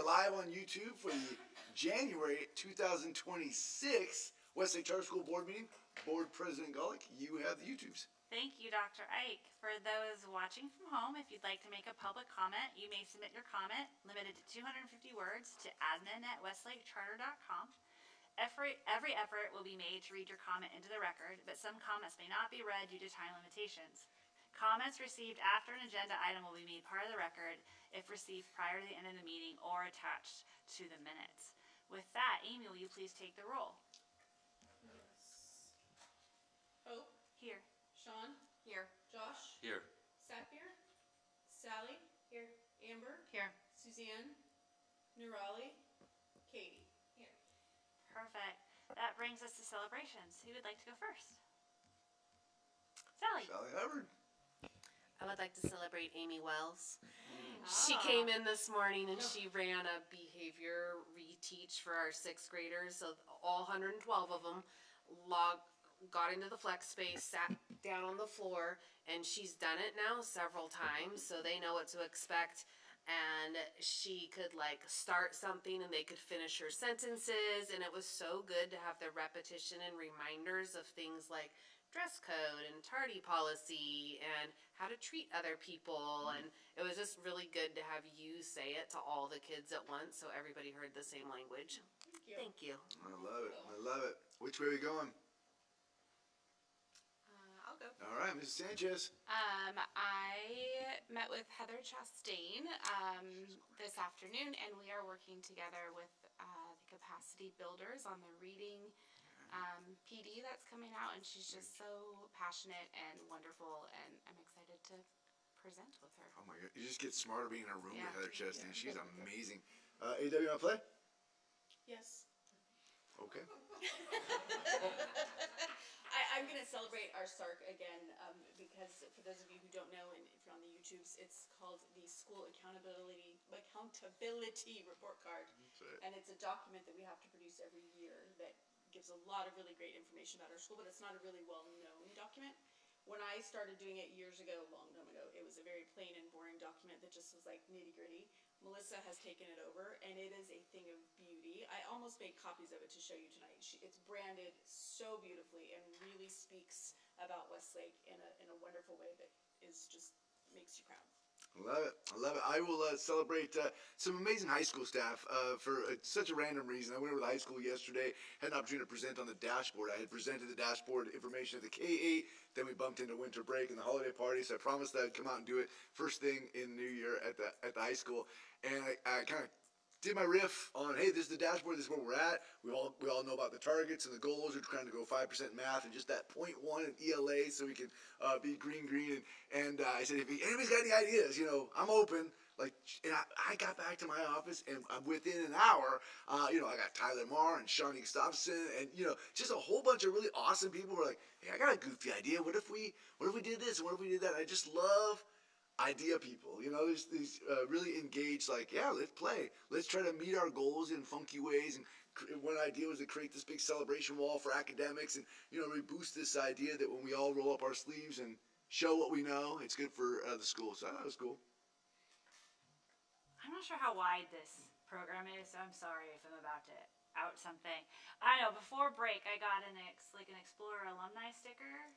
are live on YouTube for the January 2026 Westlake Charter School Board meeting. Board President Golick, you have the YouTubes. Thank you, Dr. Ike. For those watching from home, if you'd like to make a public comment, you may submit your comment, limited to 250 words, to admin@westlakecharter.com. Every effort will be made to read your comment into the record, but some comments may not be read due to time limitations. Comments received after an agenda item will be made part of the record if received prior to the end of the meeting or attached to the minutes. With that, Amy, will you please take the roll? Yes. Hope. Here. Sean. Here. Josh. Here. Sapir. Sally. Here. Amber. Here. Suzanne. Nurali. Katie. Here. Perfect. That brings us to celebrations. Who would like to go first? Sally. Sally Hubbard. I would like to celebrate Amy Wells. She came in this morning and she ran a behavior reteach for our 6th graders. So all 112 of them got into the flex space, sat down on the floor, and she's done it now several times, so they know what to expect. And she could start something and they could finish her sentences, and it was so good to have the repetition and reminders of things like dress code and tardy policy and how to treat other people. And it was just really good to have you say it to all the kids at once so everybody heard the same language. Thank you. I love it. I love it. Which way are we going? I'll go. All right, Mrs. Sanchez. I met with Heather Chastain this afternoon, and we are working together with the capacity builders on the reading PD that's coming out, and she's just so passionate and wonderful, and I'm excited to present with her. Oh my God, you just get smarter being in a room with Heather Chastain. Yeah. She's amazing. AW, you want to play? Yes. Okay. I'm going to celebrate our SARC again because for those of you who don't know, and if you're on the YouTubes, it's called the School Accountability Report Card. That's right. And it's a document that we have to produce every year that gives a lot of really great information about our school, but it's not a really well-known document. When I started doing it years ago, a long time ago, it was a very plain and boring document that just was like nitty-gritty. Melissa has taken it over, and it is a thing of beauty. I almost made copies of it to show you tonight. It's branded so beautifully and really speaks about Westlake in a wonderful way that is just makes you proud. I love it. I love it. I will celebrate some amazing high school staff for such a random reason. I went over to high school yesterday, had an opportunity to present on the dashboard. I had presented the dashboard information at the K-8, then we bumped into winter break and the holiday party, so I promised that I'd come out and do it first thing in the new year at the high school. And I kind of did my riff on, hey, this is the dashboard, this is where we're at. We all know about the targets and the goals. We're trying to go 5% math and just that 0.1 in ELA so we can be green. And I said, if anybody's got any ideas, I'm open. And I got back to my office, and within an hour, I got Tyler Marr and Shawnee Gustafson, and just a whole bunch of really awesome people were like, hey, I got a goofy idea. What if we did this? What if we did that? I just love idea people. There's these really engaged, yeah, let's play. Let's try to meet our goals in funky ways. And one idea was to create this big celebration wall for academics, and really boost this idea that when we all roll up our sleeves and show what we know, it's good for the school. So I thought it was cool. I'm not sure how wide this program is, so I'm sorry if I'm about to out something. I know, before break, I got an Explorer alumni sticker.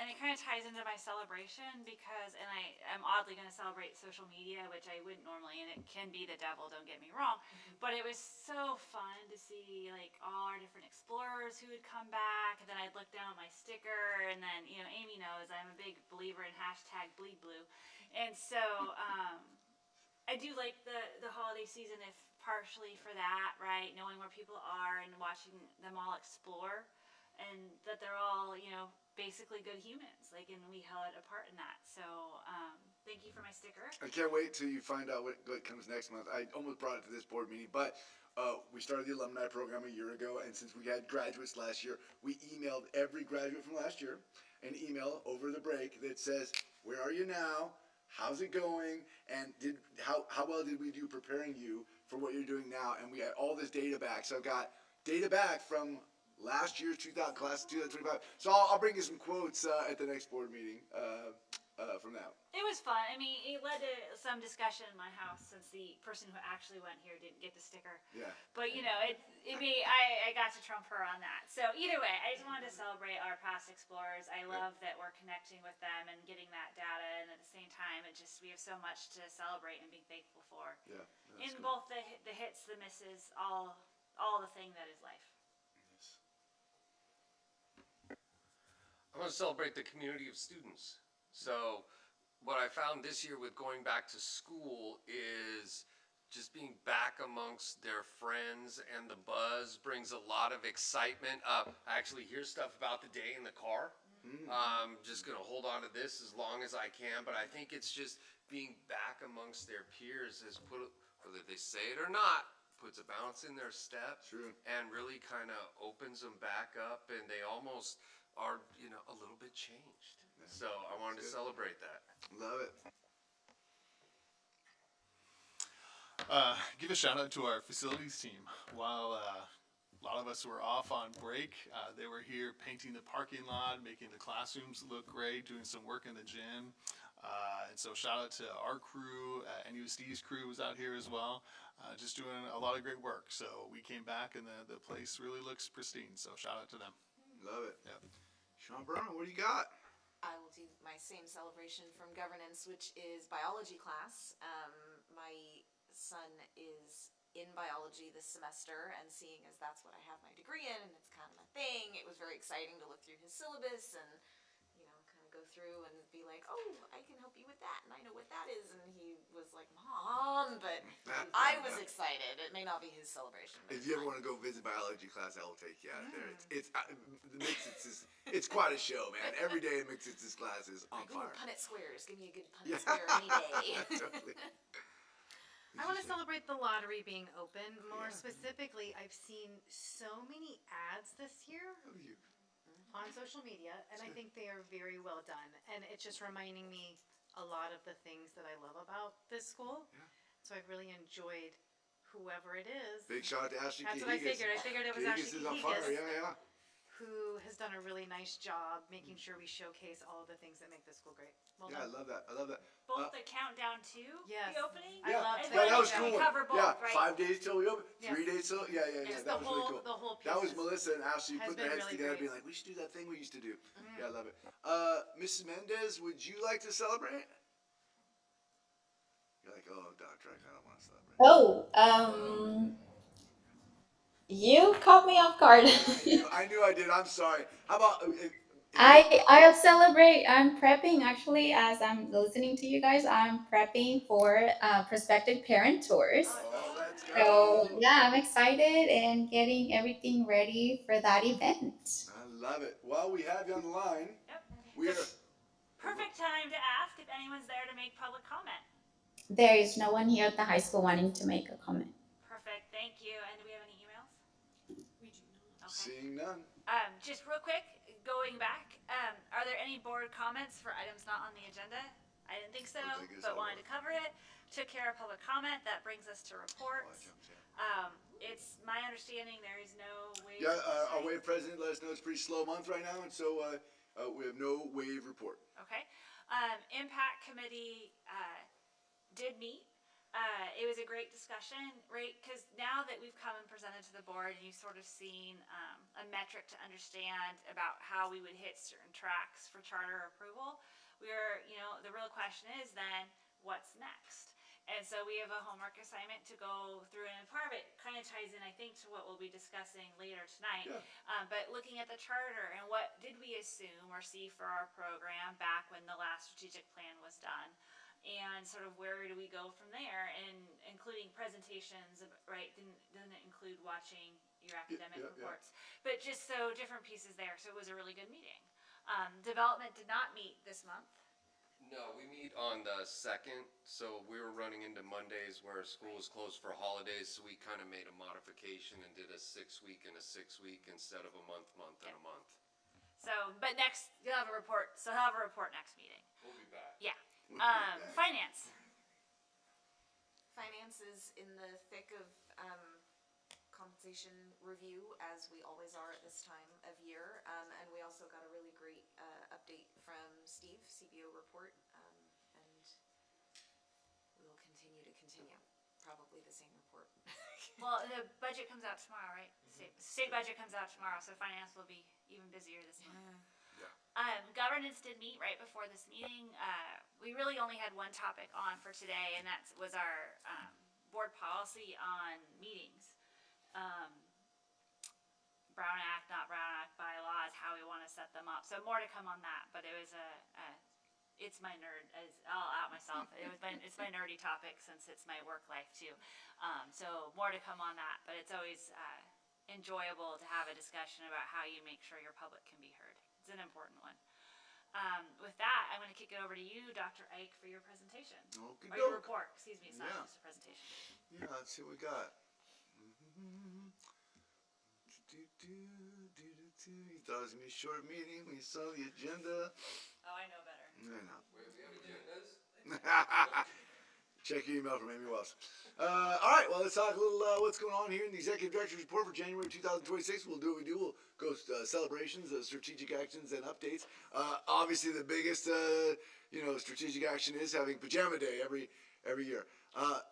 And it kind of ties into my celebration because, and I'm oddly going to celebrate social media, which I wouldn't normally, and it can be the devil, don't get me wrong, but it was so fun to see all our different explorers who would come back, and then I'd look down at my sticker, and then, Amy knows I'm a big believer in #BleedBlue, and so, I do like the holiday season if partially for that, right, knowing where people are and watching them all explore, and that they're all, basically good humans, and we held a part in that. So, thank you for my sticker. I can't wait till you find out what comes next month. I almost brought it to this board meeting, but we started the alumni program a year ago, and since we had graduates last year, we emailed every graduate from last year an email over the break that says, where are you now? How's it going? And how well did we do preparing you for what you're doing now? And we had all this data back. So I've got data back from last year's class of 2025. So I'll bring you some quotes at the next board meeting from that? It was fun. I mean, it led to some discussion in my house since the person who actually went here didn't get the sticker. Yeah. But I got to trump her on that. So either way, I just wanted to celebrate our past explorers. I love that we're connecting with them and getting that data, and at the same time, we have so much to celebrate and be thankful for. Yeah. In Cool. both the hits, the misses, all the thing that is life. Yes. I want to celebrate the community of students. So what I found this year with going back to school is just being back amongst their friends, and the buzz brings a lot of excitement. I actually hear stuff about the day in the car. I'm just going to hold on to this as long as I can, but I think it's just being back amongst their peers has whether they say it or not, puts a bounce in their step. True. And really kind of opens them back up, and they almost are, a little bit changed. So I wanted to celebrate that. Love it. Give a shout out to our facilities team. While a lot of us were off on break, they were here painting the parking lot, making the classrooms look great, doing some work in the gym. And so shout out to our crew. NUSD's crew was out here as well, just doing a lot of great work. So we came back and the place really looks pristine. So shout out to them. Love it. Yeah. Sean Brown, what do you got? I will do my same celebration from governance, which is biology class. My son is in biology this semester, and seeing as that's what I have my degree in, and it's kind of my thing, it was very exciting to look through his syllabus and, kind of go through and be like, oh, I can help you with that, and I know what that is. And he was like, Mom, but I was excited. It may not be his celebration. But If you ever want to go visit biology class, I will take you out there. It's quite a show, man. Every day in Mixits' class is on Ooh, fire. Punnett Squares. Give me a good Punnett Square any day. Totally. I want to celebrate the lottery being open. More specifically, I've seen so many ads this year on social media, and I think they are very well done. And it's just reminding me a lot of the things that I love about this school. Yeah. So I've really enjoyed whoever it is. Big shout out to Ashley That's Kahigas. what I figured. I figured it was Kahigas Ashley is on fire. Kahigas, Yeah. who has done a really nice job making sure we showcase all of the things that make this school great. Well Yeah, I done. love that. Both the countdown to Yes. the opening. I Yeah, loved I that. feel that like was we cool. cover both, Yeah, right? 5 days till we open. Yeah. 3 days till yeah. Just That the was really whole cool. the whole piece. That was Melissa and Ashley has putting their been heads really together, great. being like, we should do that thing we used to do. Yeah, I love it. Mrs. Mendez, would you like to celebrate? You're like, oh, Dr. I kind of want to celebrate. Oh, you caught me off guard. I knew I did. I'm sorry. How about I'll celebrate. I'm prepping actually as I'm listening to you guys. I'm prepping for prospective parent tours. Oh, let's go. So yeah, I'm excited and getting everything ready for that event. I love it. Well, we have you on the line. Yep. We're Perfect time to ask if anyone's there to make public comment. There is no one here at the high school wanting to make a comment. Perfect. Thank you. And do we have any emails? We do not. Okay. seeing none. Just real quick, going back, are there any board comments for items not on the agenda? I didn't think so, I think it's but all wanted to cover it. Took care of public comment. That brings us to reports. It's my understanding there is no wave. Yeah, our wave president let us know it's a pretty slow month right now, and so we have no wave report. Okay. Impact committee did meet. It was a great discussion, right? Because now that we've come and presented to the board and you've sort of seen a metric to understand about how we would hit certain tracks for charter approval, the real question is then what's next? And so we have a homework assignment to go through, and part of it kind of ties in, I think, to what we'll be discussing later tonight. Yeah. But looking at the charter and what did we assume or see for our program back when the last strategic plan was done, and sort of where do we go from there, and including presentations, right? Doesn't it include watching your academic yeah. reports? But just so different pieces there. So it was a really good meeting. Development did not meet this month. No, we meet on the 2nd, so we were running into Mondays where school was closed for holidays, so we kind of made a modification and did a 6-week and a 6-week instead of a month and a month. So, but next you'll have a report. So he'll have a report next meeting. We'll be back. Yeah. We'll be back. Finance. Finance is in the thick of compensation review, as we always are at this time of year, and we also got a really great update from Steve, CBO report, Yeah, probably the same report. Well, the budget comes out tomorrow, right? State budget comes out tomorrow, so finance will be even busier this month. Governance did meet right before this meeting. We really only had one topic on for today, and that was our board policy on meetings. Brown Act, not Brown Act bylaws, how we want to set them up. So more to come on that, but it was it's my nerd, I'll out myself. It's my nerdy topic since it's my work life too. So more to come on that, but it's always enjoyable to have a discussion about how you make sure your public can be heard. It's an important one. With that, I'm going to kick it over to you, Dr. Ike, for your presentation. Okay, or your report. Excuse me, it's not just a presentation. Yeah, let's see what we got. You thought it was going to be a short meeting when you saw the agenda. Oh, I know better. I know. Wait, we have agendas? Check your email from Amy Wells. All right, well, let's talk a little what's going on here in the Executive Director's Report for January 2026. We'll do what we do. We'll go celebrations, strategic actions, and updates. Obviously, the biggest, strategic action is having Pajama Day every year. I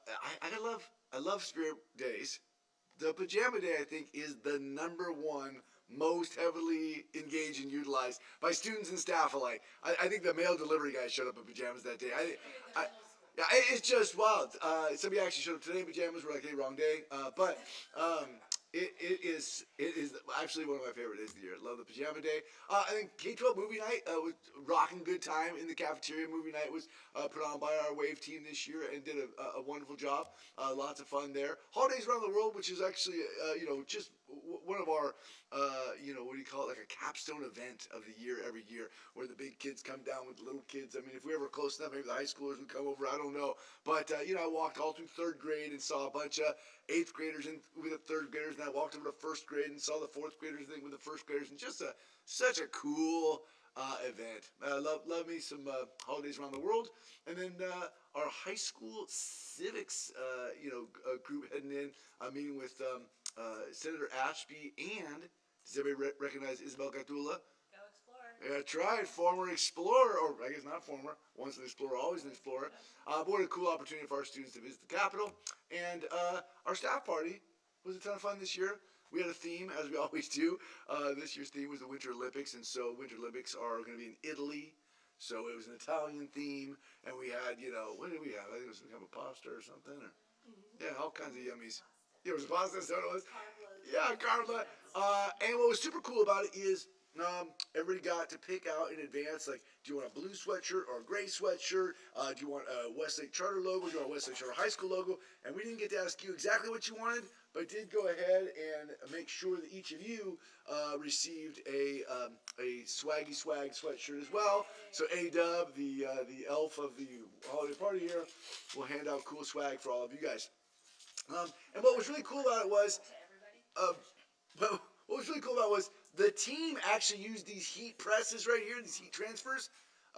love Spirit Days. The Pajama Day, I think, is the #1 most heavily engaged and utilized by students and staff alike. I think the mail delivery guys showed up in pajamas that day. Yeah, it's just wild. Somebody actually showed up today in pajamas. We're like, hey, wrong day. But it is actually one of my favorite days of the year. I love the Pajama Day. I think K-12 movie night was rocking good time in the cafeteria. Movie night was put on by our WAVE team this year and did a wonderful job. Lots of fun there. Holidays around the world, which is actually just one of our what do you call it, like a capstone event of the year every year, where the big kids come down with the little kids. I mean, if we were close enough, maybe the high schoolers would come over. I don't know, but I walked all through 3rd grade and saw a bunch of 8th graders with the 3rd graders, and I walked over to 1st grade and saw the 4th graders with the 1st graders, and just such a cool event. Love me some holidays around the world. And then our high school civics group heading in, meeting with Senator Ashby, and does everybody recognize Isabel Gatula? Go Explorer. Yeah, that's right, former explorer, or I guess not former, once an explorer, always an explorer. But what a cool opportunity for our students to visit the Capitol. And our staff party was a ton of fun this year. We had a theme, as we always do. This year's theme was the Winter Olympics, and so Winter Olympics are going to be in Italy. So it was an Italian theme, and we had, what did we have? I think it was some kind of pasta or something. Yeah, all kinds of yummies. Yeah, it was pasta, so it was. Yeah, Carla. And what was super cool about it is everybody got to pick out in advance, like, do you want a blue sweatshirt or a gray sweatshirt? Do you want a Westlake Charter logo? Do you want a Westlake Charter High School logo? And we didn't get to ask you exactly what you wanted, but did go ahead and make sure that each of you received a swaggy swag sweatshirt as well. So A-Dub, the elf of the holiday party here, will hand out cool swag for all of you guys. And what was really cool about it was, the team actually used these heat presses right here, these heat transfers,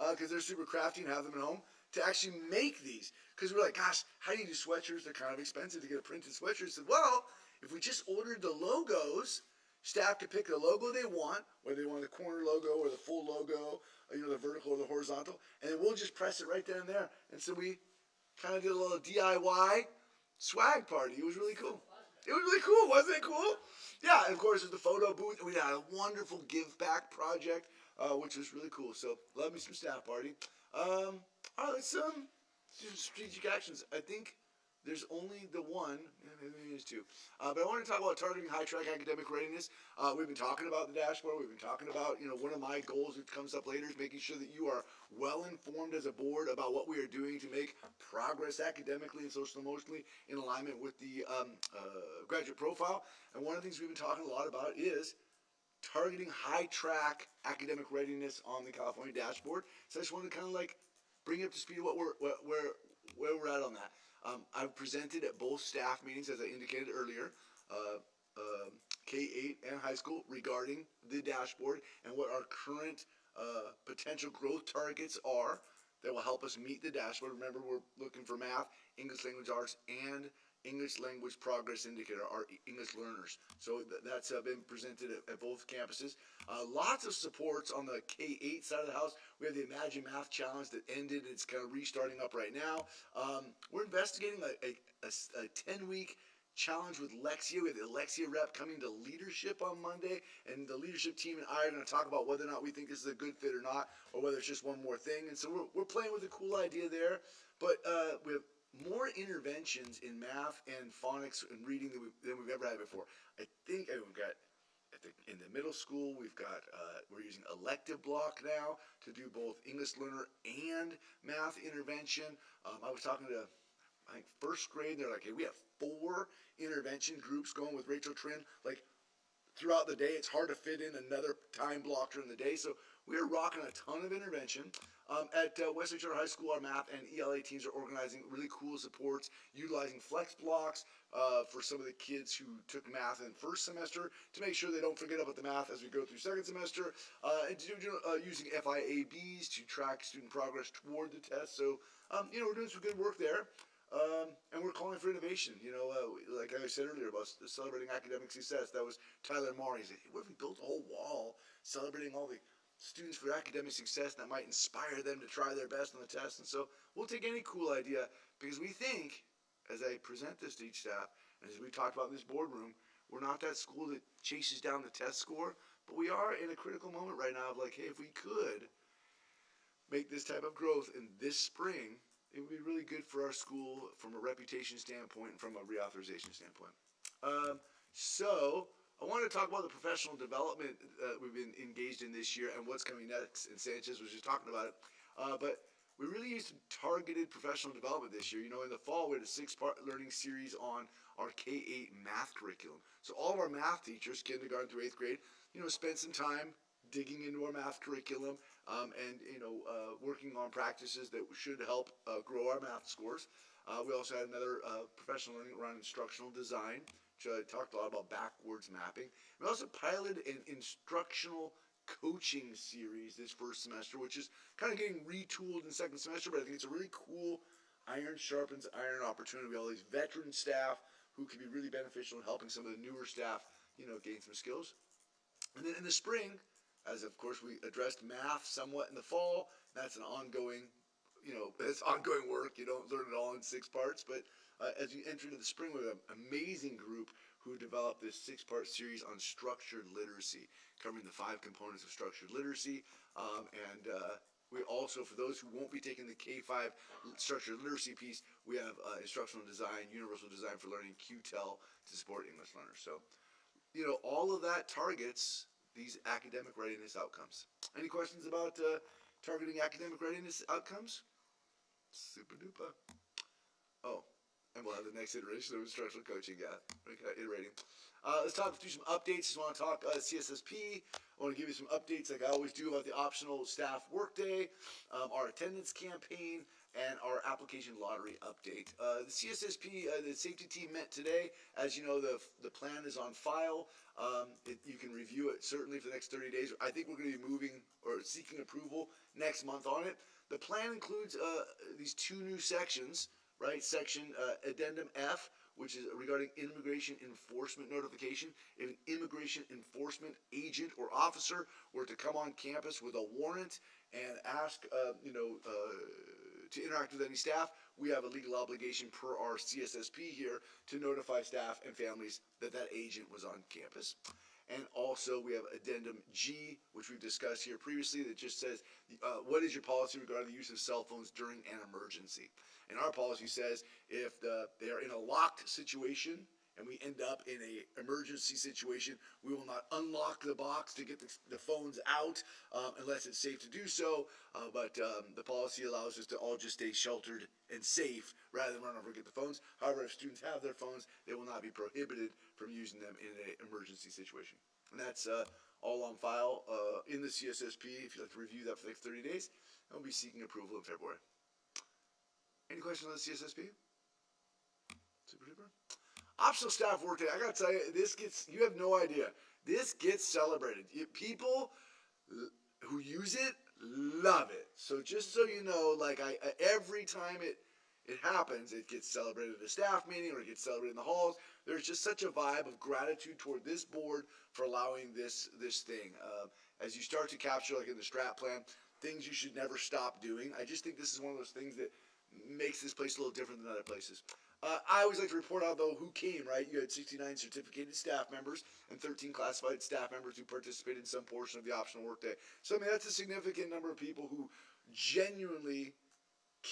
because they're super crafty and have them at home, to actually make these. Because we're like, gosh, how do you do sweatshirts? They're kind of expensive to get a printed sweatshirt. Said, well, if we just ordered the logos, staff could pick the logo they want, whether they want the corner logo or the full logo, or, the vertical or the horizontal, and then we'll just press it right down there. And so we kind of did a little DIY swag party. It was really cool. It was really cool. Wasn't it cool? Yeah, and of course, there's the photo booth. We had a wonderful give back project, which was really cool. So, love me some staff party. All right, let's do some strategic actions. I think there's only the one, maybe there's two. But I want to talk about targeting high-track academic readiness. We've been talking about the dashboard. We've been talking about, one of my goals that comes up later is making sure that you are well-informed as a board about what we are doing to make progress academically and social emotionally in alignment with the graduate profile. And one of the things we've been talking a lot about is targeting high-track academic readiness on the California dashboard. So I just wanted to kind of bring you up to speed of where we're at on that. I've presented at both staff meetings, as I indicated earlier, K-8 and high school, regarding the dashboard and what our current potential growth targets are that will help us meet the dashboard. Remember, we're looking for math, English language arts, and English Language Progress Indicator, our English learners. So that's been presented at both campuses. Lots of supports on the K-8 side of the house. We have the Imagine Math Challenge that ended. It's kind of restarting up right now. We're investigating a 10-week challenge with Lexia. We have the Lexia rep coming to leadership on Monday, and the leadership team and I are going to talk about whether or not we think this is a good fit or not, or whether it's just one more thing. And so we're playing with a cool idea there. But we have more interventions in math and phonics and reading than we've ever had before. I think we've got in the middle school, we're using elective block now to do both English learner and math intervention. I was talking to, I think, first grade, and they're like, hey, we have 4 intervention groups going with Rachel Trin. Like, throughout the day, it's hard to fit in another time block during the day. So we are rocking a ton of intervention. At Westlake High School, our math and ELA teams are organizing really cool supports, utilizing flex blocks for some of the kids who took math in first semester to make sure they don't forget about the math as we go through second semester, and using FIABs to track student progress toward the test. So, we're doing some good work there. And we're calling for innovation. Like I said earlier about celebrating academic success. That was Tyler Moore. He said, hey, what if we built a whole wall celebrating all the students for academic success that might inspire them to try their best on the test? And so we'll take any cool idea, because we think, as I present this to each staff, and as we talked about in this boardroom, we're not that school that chases down the test score, but we are in a critical moment right now of like, hey, if we could make this type of growth in this spring, it would be really good for our school from a reputation standpoint and from a reauthorization standpoint. So I wanted to talk about the professional development we've been engaged in this year and what's coming next. And Sanchez was just talking about it. But we really used targeted professional development this year. In the fall, we had a 6-part learning series on our K-8 math curriculum. So all of our math teachers, kindergarten through 8th grade, spent some time digging into our math curriculum and working on practices that should help grow our math scores. We also had another professional learning around instructional design, which I talked a lot about backwards mapping. We also piloted an instructional coaching series this first semester, which is kind of getting retooled in second semester, but I think it's a really cool iron sharpens iron opportunity. We have all these veteran staff who can be really beneficial in helping some of the newer staff, gain some skills. And then in the spring, as of course we addressed math somewhat in the fall, that's an ongoing, it's ongoing work. You don't learn it all in 6 parts, but as you enter into the spring, we have an amazing group who developed this 6-part series on structured literacy, covering the 5 components of structured literacy. We also, for those who won't be taking the K-5 structured literacy piece, we have instructional design, universal design for learning, QTEL to support English learners. So, all of that targets these academic readiness outcomes. Any questions about targeting academic readiness outcomes? Super duper. Oh, and we'll have the next iteration of instructional coaching. Yeah, iterating. Let's talk through some updates. Just want to talk CSSP. I want to give you some updates like I always do about the optional staff workday, our attendance campaign, and our application lottery update. The CSSP, the safety team met today. As you know, the plan is on file. You can review it certainly for the next 30 days. I think we're going to be moving or seeking approval next month on it. The plan includes these 2 new sections, right? Section Addendum F, which is regarding immigration enforcement notification. If an immigration enforcement agent or officer were to come on campus with a warrant and ask, to interact with any staff, we have a legal obligation per our CSSP here to notify staff and families that that agent was on campus. And also we have Addendum G, which we've discussed here previously, that just says, what is your policy regarding the use of cell phones during an emergency? And our policy says if they are in a locked situation and we end up in an emergency situation, we will not unlock the box to get the phones out unless it's safe to do so. But the policy allows us to all just stay sheltered and safe rather than run over and get the phones. However, if students have their phones, they will not be prohibited from using them in an emergency situation. And that's all on file in the CSSP. If you'd like to review that for the next 30 days, and we'll be seeking approval in February. Any questions on the CSSP? Super duper. Optional staff workday. I gotta tell you, you have no idea. This gets celebrated. People who use it love it. So just so you know, every time it it happens, it gets celebrated at a staff meeting or it gets celebrated in the halls. There's just such a vibe of gratitude toward this board for allowing this thing. As you start to capture, like in the strat plan, things you should never stop doing. I just think this is one of those things that makes this place a little different than other places. I always like to report out, though, who came, right? You had 69 certificated staff members and 13 classified staff members who participated in some portion of the optional workday. So, I mean, that's a significant number of people who genuinely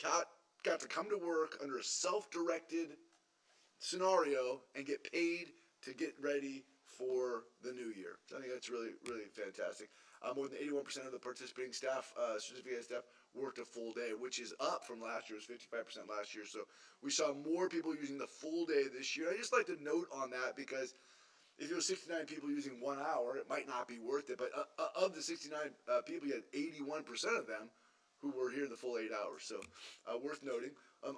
got to come to work under a self-directed scenario and get paid to get ready for the new year. So I think that's really, really fantastic. More than 81% of the participating staff, certificated staff, worked a full day, which is up from last year. It was 55% last year. So we saw more people using the full day this year. I just like to note on that because if it was 69 people using 1 hour, it might not be worth it. But of the 69 people, you had 81% of them who were here the full 8 hours. So worth noting.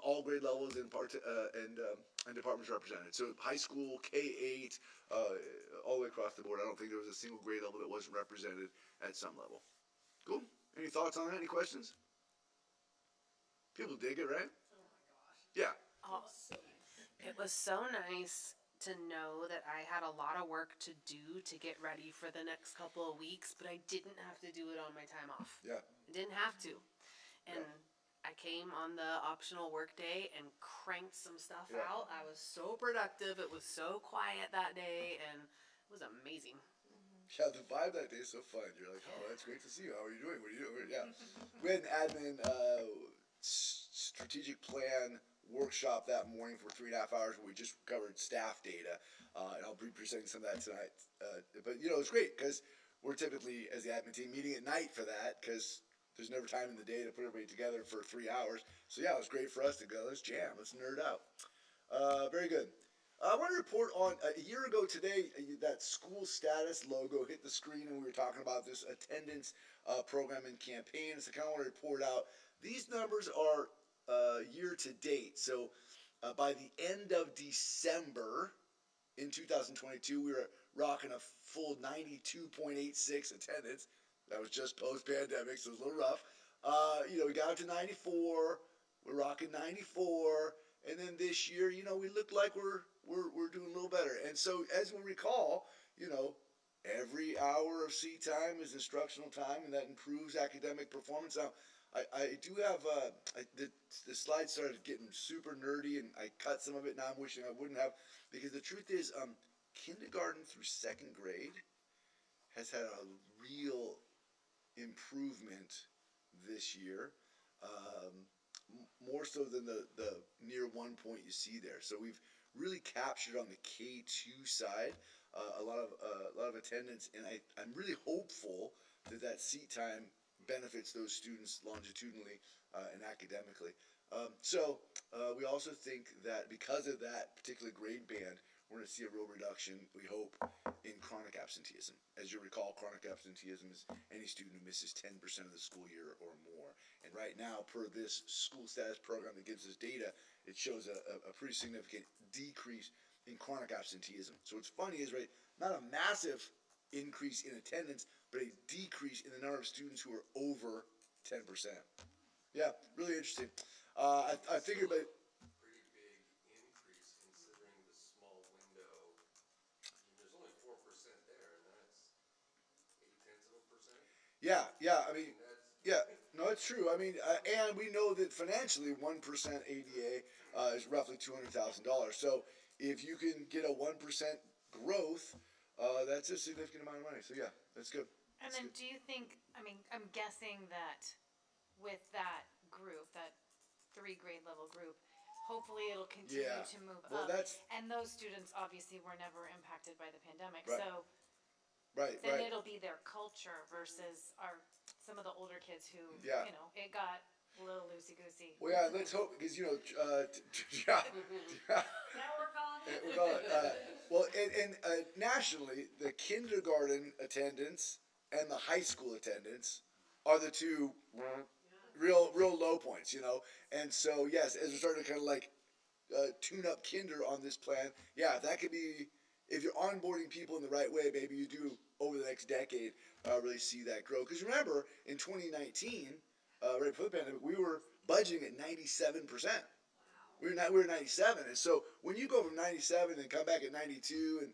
All grade levels and departments represented. So high school, K-8, all the way across the board. I don't think there was a single grade level that wasn't represented at some level. Cool. Any thoughts on that? Any questions? People dig it, right? Oh my gosh. Yeah. Oh, it was so nice to know that I had a lot of work to do to get ready for the next couple of weeks, but I didn't have to do it on my time off. Yeah. I didn't have to. And I came on the optional work day and cranked some stuff out. I was so productive. It was so quiet that day, and it was amazing. Yeah, the vibe that day is so fun. You're like, oh, that's great to see you. How are you doing? What are you doing? Yeah. We had an admin strategic plan workshop that morning for 3.5 hours where we just covered staff data. And I'll be presenting some of that tonight. But, you know, it's great because we're typically, as the admin team, meeting at night for that because there's never time in the day to put everybody together for 3 hours. So, yeah, it was great for us to go, let's jam, let's nerd out. Very good. I want to report on, a year ago today, that school status logo hit the screen and we were talking about this attendance program and campaign. So I kind of want to report out. These numbers are year to date. So by the end of December in 2022, we were rocking a full 92.86 attendance. That was just post-pandemic, so it was a little rough. You know, we got up to 94. We're rocking 94. And then this year, you know, we look like we're doing a little better. And so, as we'll recall, you know, every hour of seat time is instructional time, and that improves academic performance. Now, I do have the slides started getting super nerdy, and I cut some of it. Now I'm wishing I wouldn't have, because the truth is, kindergarten through second grade has had a real improvement this year. More so than the near 1 point you see there. So we've really captured on the K2 side a lot of attendance, and I'm really hopeful that seat time benefits those students longitudinally and academically. So we also think that because of that particular grade band, we're going to see a real reduction, we hope, in chronic absenteeism. As you recall, chronic absenteeism is any student who misses 10% of the school year or more. And right now, per this school status program that gives us data, it shows a pretty significant decrease in chronic absenteeism. So what's funny is, right, not a massive increase in attendance, but a decrease in the number of students who are over 10%. Yeah, really interesting. I figured, but Pretty big increase considering the small window. I mean, there's only 4% there, and then it's 0.8%. yeah, I mean, yeah, no, it's true. I mean, and we know that financially, 1% ADA is roughly $200,000. So if you can get a 1% growth, that's a significant amount of money. So yeah, that's good. And then do you think, I mean, I'm guessing that with that group, that 3 grade level group, hopefully it'll continue to move Well, up. that's And those students obviously were never impacted by the pandemic. Right. So then it'll be their culture versus some of the older kids who, Yeah. you know, it got a little loosey-goosey. Well, yeah, let's hope, because, you know, yeah. Now we're calling it. We'll call it, well, and nationally, the kindergarten attendance and the high school attendance are the two real low points, you know. And so, yes, as we're starting to kind of like tune up kinder on this plan, yeah, that could be, if you're onboarding people in the right way, maybe you do over the next decade really see that grow. Because remember, in 2019, right before the pandemic, we were budgeting at 97%. we were 97, and so when you go from 97 and come back at 92, and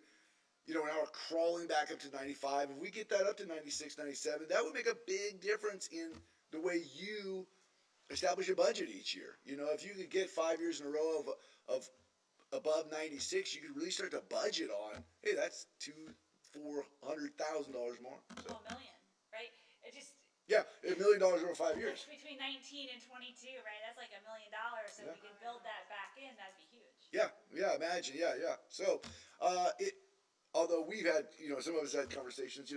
now we're crawling back up to 95. If we get that up to 96, 97, that would make a big difference in the way you establish a budget each year. If you could get 5 years in a row of above 96, you could really start to budget on. Hey, that's $400,000 more. So. Well, a million, right? It just. Yeah, $1 million over 5 years. Between 19 and 22, right? That's like $1 million. So if we could build that back in, that'd be huge. Yeah, imagine, yeah. So, although we've had, some of us had conversations,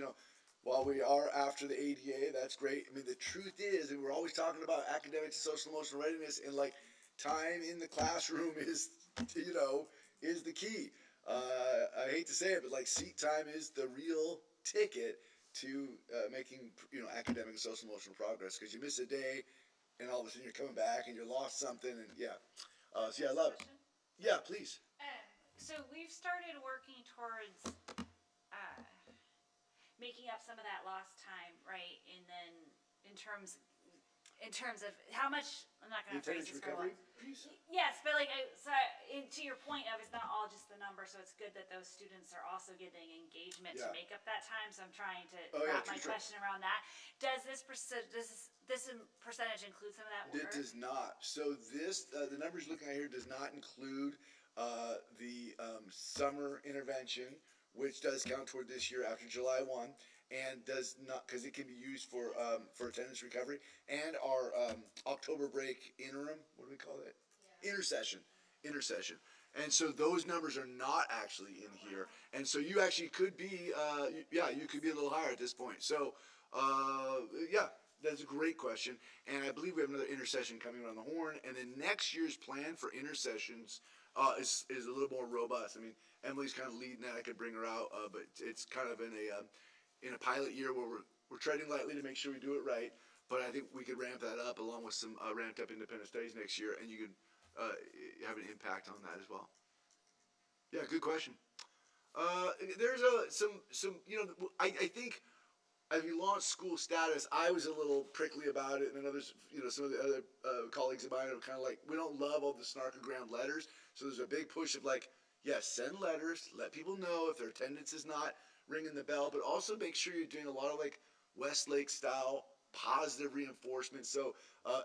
while we are after the ADA, that's great. I mean, the truth is, and we're always talking about academic and social emotional readiness, and like time in the classroom is the key. I hate to say it, but like seat time is the real ticket to making academic and social emotional progress, because you miss a day and all of a sudden you're coming back and you lost something, and so I love it. Yeah, please. So we've started working towards making up some of that lost time, right? And then in terms of how much, I'm not going to phrase this very well. Yes, but to your point of, it's not all just the number, so it's good that those students are also getting engagement to make up that time. So I'm trying to wrap my question around that. Does this percentage include some of that work? It does not. So the numbers you're looking at here does not include the summer intervention, which does count toward this year after July 1. And does not, because it can be used for attendance recovery, and our October break interim. What do we call that? Yeah. Intercession. And so those numbers are not actually in here. And so you actually could be, you could be a little higher at this point. So, that's a great question. And I believe we have another intercession coming around the horn. And then next year's plan for intercessions is a little more robust. I mean, Emily's kind of leading that. I could bring her out, but it's kind of in a pilot year where we're treading lightly to make sure we do it right. But I think we could ramp that up along with some ramped up independent studies next year, and you could have an impact on that as well. Yeah, good question. There's some I think as we launched school status, I was a little prickly about it, and then others, some of the other colleagues of mine are kind of like, we don't love all the snarkogram letters. So there's a big push of like, yes, send letters, let people know if their attendance is not ringing the bell, but also make sure you're doing a lot of like Westlake style positive reinforcement. So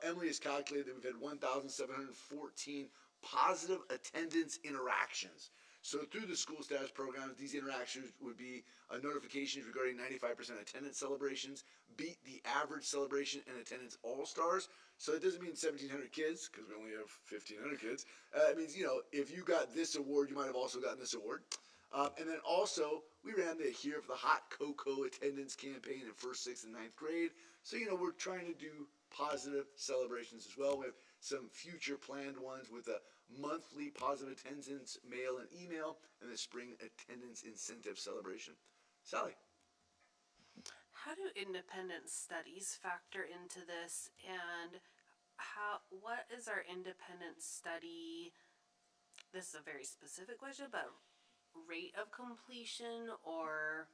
Emily has calculated that we've had 1,714 positive attendance interactions. So through the school status programs, these interactions would be notifications regarding 95% attendance celebrations, beat the average celebration and attendance all-stars. So it doesn't mean 1,700 kids, because we only have 1,500 kids. It means, if you got this award, you might have also gotten this award. And then also, we ran the Here for the Hot Cocoa attendance campaign in 1st, 6th, and 9th grade. So, we're trying to do positive celebrations as well. We have some future planned ones with a monthly positive attendance mail and email, and the spring attendance incentive celebration. Sally. How do independent studies factor into this, and what is our independent study, this is a very specific question, but rate of completion, or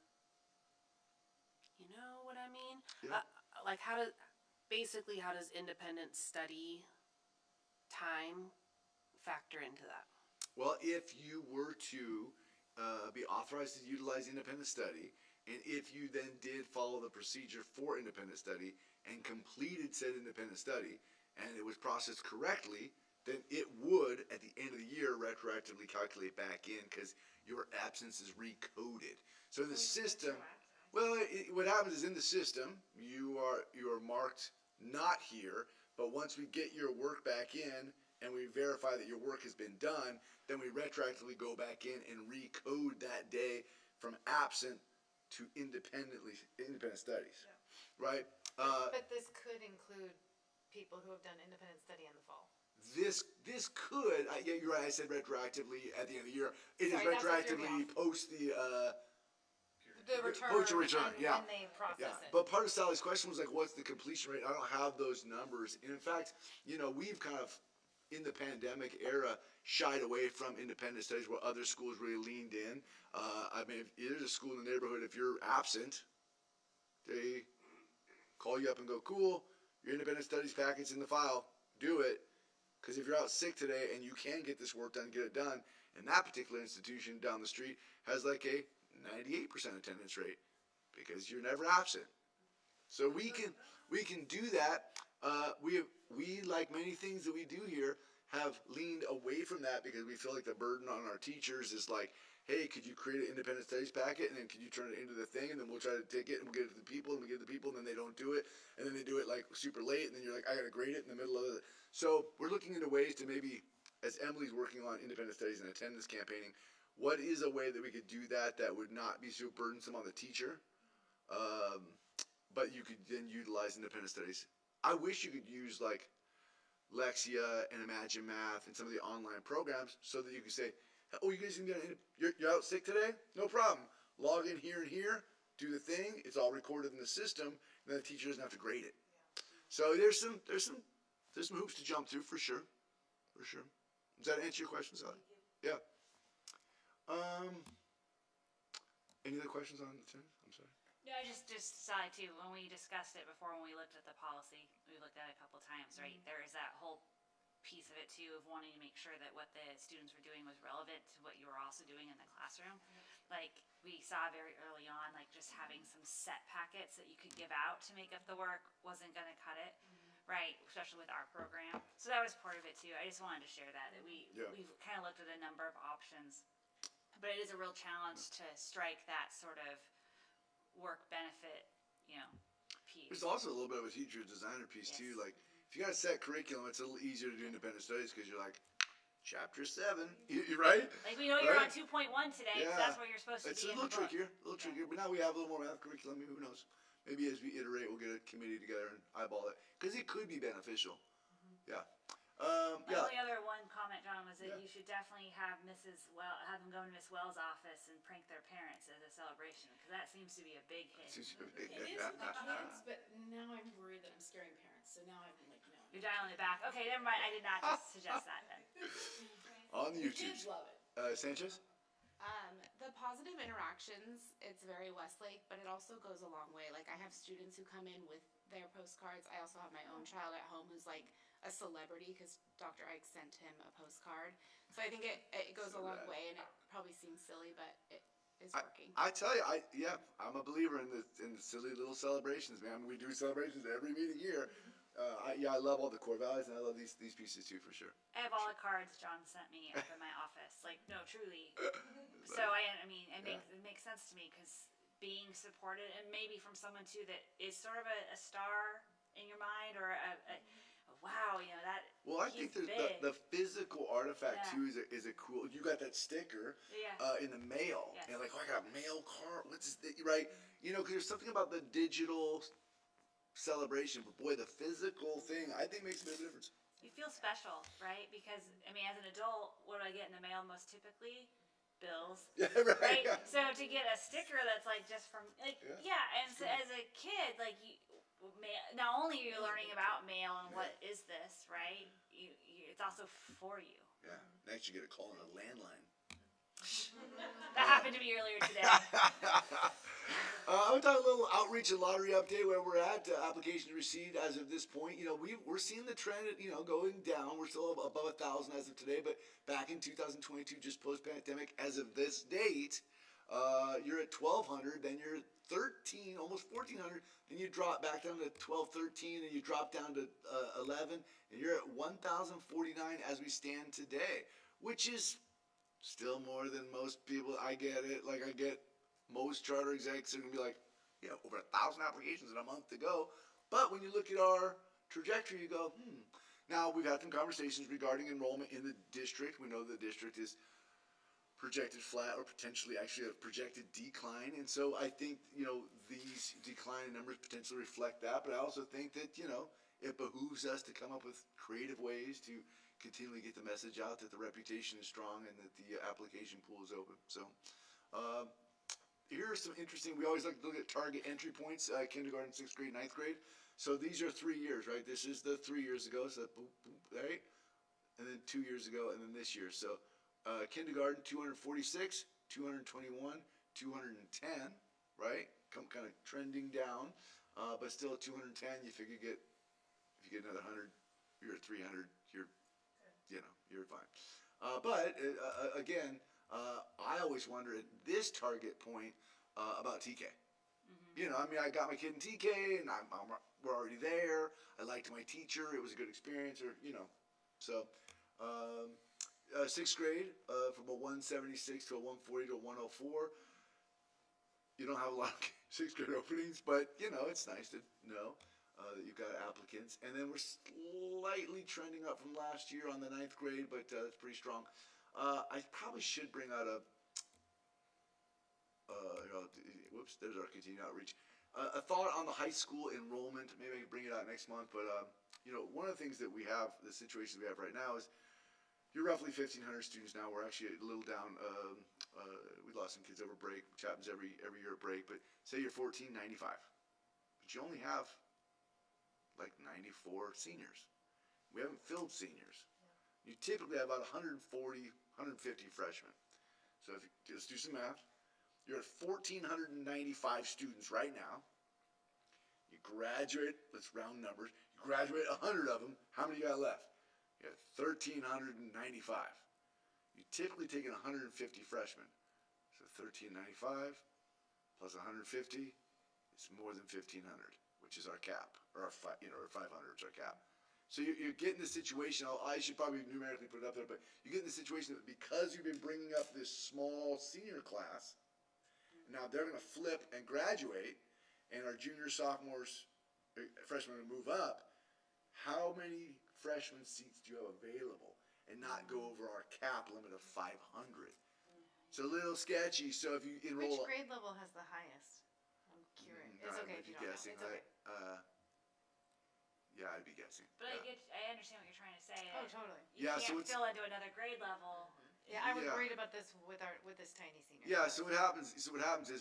you know what I mean? Yeah. How does independent study time factor into that? Well, if you were to be authorized to utilize independent study, and if you then did follow the procedure for independent study and completed said independent study, and it was processed correctly, then it would, at the end of the year, retroactively calculate back in, because your absence is recoded. So in the system, well, what happens is in the system, you are marked not here, but once we get your work back in and we verify that your work has been done, then we retroactively go back in and recode that day from absent to independent studies, right? But this could include people who have done independent study in the fall. This could, yeah, you're right, I said retroactively at the end of the year. It is Sorry, that's what threw me retroactively off. post the return, post your return, and yeah. when they process Yeah, it. but part of Sally's question was like, what's the completion rate? I don't have those numbers. And in fact, we've kind of, in the pandemic era, shied away from independent studies where other schools really leaned in. I mean, if there's a school in the neighborhood, if you're absent, they call you up and go, cool, your independent studies packet's in the file, do it. Because if you're out sick today and you can get this work done, get it done, and that particular institution down the street has like a 98% attendance rate because you're never absent. So we can do that. We like many things that we do here have leaned away from that because we feel like the burden on our teachers is like, hey, could you create an independent studies packet and then could you turn it into the thing and then we'll try to take it and we'll get it to the people and we get it to the people and then they don't do it and then they do it like super late and then you're like, I gotta grade it in the middle of it. So we're looking into ways to maybe, as Emily's working on independent studies and attendance campaigning, what is a way that we could do that that would not be so burdensome on the teacher, but you could then utilize independent studies. I wish you could use like Lexia and Imagine Math and some of the online programs so that you could say, oh, you guys can get you're out sick today? No problem. Log in here and here, do the thing. It's all recorded in the system, and then the teacher doesn't have to grade it. So there's some hoops to jump through for sure. For sure. Does that answer your question, Sally? Yeah. Any other questions on the 10? I'm sorry. No, I just saw it too when we discussed it before. When we looked at the policy, we looked at it a couple times, right? There is that whole piece of it too of wanting to make sure that what the students were doing was relevant to what you were also doing in the classroom. Like we saw very early on, like just having some set packets that you could give out to make up the work wasn't going to cut it, right? Especially with our program. So that was part of it too. I just wanted to share that we've kind of looked at a number of options, but it is a real challenge to strike that sort of work benefit, piece. There's also a little bit of a teacher designer piece too. Like if you got a set curriculum, it's a little easier to do independent studies because you're like, chapter 7, you right? Like we know you're on 2.1 today, because that's where you're supposed to it's be. It's a little trickier, but now we have a little more math curriculum. Who knows? Maybe as we iterate, we'll get a committee together and eyeball it because it could be beneficial. Yeah. My only other one comment, John, was that you should definitely have have them go to Miss Wells' office and prank their parents as a celebration, because that seems to be a big hit. It is with the kids, but now I'm worried that I'm scaring parents. So now I'm like, no. You're dialing it back. Okay, never mind. I did not just suggest that then. On The YouTube. kids love it. Sanchez? The positive interactions, it's very Westlake, but it also goes a long way. Like I have students who come in with their postcards. I also have my own child at home who's like a celebrity because Dr. Ike sent him a postcard. So I think it goes a long way, and it probably seems silly, but it is working. I tell you, I'm a believer in the silly little celebrations, man. We do celebrations every meeting here. I love all the core values, and I love these pieces too, for sure. I have all the cards John sent me up in my office. Like, no, truly. So I mean, it makes sense to me because being supported, and maybe from someone too that is sort of a star in your mind, or a wow, that. Well, I think the physical artifact too is a cool. You got that sticker in the mail, and like, oh, I got a mail card. What's this, right? Because there's something about the digital celebration, but boy, the physical thing I think makes a bit of a difference. You feel special, right? Because I mean, as an adult, what do I get in the mail most typically? Bills. Yeah, right. So to get a sticker that's like just from and so as a kid, like not only are you learning about mail and what is this, right? It's also for you. Yeah. Next, you get a call on a landline. That happened to me earlier today. I want to talk a little outreach and lottery update where we're at. Applications received as of this point. We're seeing the trend, going down. We're still above 1,000 as of today, but back in 2022, just post-pandemic, as of this date, you're at 1,200, then you're 13, almost 1,400, then you drop back down to 12, 13, and you drop down to 11, and you're at 1,049 as we stand today, which is still more than most people. I get it. Like, I get most charter execs are going to be like, over 1,000 applications in a month to go. But when you look at our trajectory, you go, Now, we've had some conversations regarding enrollment in the district. We know the district is projected flat or potentially actually a projected decline. And so I think, these declining numbers potentially reflect that. But I also think that, it behooves us to come up with creative ways to continually get the message out that the reputation is strong and that the application pool is open. So here are some interesting, we always like to look at target entry points, kindergarten, 6th grade, 9th grade. So these are 3 years, right? This is the 3 years ago, so boom, boom, right? And then 2 years ago, and then this year. So kindergarten, 246, 221, 210, right? Kind of trending down, but still at 210, you figure if you get another 100, you're at 300, you're you're fine. But again, I always wonder at this target point about TK. I got my kid in TK, and we're already there. I liked my teacher; it was a good experience, So, sixth grade, from a 176 to a 140 to a 104. You don't have a lot of sixth grade openings, but it's nice to know that you've got applicants. And then we're slightly trending up from last year on the ninth grade, but that's pretty strong. I probably should bring out whoops, there's our continued outreach. A thought on the high school enrollment. Maybe I can bring it out next month, but one of the things that we have, the situation we have right now is you're roughly 1,500 students now. We're actually a little down. We lost some kids over break, which happens every year at break. But say you're 1,495, but you only have like 94 seniors. We haven't filled seniors. You typically have about 140, 150 freshmen. So let's do some math. You're at 1,495 students right now. You graduate, let's round numbers. You graduate 100 of them. How many you got left? You have 1,395. You typically take in 150 freshmen. So 1,395 plus 150 is more than 1,500, which is our cap, or our 500 is our cap. So you're getting the situation. I should probably numerically put it up there, but you get in the situation that because you've been bringing up this small senior class, now they're going to flip and graduate, and our juniors, sophomores, freshmen will move up. How many freshman seats do you have available and not go over our cap limit of 500? It's a little sketchy. So if you enroll, Which grade level has the highest? I'm curious. It's okay if you don't know. It's okay. Yeah, I'd be guessing. But yeah. I understand what you're trying to say. Oh, totally. You Yeah, can't so it's- fill into another grade level. Yeah, I was Yeah. worried about this with this tiny senior. Yeah. So what happens is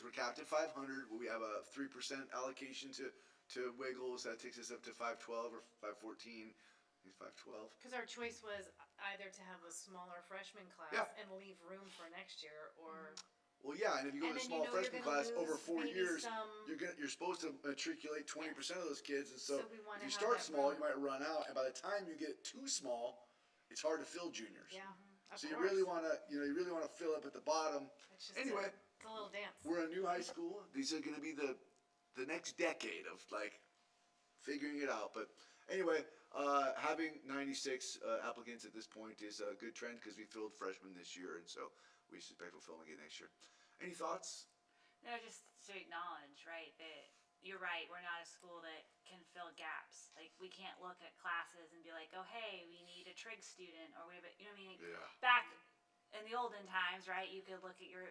we're capped at 500. We have a 3% allocation to Wiggles. That takes us up to 512 or 514. I think it's 512. Because our choice was either to have a smaller freshman class Yeah. and leave room for next year, or Well, yeah, and if you go And to a then small you're freshman gonna class over lose 4 maybe years, some- you're supposed to matriculate 20% of those kids, and so, So we wanna if you have start that small, room. you might run out, and by the time you get too small, it's hard to fill juniors. yeah. Of So course. you really want to fill up at the bottom. It's just Anyway, it's a little dance. we're a new high school. These are going to be the next decade of figuring it out. But anyway, having 96 applicants at this point is a good trend because we filled freshmen this year, and so we suspect we'll fill them again next year. Any thoughts? No, just to acknowledge, right, that you're right, we're not a school that can fill gaps. Like, we can't look at classes and be like, oh, hey, we need a trig student, or we have a, you know what I mean? Yeah. Back in the olden times, right, you could look at you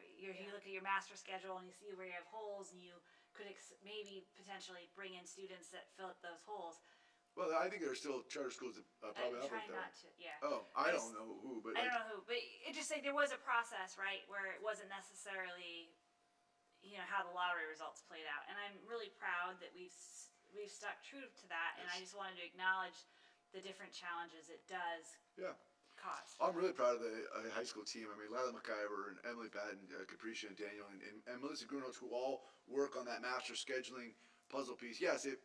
look at your master schedule and you see where you have holes, and you could maybe potentially bring in students that fill up those holes. Well, I think there are still charter schools that probably I'm operate trying that way. not to, yeah. Oh, I don't know who, but I don't know who, but it just like there was a process, right, where it wasn't necessarily, how the lottery results played out, and I'm really proud that we've stuck true to that, and I just wanted to acknowledge the different challenges it does yeah. cause. I'm really proud of the high school team. I mean, Lila McIver and Emily Patton, Capricia and Daniel, and Melissa Grunos, who all work on that master scheduling puzzle piece. Yes, it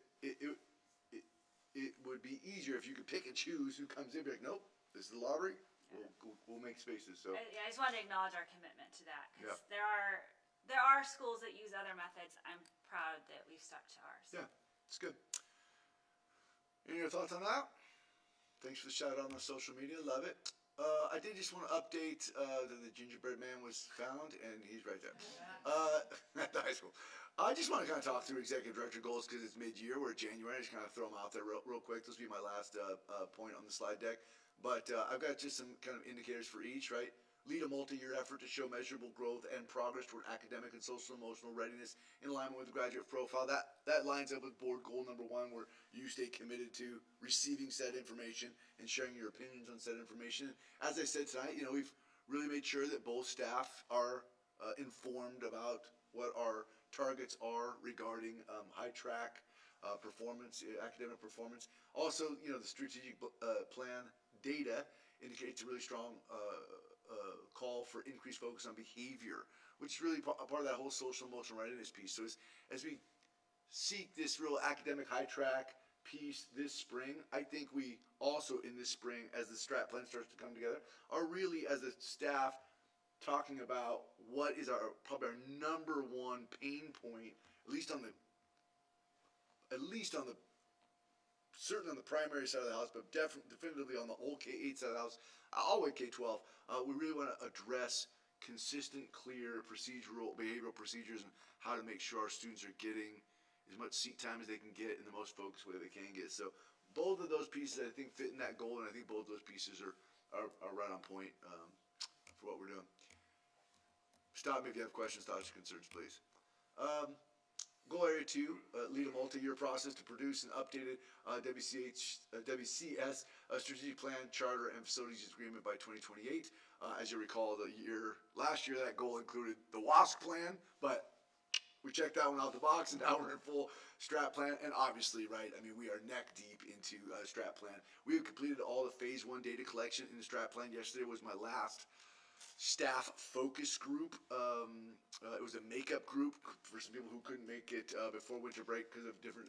would be easier if you could pick and choose who comes in. Be like, nope, this is the lottery. We'll make spaces. So I just wanted to acknowledge our commitment to that, because Yeah. there are schools that use other methods. I'm proud that we've stuck to ours. yeah, it's good. Any other thoughts on that? Thanks for the shout out on the social media. Love it. I did just want to update that the gingerbread man was found, and he's right there at the high school. I just want to kind of talk through executive director goals because it's mid-year. We're January. I just kind of throw them out there real quick. This will be my last point on the slide deck. But I've got just some kind of indicators for each, right? Lead a multi-year effort to show measurable growth and progress toward academic and social emotional readiness in alignment with the graduate profile. That lines up with board goal number 1, where you stay committed to receiving said information and sharing your opinions on said information. As I said tonight, we've really made sure that both staff are informed about what our targets are regarding high track performance, academic performance. Also, the strategic plan data indicates a really strong call for increased focus on behavior, which is really part of that whole social emotional readiness piece. So as we seek this real academic high track piece this spring. I think we also in this spring, as the strat plan starts to come together, are really as a staff talking about what is our probably our number one pain point, at least on the certainly on the primary side of the house, but definitively on the whole K-8 side of the house, all the way K-12. We really want to address consistent, clear procedural, behavioral procedures and how to make sure our students are getting as much seat time as they can get in the most focused way they can get. So both of those pieces, I think, fit in that goal, and I think both of those pieces are right on point for what we're doing. Stop me if you have questions, thoughts, or concerns, please. Goal area 2, lead a multi-year process to produce an updated WCS strategic plan, charter, and facilities agreement by 2028. As you recall, last year that goal included the WASC plan, but we checked that one out the box, and now we're in full strat plan. And obviously, right, I mean, we are neck deep into strat plan. We have completed all the phase 1 data collection in the strat plan. Yesterday was my last staff focus group. It was a makeup group for some people who couldn't make it before winter break because of different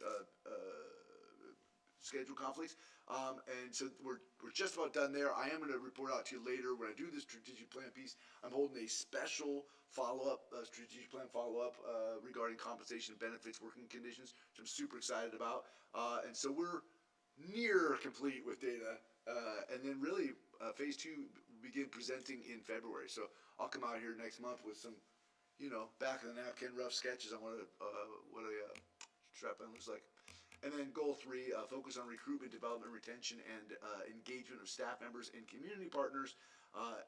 schedule conflicts. And so we're just about done there. I am going to report out to you later when I do the strategic plan piece. I'm holding a special follow-up, strategic plan follow-up regarding compensation, benefits, working conditions, which I'm super excited about. And so we're near complete with data. And then really phase 2 begin presenting in February. So I'll come out here next month with some, back of the napkin rough sketches on what a strat plan looks like. And then goal 3, focus on recruitment, development, retention, and engagement of staff members and community partners.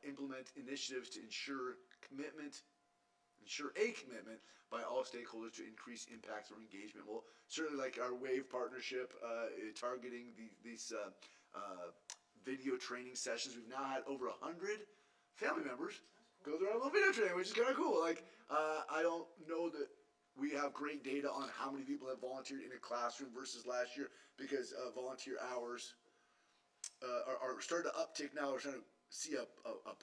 Implement initiatives to ensure a commitment by all stakeholders to increase impact or engagement. Well, certainly like our WAVE partnership, targeting these video training sessions. We've now had over 100 family members go through our little video training, which is kind of cool. Like, I don't know that we have great data on how many people have volunteered in a classroom versus last year, because volunteer hours are starting to uptick now. We're starting to see a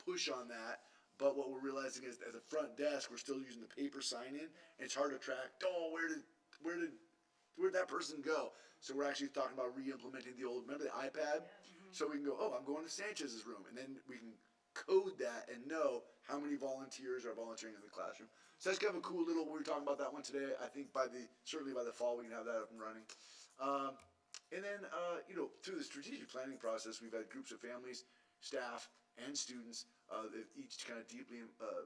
push on that. But what we're realizing is, at the front desk, we're still using the paper sign-in, and it's hard to track. Oh, where'd that person go? So we're actually talking about re-implementing the old, remember the iPad? So we can go, oh, I'm going to Sanchez's room, and then we can code that and know how many volunteers are volunteering in the classroom. So that's kind of a cool little, we were talking about that one today. I think certainly by the fall, we can have that up and running. And then, through the strategic planning process, we've had groups of families, staff, and students that each kind of deeply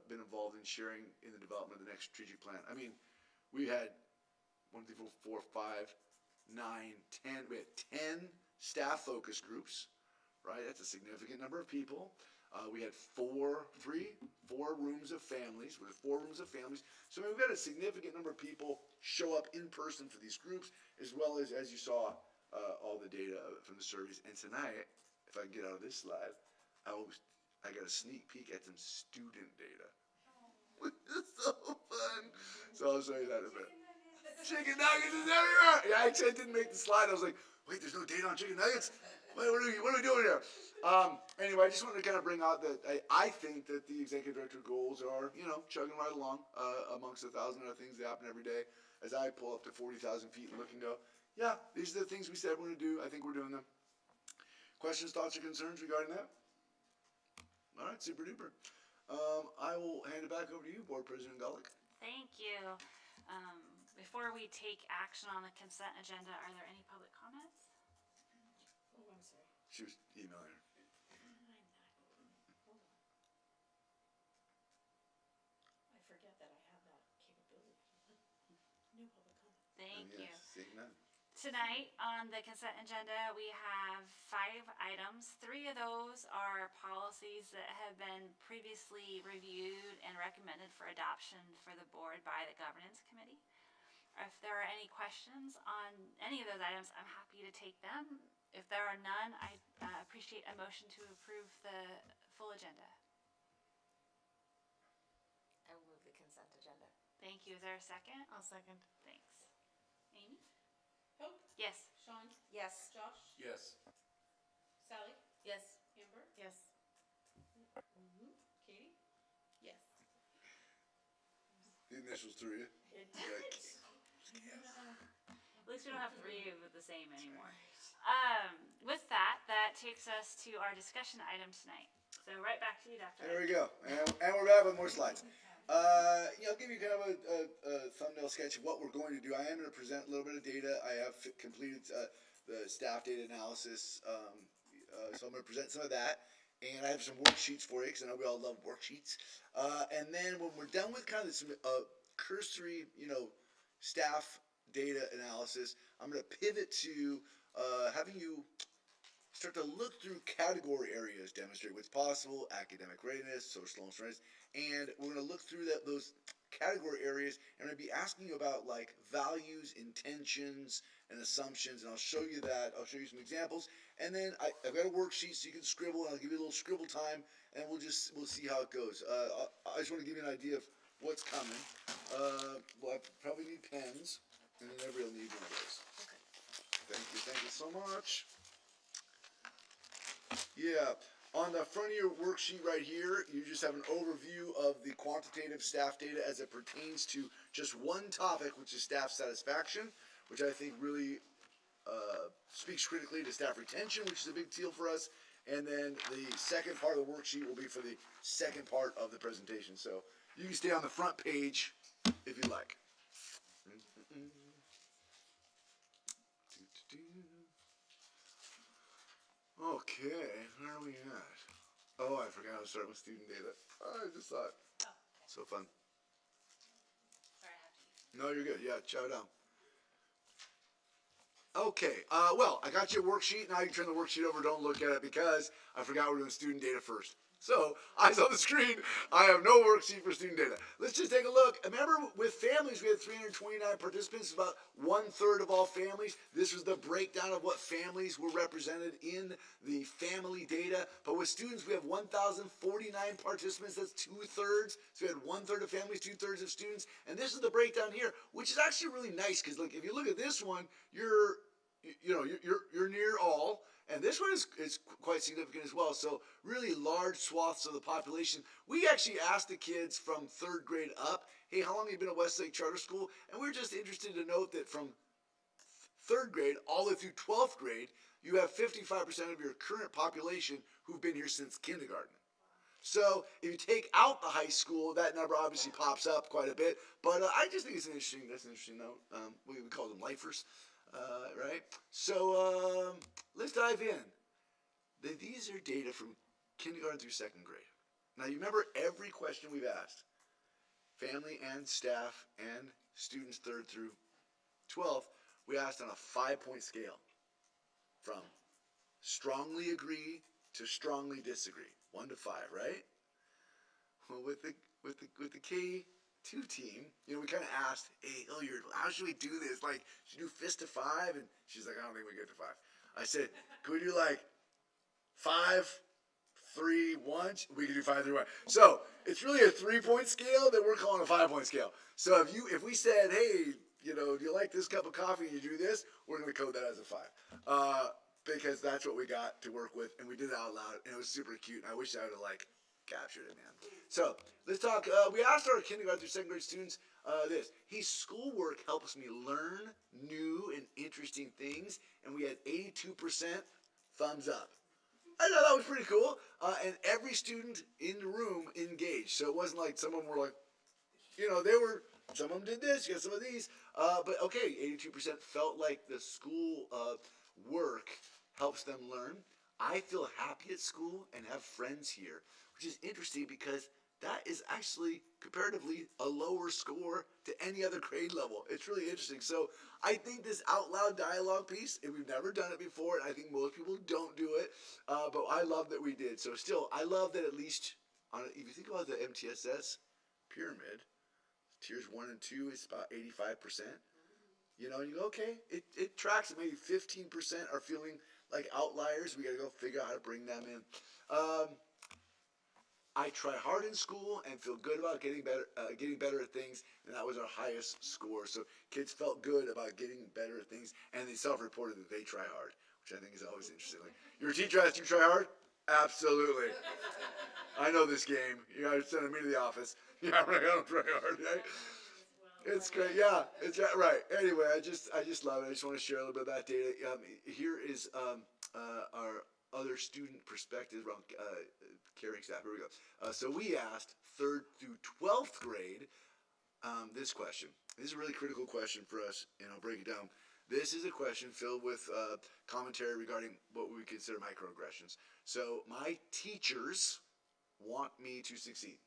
been involved in sharing in the development of the next strategic plan. I mean, we had 1, 2, 4, 5, 9, 10. We had 10 staff focus groups, right? That's a significant number of people. We had four rooms of families. We had 4 rooms of families. So we've got a significant number of people show up in person for these groups, as well as you saw, all the data from the surveys. And tonight, if I can get out of this slide, I got a sneak peek at some student data. Which is so fun. So I'll show you that in a bit. Chicken nuggets is everywhere! Yeah, actually I didn't make the slide. I was like, wait, there's no data on chicken nuggets? What are we doing here? Anyway, I just wanted to kind of bring out that I think that the executive director goals are, chugging right along amongst 1,000 other things that happen every day. As I pull up to 40,000 feet and look and go, yeah, these are the things we said we're going to do. I think we're doing them. Questions, thoughts, or concerns regarding that? All right, super duper. I will hand it back over to you, Board President Golick. Thank you. Before we take action on the consent agenda, are there any public comments? Oh, I'm sorry. She was emailing her. Hold on. I forget that I have that capability. No public comment. Thank you. Seeing none. Tonight on the consent agenda, we have 5 items. 3 of those are policies that have been previously reviewed and recommended for adoption for the board by the governance committee. If there are any questions on any of those items, I'm happy to take them. If there are none, I appreciate a motion to approve the full agenda. I will move the consent agenda. Thank you. Is there a second? I'll second. Thanks. Amy? Hope, Yes. Sean, Yes. Josh, Yes. Sally, Yes. Amber, Yes. Katie. Yes. The initials through you. It did. least we don't have 3 of the same anymore. With that, that takes us to our discussion item tonight. So right back to you, Dr. There we go. And we're back with more slides. I'll give you kind of a thumbnail sketch of what we're going to do. I am going to present a little bit of data. I have completed the staff data analysis, so I'm going to present some of that. And I have some worksheets for you, because I know we all love worksheets. And then when we're done with kind of some cursory, staff data analysis, I'm going to pivot to having you start to look through category areas, demonstrate what's possible, academic readiness, social readiness, and we're going to look through those category areas, and I'm going to be asking you about like values, intentions, and assumptions, and I'll show you that. I'll show you some examples, and then I've got a worksheet so you can scribble, and I'll give you a little scribble time, and we'll see how it goes. I just want to give you an idea of what's coming. Well, I probably need pens, and then everybody will need one of those. Thank you so much. Yeah, on the front of your worksheet right here, you just have an overview of the quantitative staff data as it pertains to just one topic, which is staff satisfaction, which I think really speaks critically to staff retention, which is a big deal for us. And then the second part of the worksheet will be for the second part of the presentation. So you can stay on the front page if you like. Okay, where are we at? Oh, I forgot to start with student data. I just thought. So fun. Sorry, I have to. No, you're good. Yeah, chow down. Okay, well, I got you a worksheet. Now you turn the worksheet over. Don't look at it because I forgot we're doing student data first. So, eyes on the screen. I have no worksheet for student data. Let's just take a look. Remember, with families, we had 329 participants, about 1/3 of all families. This was the breakdown of what families were represented in the family data. But with students, we have 1,049 participants. That's 2/3. So we had 1/3 of families, 2/3 of students. And this is the breakdown here, which is actually really nice because, like, if you look at this one, you're near all. And this one is quite significant as well. So really large swaths of the population. We actually asked the kids from 3rd grade up, hey, how long have you been at Westlake Charter School? And we're just interested to note that from 3rd grade all the way through 12th grade, you have 55% of your current population who've been here since kindergarten. So if you take out the high school, that number obviously pops up quite a bit. But I just think that's an interesting note. We call them lifers. Right? So let's dive in. These are data from kindergarten through 2nd grade. Now you remember every question we've asked. Family and staff and students 3rd through 12th, we asked on a 5-point scale. From strongly agree to strongly disagree. 1 to 5, right? Well, with the K2 team, we kind of asked, hey, Hilliard, how should we do this? Like, should we do fist to 5? And she's like, I don't think we get to 5. I said, could we do like 5, 3, 1? We can do 5, 3, 1. So it's really a 3-point scale that we're calling a 5-point scale. So if we said, hey, do you like this cup of coffee and you do this, we're going to code that as a 5. Because that's what we got to work with, and we did it out loud, and it was super cute. And I wish I would have captured it, man. So let's talk. We asked our kindergarten through 2nd grade students this. Hey, schoolwork helps me learn new and interesting things, and we had 82% thumbs up. I thought that was pretty cool. And every student in the room engaged. So it wasn't like some of them were like, some of them did this, you got some of these. But okay, 82% felt like the school work helps them learn. I feel happy at school and have friends here, which is interesting because that is actually comparatively a lower score to any other grade level. It's really interesting. So I think this out loud dialogue piece, and we've never done it before, and I think most people don't do it, but I love that we did. So still, I love that at least, if you think about the MTSS pyramid, tiers 1 and 2 is about 85%. And you go, okay, it tracks. Maybe 15% are feeling like outliers. We got to go figure out how to bring them in. I try hard in school and feel good about getting better at things, and that was our highest score. So kids felt good about getting better at things, and they self-reported that they try hard, which I think is always interesting. Like, your teacher asked you to try hard? Absolutely. I know this game. You guys sending me to the office. Yeah, right, I don't try hard, right? It's great, yeah. It's right. Anyway, I just love it. I just want to share a little bit of that data. Here is our other student perspective around caring staff. Here we go. So we asked 3rd through 12th grade this question. This is a really critical question for us, and I'll break it down. This is a question filled with commentary regarding what we consider microaggressions. So my teachers want me to succeed.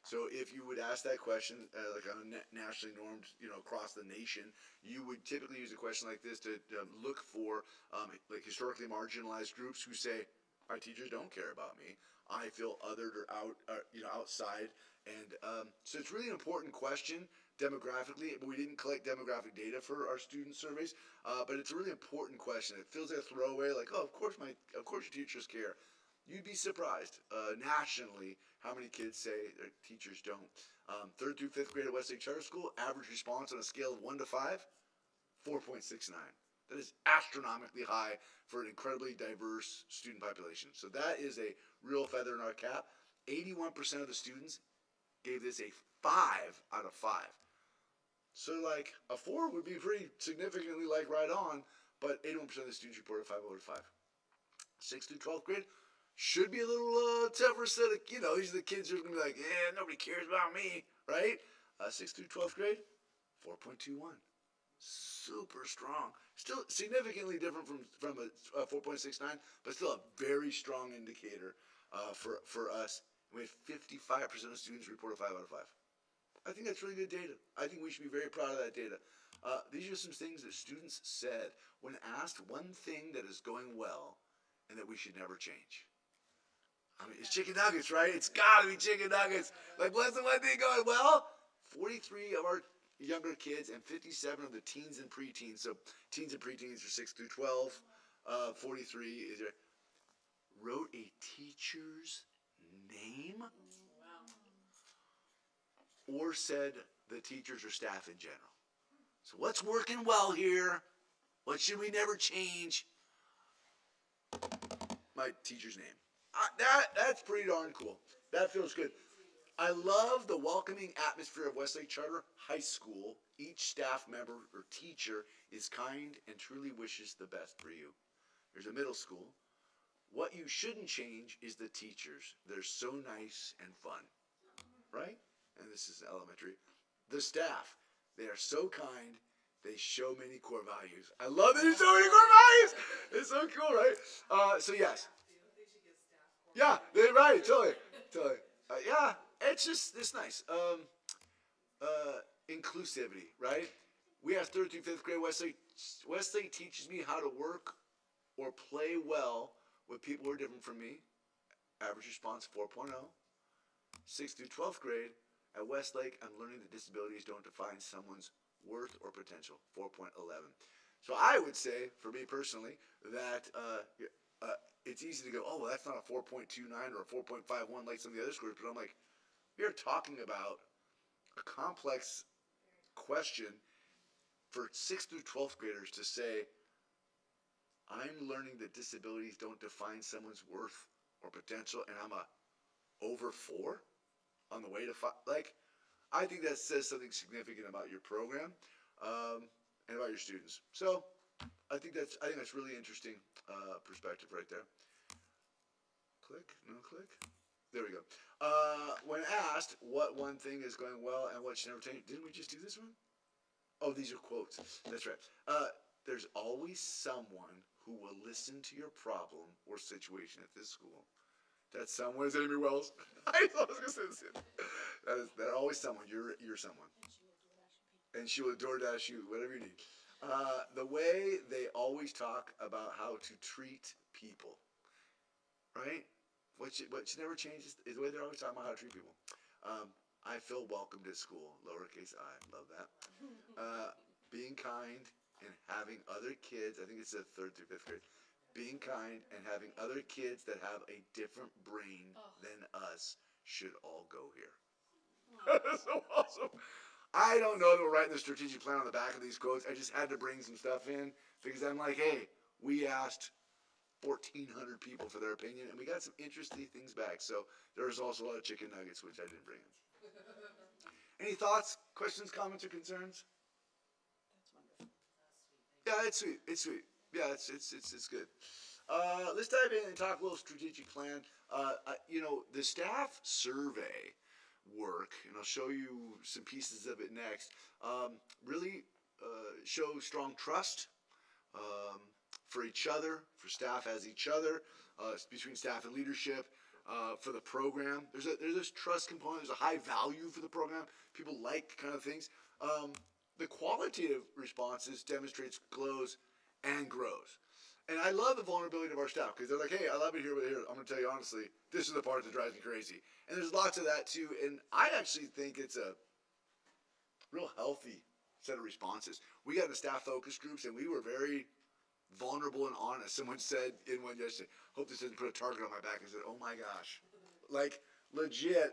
So if you would ask that question, like on a nationally normed, across the nation, you would typically use a question like this to look for like historically marginalized groups who say, my teachers don't care about me. I feel othered or outside. And so it's really an important question demographically, but we didn't collect demographic data for our student surveys. But it's a really important question. It feels like a throwaway, like, oh, of course your teachers care. You'd be surprised nationally how many kids say their teachers don't. 3rd through 5th grade at Westlake Charter School, average response on a scale of 1 to 5, 4.69. That is astronomically high for an incredibly diverse student population. So that is a real feather in our cap. 81% of the students gave this a 5 out of 5. So like a 4 would be pretty significantly like right on, but 81% of the students reported 5 over 5. 6th through 12th grade should be a little tougher set of, these are the kids who are going to be like, yeah, nobody cares about me, right? 6th through 12th grade, 4.21. Super strong. Still significantly different from a 4.69, but still a very strong indicator for us. We had 55% of students report a 5 out of 5. I think that's really good data. I think we should be very proud of that data. These are some things that students said when asked one thing that is going well and that we should never change. I mean, it's chicken nuggets, right? It's got to be chicken nuggets. Like, what's the one thing going well? 43 of our younger kids and 57 of the teens and preteens. So teens and preteens are 6 through 12. 43 is wrote a teacher's name or said the teachers or staff in general. So what's working well here? What should we never change? My teacher's name. That's pretty darn cool. That feels good. I love the welcoming atmosphere of Westlake Charter High School. Each staff member or teacher is kind and truly wishes the best for you. There's a middle school. What you shouldn't change is the teachers. They're so nice and fun, right? And this is elementary. The staff, they are so kind. They show many core values. I love that there's so many core values. It's so cool, right? So yes. Yeah, they're right. Totally. Yeah, it's nice. Inclusivity, right? We have 3rd through 5th grade Westlake. Westlake teaches me how to work or play well with people who are different from me. Average response 4.0. 6th through 12th grade at Westlake, I'm learning that disabilities don't define someone's worth or potential. 4.11. So I would say, for me personally, that it's easy to go, oh, well, that's not a 4.29 or a 4.51 like some of the other scores. But I'm like, we are talking about a complex question for 6th through 12th graders to say, I'm learning that disabilities don't define someone's worth or potential, and I'm over 4 on the way to 5. Like, I think that says something significant about your program and about your students. So I think that's really interesting perspective right there. Click, no click. There we go. When asked what one thing is going well and what should never change, didn't we just do this one? Oh, these are quotes. That's right. There's always someone who will listen to your problem or situation at this school. That someone is Amy Wells. I was going to say this. That always someone. You're someone. And she will DoorDash you, whatever you need. The way they always talk about how to treat people, right? What should never change is the way they're always talking about how to treat people. I feel welcomed at school, lowercase I. Love that. Being kind and having other kids, I think it's the 3rd through 5th grade, being kind and having other kids that have a different brain than us should all go here. That's so awesome. I don't know that we're writing the strategic plan on the back of these quotes. I just had to bring some stuff in because I'm like, hey, we asked 1,400 people for their opinion, and we got some interesting things back. So there's also a lot of chicken nuggets, which I didn't bring in. Any thoughts, questions, comments, or concerns? That's wonderful. Yeah, it's sweet. It's sweet. Yeah, it's good. Let's dive in and talk a little strategic plan. The staff survey work, and I'll show you some pieces of it next, really show strong trust for each other, for staff as each other, between staff and leadership, for the program. There's this trust component. There's a high value for the program. People like kind of things. The qualitative responses demonstrates glows and grows. And I love the vulnerability of our staff because they're like, hey, I love it here, but here, I'm going to tell you honestly, this is the part that drives me crazy. And there's lots of that too. And I actually think it's a real healthy set of responses. We got into staff focus groups and we were very vulnerable and honest. Someone said in one yesterday, hope this doesn't put a target on my back. I said, oh my gosh. Like, legit,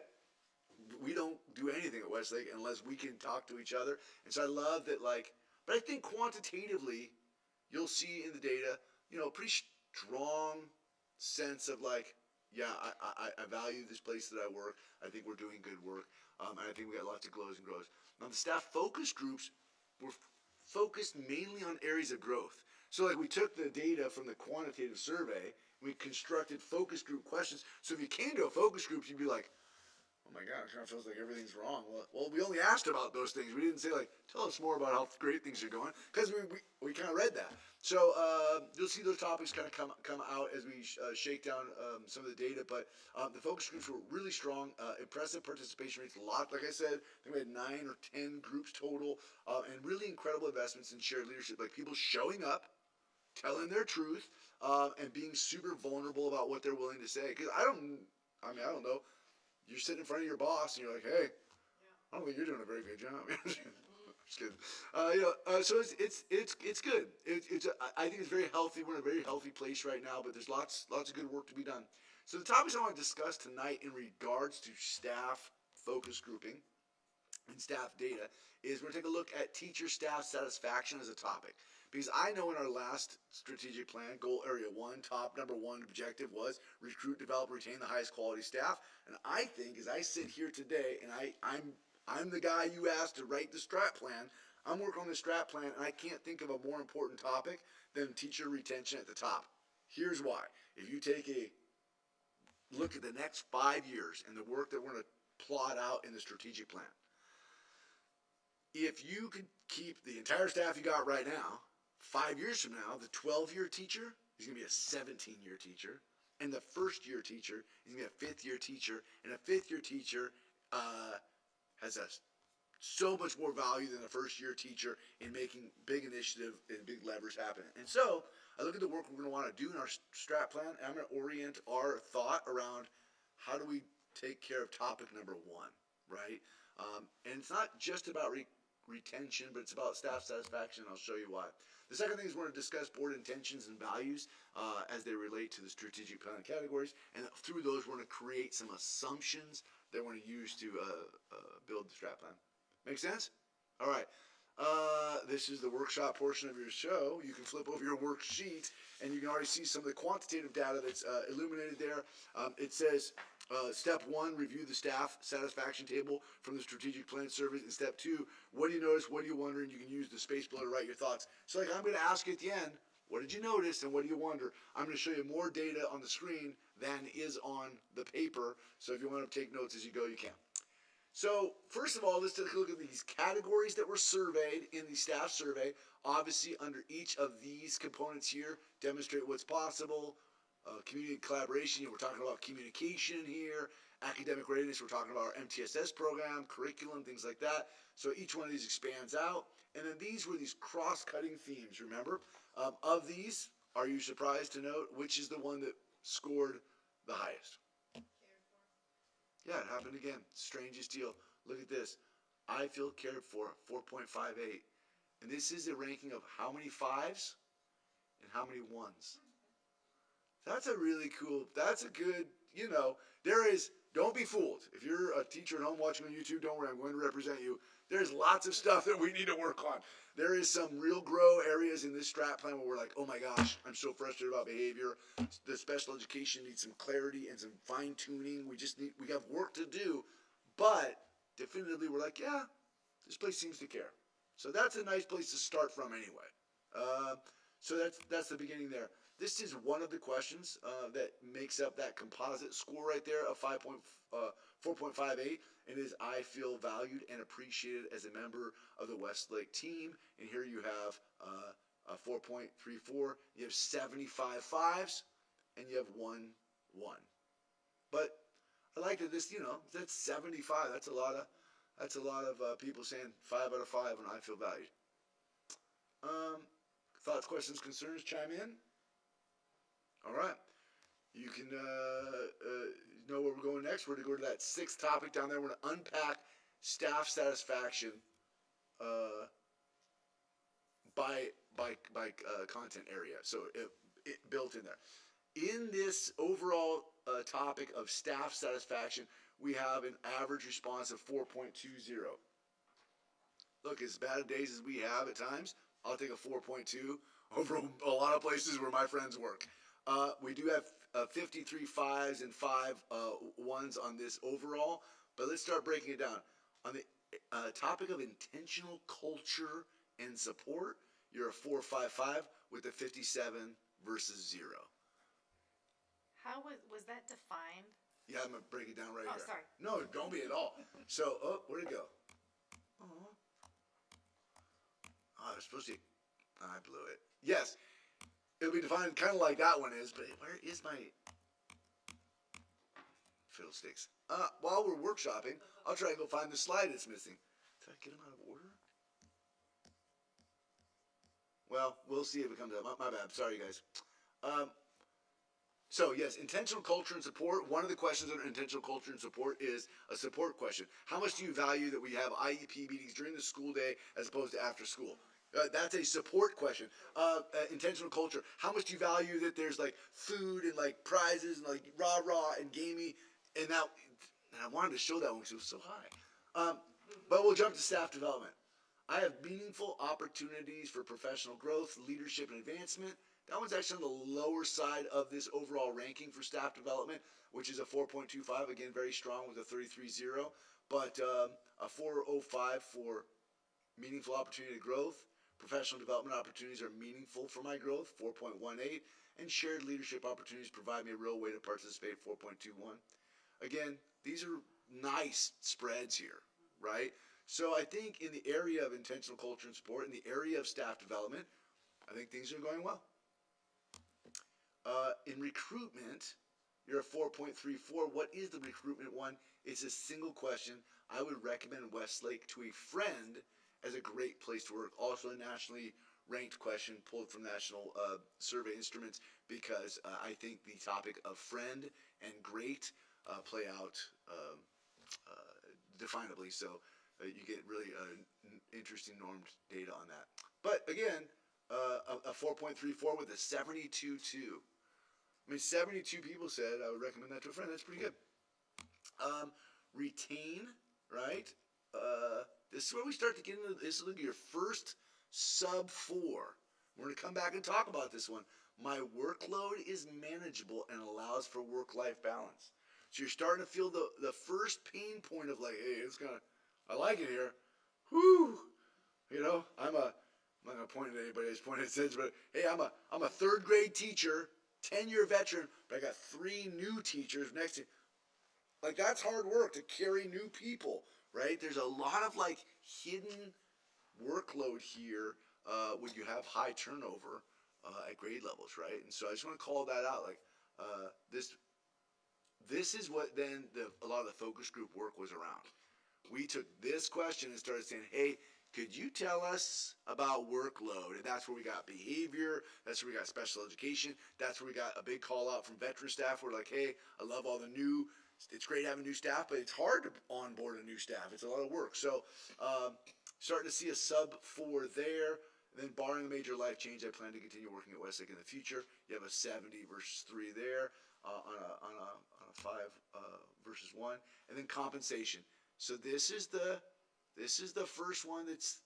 we don't do anything at Westlake unless we can talk to each other. And so I love that, but I think quantitatively, you'll see in the data, a pretty strong sense of yeah, I value this place that I work. I think we're doing good work. And I think we got lots of glows and grows. Now, the staff focus groups were focused mainly on areas of growth. So we took the data from the quantitative survey, we constructed focus group questions. So if you came to a focus group, you'd be like, oh my God, it kind of feels like everything's wrong. Well, we only asked about those things. We didn't say tell us more about how great things are going, because we kind of read that. So you'll see those topics kind of come out as we shake down some of the data. But the focus groups were really strong. Impressive participation rates, a lot. Like I said, I think we had 9 or 10 groups total, and really incredible investments in shared leadership. Like people showing up, telling their truth, and being super vulnerable about what they're willing to say. Because I don't know. You're sitting in front of your boss and you're like, hey, I don't think you're doing a very good job. Just kidding. So it's good. I think it's very healthy. We're in a very healthy place right now, but there's lots of good work to be done. So the topics I want to discuss tonight in regards to staff focus grouping and staff data is we're going to take a look at teacher staff satisfaction as a topic. Because I know in our last strategic plan, goal area 1, number 1 objective was recruit, develop, retain the highest quality staff. And I think as I sit here today, and I'm the guy you asked to write the strat plan, I'm working on the strat plan, and I can't think of a more important topic than teacher retention at the top. Here's why. If you take a look at the next 5 years and the work that we're going to plot out in the strategic plan, if you could keep the entire staff you got right now, 5 years from now, the 12-year teacher is going to be a 17-year teacher, and the first-year teacher is going to be a 5th-year teacher, and a 5th-year teacher has so much more value than a first-year teacher in making big initiative and big levers happen. And so I look at the work we're going to want to do in our strat plan, and I'm going to orient our thought around how do we take care of topic number 1, right? And it's not just about retention, but it's about staff satisfaction, and I'll show you why. The second thing is we're going to discuss board intentions and values as they relate to the strategic plan categories, and through those we're going to create some assumptions that we're going to use to build the strat plan. Make sense? All right. This is the workshop portion of your show. You can flip over your worksheet, and you can already see some of the quantitative data that's illuminated there. It says step 1, review the staff satisfaction table from the strategic plan surveys. And step 2, what do you notice? What do you wonder? And you can use the space below to write your thoughts. So I'm going to ask you at the end, what did you notice and what do you wonder? I'm going to show you more data on the screen than is on the paper. So if you want to take notes as you go, you can. So first of all, let's take a look at these categories that were surveyed in the staff survey. Obviously, under each of these components here, demonstrate what's possible. Community collaboration, we're talking about communication here. Academic readiness, we're talking about our MTSS program, curriculum, things like that. So each one of these expands out. And then these were these cross-cutting themes, remember? Of these, are you surprised to note which is the one that scored the highest? Yeah, it happened again. Strangest deal. Look at this. I feel cared for, 4.58. And this is a ranking of how many 5s and how many 1s. That's a really cool, that's a good, don't be fooled. If you're a teacher at home watching on YouTube, don't worry, I'm going to represent you. There's lots of stuff that we need to work on. There is some real grow areas in this strat plan where we're like, oh my gosh, I'm so frustrated about behavior. The special education needs some clarity and some fine tuning. We have work to do, but definitively were like, yeah, this place seems to care. So that's a nice place to start from anyway. So that's the beginning there. This is one of the questions that makes up that composite score right there of 4.58, and is I feel valued and appreciated as a member of the Westlake team. And here you have a 4.34. You have 75 fives, and you have 1 1. But I like that this, that's 75. That's a lot of people saying 5 out of 5 when I feel valued. Thoughts, questions, concerns, chime in. All right. You can know where we're going next. We're going to go to that 6th topic down there. We're going to unpack staff satisfaction by content area. So it built in there. In this overall topic of staff satisfaction, we have an average response of 4.20. Look, as bad days as we have at times, I'll take a 4.2 over a lot of places where my friends work. We do have 53 5s and 5 1s on this overall, but let's start breaking it down. On the topic of intentional culture and support, you're a 4.55 with a 57 versus 0. How was that defined? Yeah, I'm going to break it down right here. Oh, sorry. No, don't be at all. So, where'd it go? Oh, I was supposed to. I blew it. Yes, it'll be defined kind of like that one is, but where is my fiddlesticks? While we're workshopping, I'll try and go find the slide it's missing. Did I get them out of order? Well, we'll see if it comes up. My bad. Sorry, guys. So, yes, intentional culture and support. One of the questions under intentional culture and support is a support question. How much do you value that we have IEP meetings during the school day as opposed to after school? That's a support question. Intentional culture. How much do you value that there's like food and like prizes and like rah-rah and gamey? And I wanted to show that one because it was so high. But we'll jump to staff development. I have meaningful opportunities for professional growth, leadership, and advancement. That one's actually on the lower side of this overall ranking for staff development, which is a 4.25. Again, very strong with a 33.0. But a 4.05 for meaningful opportunity to growth. Professional development opportunities are meaningful for my growth, 4.18. And shared leadership opportunities provide me a real way to participate, 4.21. Again, these are nice spreads here, right? So I think in the area of intentional culture and support, in the area of staff development, I think things are going well. In recruitment, you're a 4.34. What is the recruitment one? It's a single question. I would recommend Westlake to a friend as a great place to work. Also a nationally ranked question pulled from national survey instruments because I think the topic of friend and great play out definably. So you get really interesting normed data on that. But again, a 4.34 with a 72.2. I mean, 72 people said I would recommend that to a friend. That's pretty good. Retain, right? This is where we start to get into this. Look at your first sub 4. We're going to come back and talk about this one. My workload is manageable and allows for work-life balance. So you're starting to feel the first pain point of like, hey, it's kind of, I like it here. Whoo! I'm not going to point at anybody who's pointing at sense, but hey, I'm a 3rd grade teacher, 10-year veteran, but I got 3 new teachers next to me. Like, that's hard work to carry new people, right? There's a lot of like hidden workload here when you have high turnover at grade levels, right? And so I just want to call that out. Like this is what then a lot of the focus group work was around. We took this question and started saying, hey, could you tell us about workload? And that's where we got behavior. That's where we got special education. That's where we got a big call out from veteran staff. We're like, hey, I love all the new. It's great having new staff, but it's hard to onboard a new staff. It's a lot of work. So starting to see a sub 4 there. And then barring a major life change, I plan to continue working at Westlake in the future. You have a 70 versus 3 there on a 5 versus 1. And then compensation. So this is the first one that's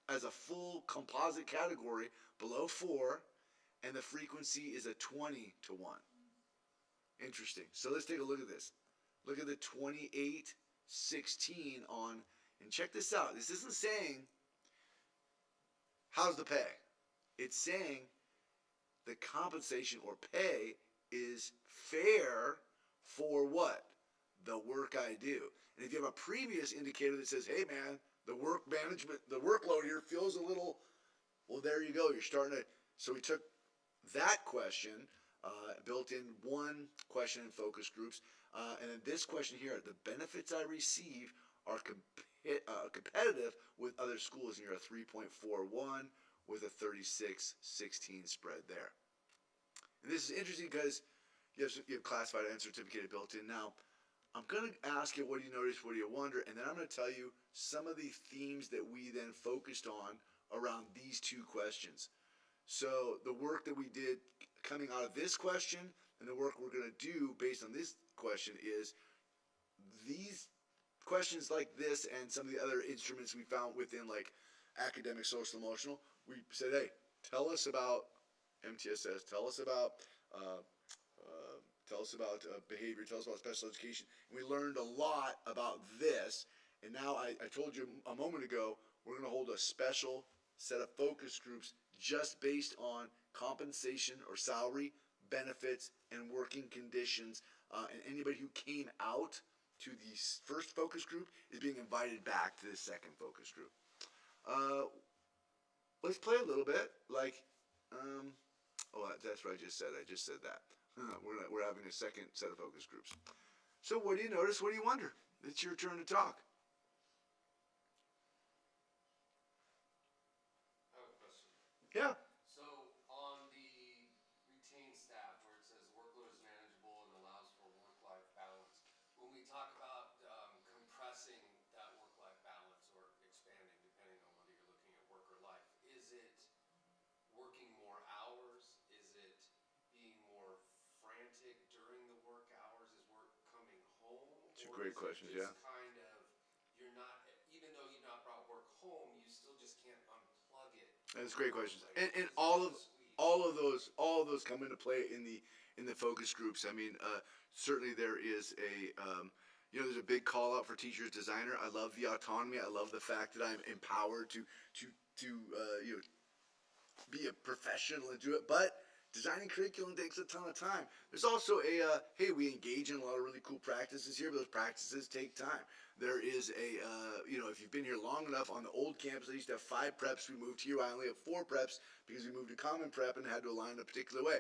as a full composite category below 4, and the frequency is a 20 to 1. Interesting. So let's take a look at this. Look at the 28 16 on, and check this out. This isn't saying, how's the pay? It's saying the compensation or pay is fair for what? The work I do. And if you have a previous indicator that says, hey man, the work management, the workload here feels a little, well, there you go. You're starting to, so we took that question, built in one question in focus groups, and then this question here, the benefits I receive are competitive with other schools, and you're a 3.41 with a 36-16 spread there. And this is interesting because you have classified and certificated built in. Now, I'm going to ask you, what do you notice, what do you wonder, and then I'm going to tell you some of the themes that we then focused on around these two questions. So the work that we did coming out of this question and the work we're going to do based on this question is these questions like this and some of the other instruments we found within like academic, social, emotional. We said, hey, tell us about MTSS, tell us about behavior, tell us about special education. And we learned a lot about this. And now I told you a moment ago, we're going to hold a special set of focus groups just based on compensation or salary, benefits, and working conditions. And anybody who came out to the first focus group is being invited back to the second focus group. Let's play a little bit. Like, that's what I just said. I just said that. We're having a second set of focus groups. So what do you notice? What do you wonder? It's your turn to talk. I have a question. Yeah. So on the retained staff, where it says workload is manageable and allows for work-life balance, when we talk about compressing that work-life balance or expanding, depending on whether you're looking at work or life, is it working more hours? Is it being more frantic during the work hours? Is work coming home? It's a great question, yeah. Kind of, you're not, even though you've not brought work home, you still just can't unplug it. That's great questions. And all of those come into play in the focus groups. I mean, certainly there is there's a big call out for teachers, designer. I love the autonomy. I love the fact that I'm empowered to be a professional and do it. But designing curriculum takes a ton of time. There's also hey, we engage in a lot of really cool practices here, but those practices take time. There is if you've been here long enough, on the old campus, I used to have 5 preps. We moved here, I only have 4 preps because we moved to common prep and had to align in a particular way.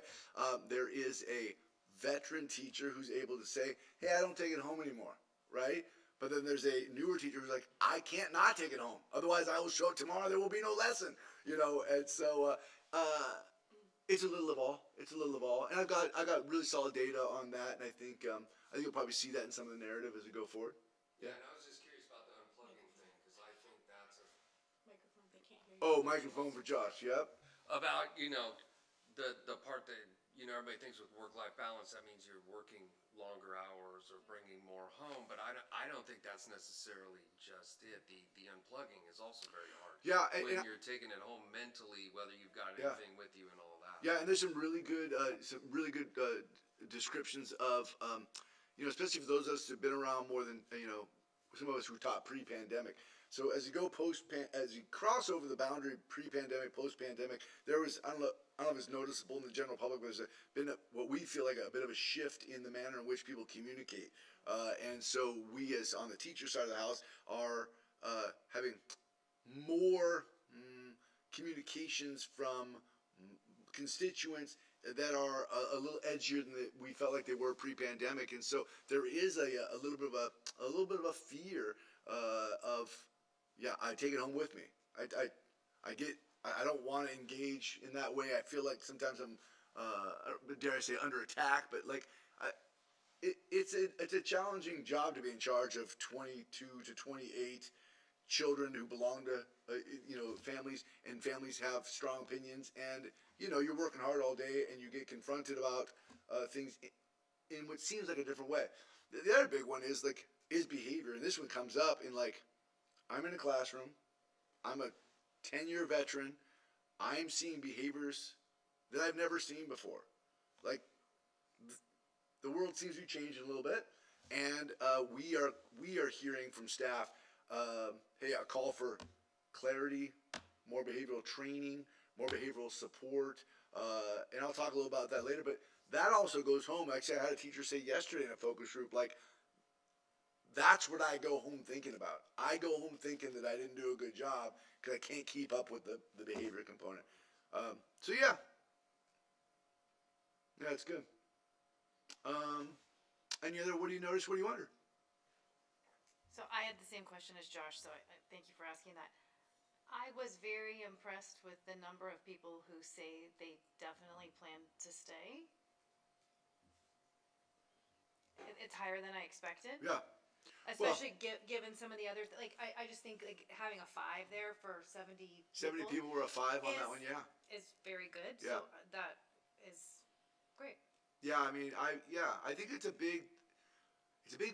There is a veteran teacher who's able to say, hey, I don't take it home anymore, right? But then there's a newer teacher who's like, I can't not take it home. Otherwise, I will show up tomorrow. There will be no lesson, And so it's a little of all. It's a little of all. And I got really solid data on that. And I think you'll probably see that in some of the narrative as we go forward. Yeah, and I was just curious about the unplugging thing, because I think that's a... Microphone, they can't hear you. Oh, microphone for Josh, yep. About, the part that, everybody thinks with work-life balance, that means you're working longer hours or bringing more home, but I don't think that's necessarily just it. The unplugging is also very hard. Yeah. When you're taking it home mentally, whether you've got anything with you and all that. Yeah, and there's some really good descriptions of, especially for those of us who've been around more than, some of us who taught pre-pandemic. So as you go as you cross over the boundary pre-pandemic, post-pandemic, there was, I don't know if it's noticeable in the general public, but there's been what we feel like a bit of a shift in the manner in which people communicate. And so we, as on the teacher side of the house, are having more communications from constituents that are a little edgier than we felt like they were pre-pandemic, and so there is a little bit of a fear of I take it home with me. I don't want to engage in that way. I feel like sometimes I'm dare I say under attack, but it's a challenging job to be in charge of 22 to 28 children who belong to families, and families have strong opinions, and you're working hard all day and you get confronted about things in what seems like a different way. The other big one is behavior, and this one comes up in I'm in a classroom, I'm a 10-year veteran, I'm seeing behaviors that I've never seen before. The world seems to be changing a little bit. and we are hearing from staff, hey, a call for clarity, more behavioral training, more behavioral support, and I'll talk a little about that later. But that also goes home. Actually, I had a teacher say yesterday in a focus group, like, that's what I go home thinking about. I go home thinking that I didn't do a good job because I can't keep up with the behavior component. So yeah, it's good. Any other? What do you notice? What do you wonder? So I had the same question as Josh, so I thank you for asking that. I was very impressed with the number of people who say they definitely plan to stay. It's higher than I expected. Yeah. Especially given some of the other, I just think like having a 5 there for 70 people were a 5 on that one, yeah. Is very good. Yeah. So that is great. Yeah, I mean, I think it's a big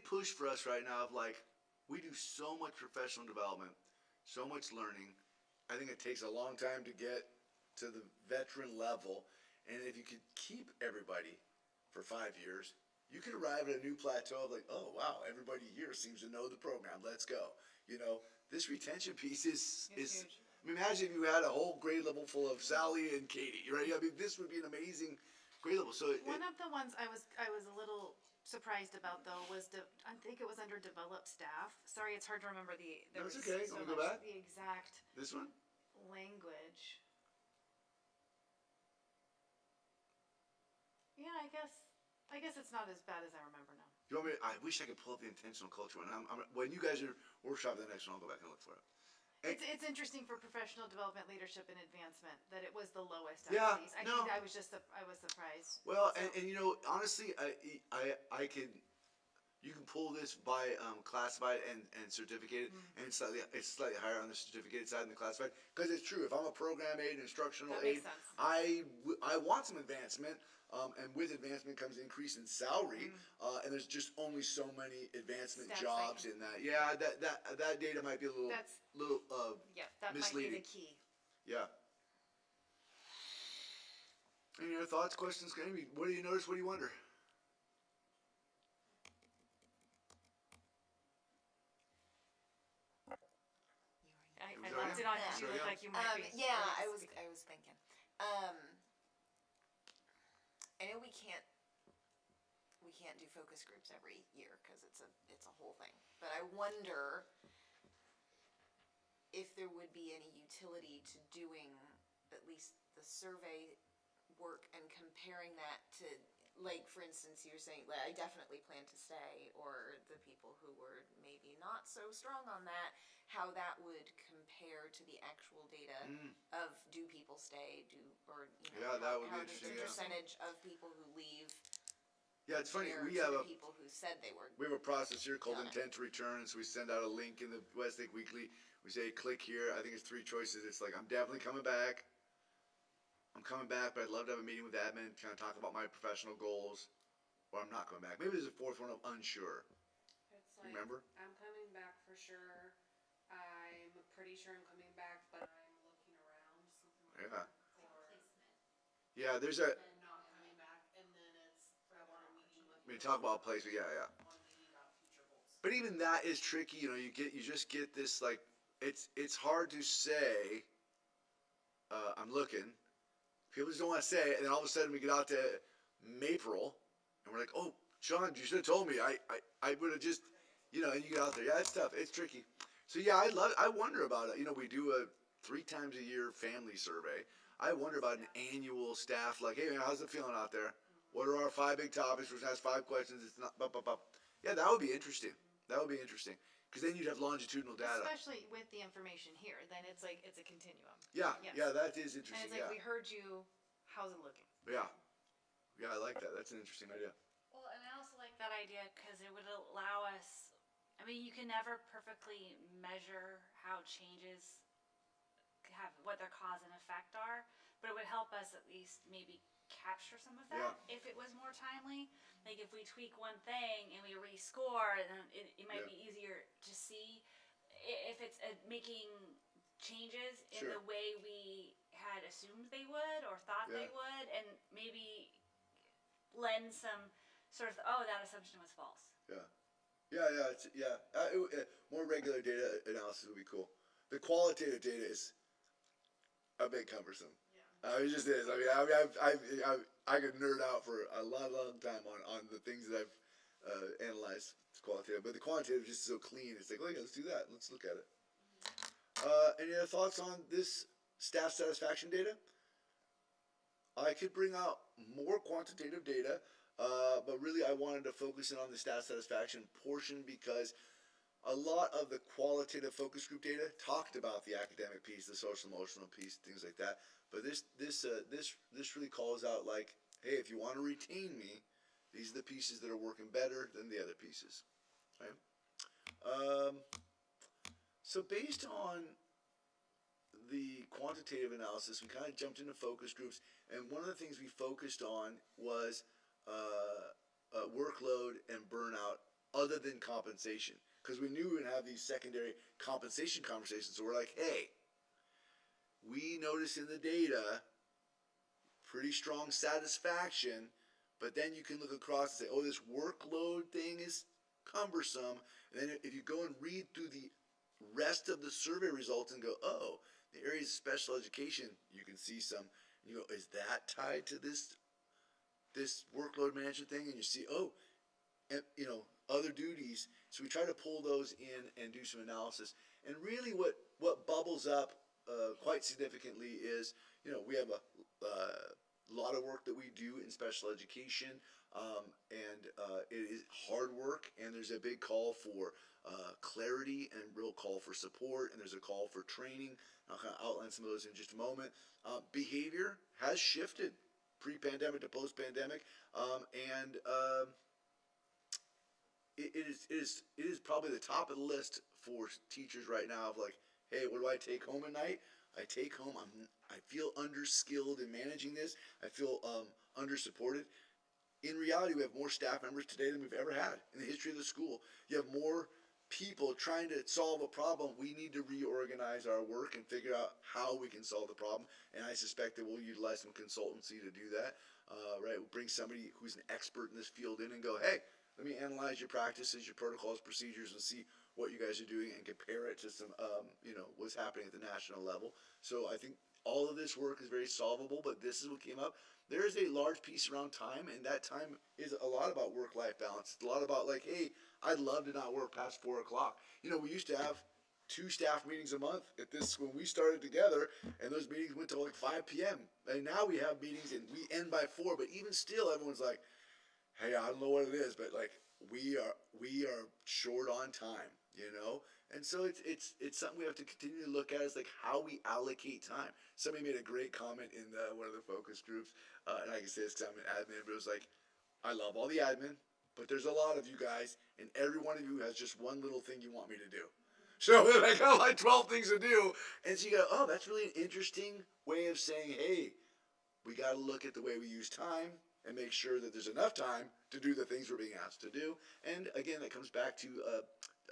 push for us right now of like, we do so much professional development, so much learning. I think it takes a long time to get to the veteran level, and if you could keep everybody for 5 years, you could arrive at a new plateau of like, oh wow, everybody here seems to know the program. Let's go. You know, this retention piece is huge. I mean, imagine if you had a whole grade level full of Sally and Katie, right? I mean, this would be an amazing grade level. So One of the ones I was a little surprised about though was I think it was under developed staff. Sorry, it's hard to remember No, it's okay. So Wanna go back? the exact this one. language. Yeah, I guess it's not as bad as I remember now. You want me? I wish I could pull up the intentional culture one. When you guys are workshopping the next one, I'll go back and look for it. It's interesting for professional development, leadership, and advancement that it was the lowest out Yeah, of these. no. I was surprised. Well, So- and you know, honestly, I can. You can pull this by classified and certificated, and it's slightly higher on the certificated side than the classified. Because it's true, if I'm a program aide, instructional That aide, makes sense. I want some advancement, and with advancement comes increase in salary, and there's just only so many advancement Stats jobs in that. Yeah, that data might be a little Yeah, that misleading. might be the key. Yeah. Any other thoughts, questions? What do you notice? What do you wonder? I Sorry? left it on you. You Sorry, look yeah. like you might be. Yeah, ready to I speak. was thinking. I know we can't do focus groups every year because it's a whole thing. But I wonder if there would be any utility to doing at least the survey work and comparing that to, like, for instance, you're saying, like, I definitely plan to stay, or the people who were maybe not so strong on that, how that would compare to the actual data of do people stay, Yeah, that would be how interesting, the yeah. percentage of people who leave Yeah, it's funny. compared We to have the people who said they were. a process here called Got it. intent to return. So we send out a link in the Westlake Weekly. We say, click here. I think it's 3 choices. It's like, I'm definitely coming back. I'm coming back, but I'd love to have a meeting with admin, kind of talk about my professional goals. Or I'm not coming back. Maybe there's a 4th one of unsure. It's like, Remember? I'm coming back for sure. I'm pretty sure I'm coming back, but I'm looking around, something like Yeah. that. Or Yeah, there's a. and not coming back, and then it's I want a meeting with. We talk about place. Yeah. One meeting about future goals. But even that is tricky. You know, you just get this like. It's hard to say. I'm looking. People just don't want to say it, and then all of a sudden we get out to April, and we're like, oh, Sean, you should have told me. I would have just, and you get out there. Yeah, it's tough. It's tricky. So yeah, I wonder about it. You know, we do a 3 times a year family survey. I wonder about an annual staff, like, hey man, how's it feeling out there? What are our 5 big topics? We're gonna ask 5 questions. It's not, Yeah, that would be interesting. Because then you'd have longitudinal data. Especially with the information here, then it's like it's a continuum. Yeah, Yes. yeah, that is And interesting. it's like Yeah, we heard you. How's it looking? yeah, I like that. That's an interesting idea. Well, and I also like that idea because it would allow us. I mean, you can never perfectly measure how changes have what their cause and effect are, but it would help us at least maybe capture some of that if it was more timely. Like if we tweak one thing and we rescore, then it might be easier to see if it's making changes in Sure. the way we had assumed they would or thought they Yeah. would, and maybe lend some sort of that assumption was false. Yeah. More regular data analysis would be cool. The qualitative data is a bit cumbersome. It just is. I could nerd out for a long time on the things that I've analyzed. It's qualitative, but the quantitative is just so clean. It's like, oh yeah, let's do that. Let's look at it. Any other thoughts on this staff satisfaction data? I could bring out more quantitative data, but really I wanted to focus in on the staff satisfaction portion because a lot of the qualitative focus group data talked about the academic piece, the social emotional piece, things like that. But this really calls out like, hey, if you want to retain me, these are the pieces that are working better than the other pieces. Right? So based on the quantitative analysis, we kind of jumped into focus groups, and one of the things we focused on was workload and burnout other than compensation, because we knew we would have these secondary compensation conversations. So we're like, hey, we notice in the data pretty strong satisfaction, but then you can look across and say, oh, this workload thing is cumbersome. And then if you go and read through the rest of the survey results and go, oh, the areas of special education, you can see some, you go, is that tied to this workload management thing? And you see, oh, and, other duties. So we try to pull those in and do some analysis. And really what bubbles up quite significantly is, we have a lot of work that we do in special education, and it is hard work, and there's a big call for clarity and real call for support, and there's a call for training. I'll kind of outline some of those in just a moment. Behavior has shifted pre-pandemic to post-pandemic, and it is probably the top of the list for teachers right now of like, hey, what do I take home at night? I take home, I feel underskilled in managing this. I feel under-supported. In reality, we have more staff members today than we've ever had in the history of the school. You have more people trying to solve a problem. We need to reorganize our work and figure out how we can solve the problem. And I suspect that we'll utilize some consultancy to do that. Right? We'll bring somebody who's an expert in this field in and go, hey, let me analyze your practices, your protocols, procedures, and see what you guys are doing and compare it to some, what's happening at the national level. So I think all of this work is very solvable, but this is what came up. There is a large piece around time, and that time is a lot about work-life balance. It's a lot about like, hey, I'd love to not work past 4 o'clock. We used to have 2 staff meetings a month at this when we started together, and those meetings went till like 5 p.m. And now we have meetings and we end by 4, but even still, everyone's like, hey, I don't know what it is, but like we are short on time, and so it's something we have to continue to look at is like how we allocate time. Somebody made a great comment in one of the focus groups, and I can say this because I'm an admin, but it was like, I love all the admin, but there's a lot of you guys, and every one of you has just one little thing you want me to do. So I got like 12 things to do, and so you go, oh, that's really an interesting way of saying, hey, we got to look at the way we use time and make sure that there's enough time to do the things we're being asked to do. And again, that comes back to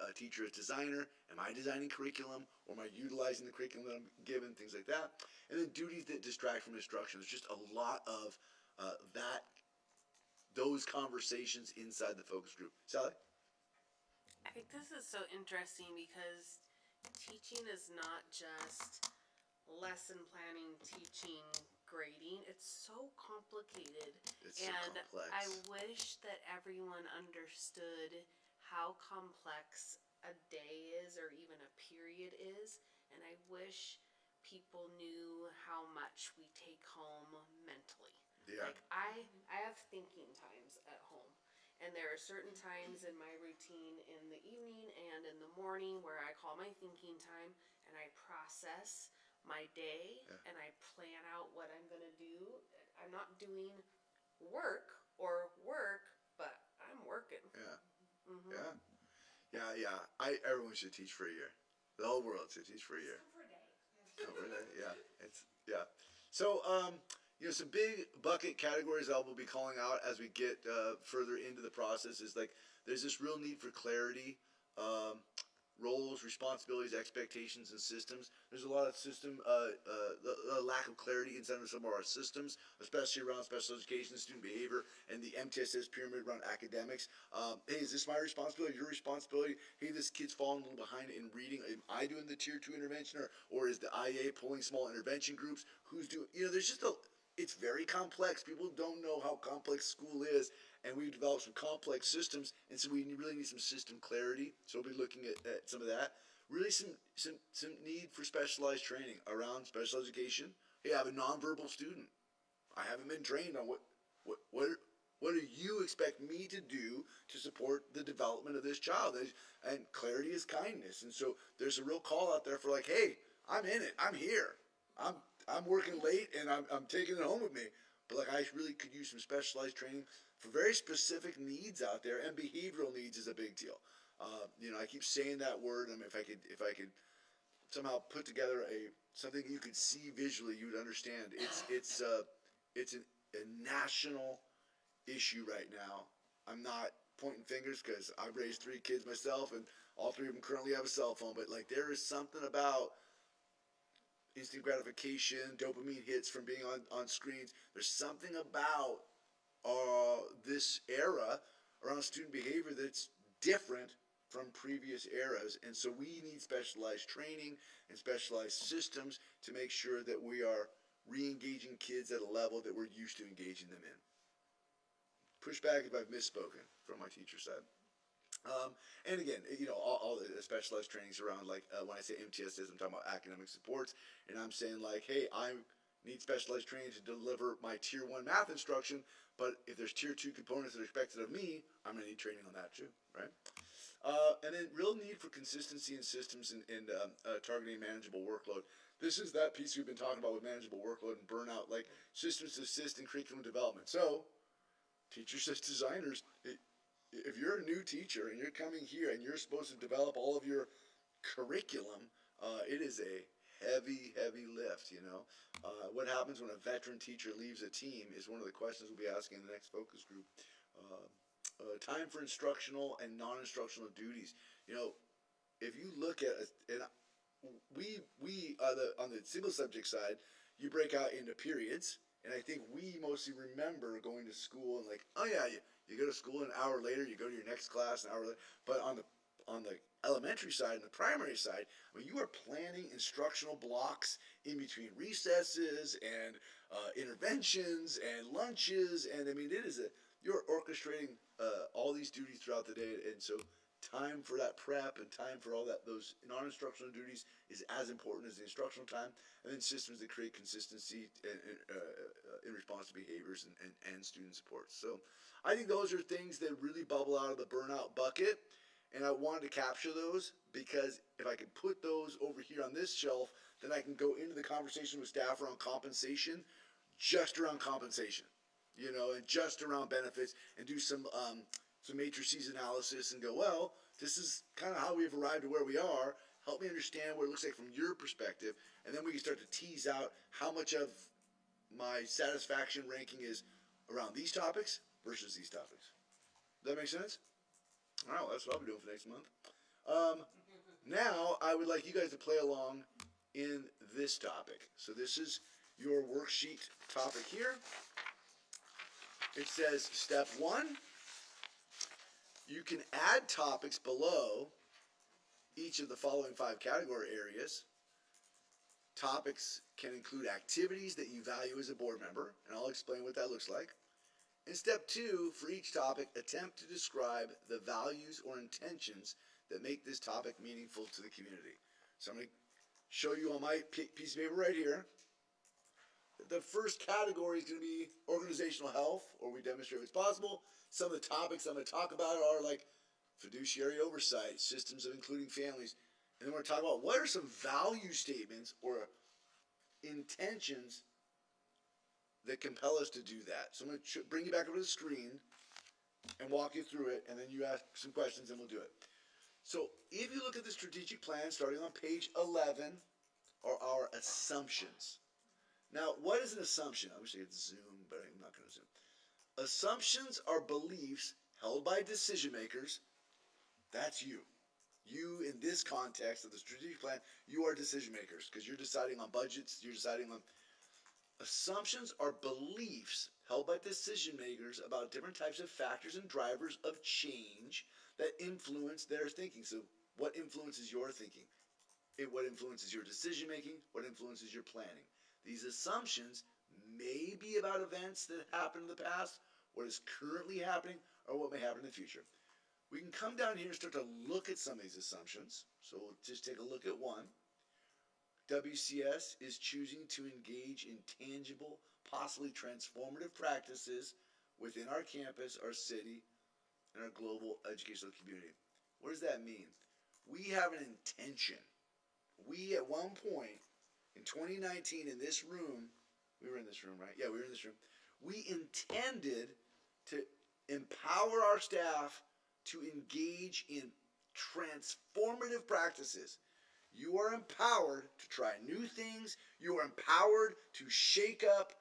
a teacher as designer. Am I designing curriculum, or am I utilizing the curriculum that I'm given, things like that. And then duties that distract from instruction. There's just a lot of those conversations inside the focus group. Sally? I think this is so interesting because teaching is not just lesson planning, teaching, grading. It's so complicated. It's so complex. I wish that everyone understood how complex a day is or even a period is, and I wish people knew how much we take home mentally. Yeah. Like I have thinking times at home, and there are certain times in my routine in the evening and in the morning where I call my thinking time and I process my day, and I plan out what I'm gonna do. I'm not doing work, but I'm working. Yeah. Mm-hmm. Yeah. Everyone should teach for a year. The whole world should teach for a year. For a day. Yeah. So some big bucket categories that we'll be calling out as we get further into the process is like there's this real need for clarity. roles, responsibilities, expectations, and systems. There's a lot of system lack of clarity inside of some of our systems, especially around special education, student behavior, and the MTSS pyramid around academics. Hey, is this my responsibility? Your responsibility? Hey, this kid's falling a little behind in reading. Am I doing the tier 2 intervention, or is the IA pulling small intervention groups? Who's doing? There's just it's very complex. People don't know how complex school is, and we've developed some complex systems, and so we really need some system clarity. So we'll be looking at some of that. Really some need for specialized training around special education. Hey, I have a nonverbal student. I haven't been trained on what do you expect me to do to support the development of this child? And clarity is kindness. And so there's a real call out there for like, hey, I'm in it. I'm here. I'm working late and I'm taking it home with me. But like I really could use some specialized training for very specific needs out there, and behavioral needs is a big deal. I keep saying that word. I mean, if I could somehow put together something you could see visually, you would understand. It's a national issue right now. I'm not pointing fingers because I've raised 3 kids myself, and all 3 of them currently have a cell phone. But like, there is something about instant gratification, dopamine hits from being on screens. There's something about this era around student behavior that's different from previous eras, and so we need specialized training and specialized systems to make sure that we are re-engaging kids at a level that we're used to engaging them in. Push back if I've misspoken from my teacher side. And again, all the specialized trainings around, like when I say MTSS, I'm talking about academic supports, and I'm saying like, hey, I need specialized training to deliver my tier 1 math instruction, but if there's tier 2 components that are expected of me, I'm going to need training on that too, right? And then real need for consistency in systems and targeting manageable workload. This is that piece we've been talking about with manageable workload and burnout, like systems to assist in curriculum development. So, teachers as designers, if you're a new teacher and you're coming here and you're supposed to develop all of your curriculum, it is a heavy lift, What happens when a veteran teacher leaves a team is one of the questions we'll be asking in the next focus group. Time for instructional and non-instructional duties. If you look at and we on the single subject side, you break out into periods, and I think we mostly remember going to school and like, oh yeah, you go to school an hour later, you go to your next class an hour later. But on the elementary side and the primary side, I mean, you are planning instructional blocks in between recesses and interventions and lunches, and I mean, you're orchestrating all these duties throughout the day, and so time for that prep and time for all those non-instructional duties is as important as the instructional time, and then systems that create consistency in response to behaviors and student support. So I think those are things that really bubble out of the burnout bucket, and I wanted to capture those because if I can put those over here on this shelf, then I can go into the conversation with staff around compensation, just around compensation, and just around benefits, and do some matrices analysis and go, well, this is kind of how we've arrived at where we are. Help me understand what it looks like from your perspective, and then we can start to tease out how much of my satisfaction ranking is around these topics versus these topics. Does that make sense? All right, well, that's what I'll be doing for next month. Now, I would like you guys to play along in this topic. So this is your worksheet topic here. It says, step 1, you can add topics below each of the following 5 category areas. Topics can include activities that you value as a board member, and I'll explain what that looks like. In step 2, for each topic, attempt to describe the values or intentions that make this topic meaningful to the community. So I'm going to show you on my piece of paper right here. The first category is going to be organizational health, or we demonstrate what's possible. Some of the topics I'm going to talk about are like fiduciary oversight, systems of including families. And then we're going to talk about what are some value statements or intentions that compel us to do that. So I'm going to bring you back over to the screen and walk you through it, and then you ask some questions and we'll do it. So if you look at the strategic plan starting on page 11 are our assumptions. Now, what is an assumption? I wish I could zoom, but I'm not going to zoom. Assumptions are beliefs held by decision makers, that's you, You, in this context of the strategic plan, you are decision makers because you're deciding on budgets, you're deciding on assumptions are beliefs held by decision makers about different types of factors and drivers of change that influence their thinking. So what influences your thinking? What influences your decision making? What influences your planning? These assumptions may be about events that happened in the past, what is currently happening, or what may happen in the future. We can come down here and start to look at some of these assumptions. So we'll just take a look at one. WCS is choosing to engage in tangible, possibly transformative practices within our campus, our city, and our global educational community. What does that mean? We have an intention. We, at one point in 2019 in this room, we were in this room, right? Yeah, we were in this room. We intended to empower our staff to engage in transformative practices. You are empowered to try new things. You are empowered to shake up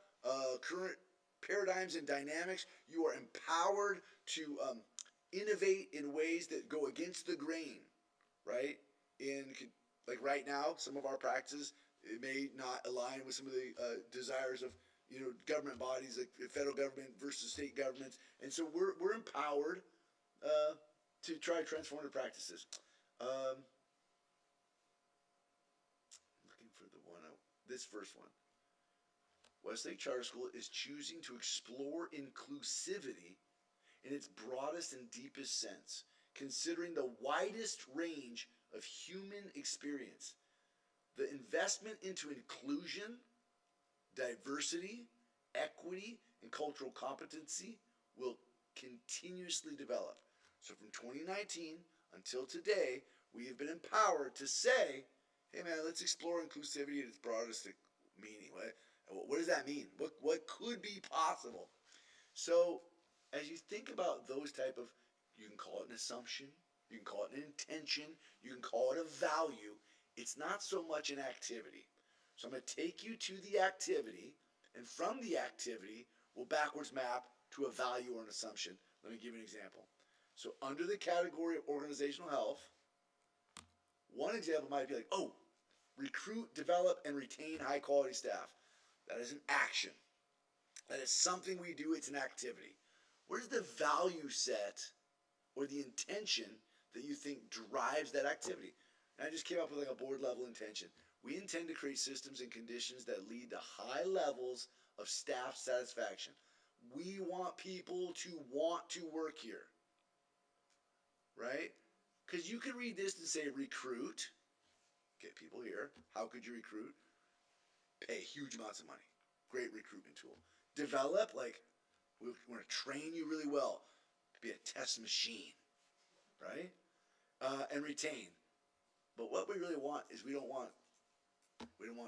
current paradigms and dynamics. You are empowered to innovate in ways that go against the grain, right? Like right now, some of our practices, it may not align with some of the desires of government bodies, like the federal government versus state governments, and so we're empowered to try transformative practices. Looking for this first one. Westlake Charter School is choosing to explore inclusivity in its broadest and deepest sense, considering the widest range of human experience. The investment into inclusion, diversity, equity, and cultural competency will continuously develop. So from 2019 until today, we have been empowered to say, hey man, let's explore inclusivity at its broadest meaning. What does that mean? What could be possible? So as you think about those type of, you can call it an assumption, you can call it an intention, you can call it a value. It's not so much an activity. So I'm going to take you to the activity, and from the activity, we'll backwards map to a value or an assumption. Let me give you an example. So under the category of organizational health, one example might be like, oh, recruit, develop, and retain high-quality staff. That is an action. That is something we do. It's an activity. Where's the value set or the intention that you think drives that activity? And I just came up with like a board-level intention. We intend to create systems and conditions that lead to high levels of staff satisfaction. We want people to want to work here, right? Because you could read this and say recruit, get people here. How could you recruit? Pay huge amounts of money. Great recruitment tool. Develop, like we want to train you really well. Be a test machine, right? And retain. But what we really want is we don't want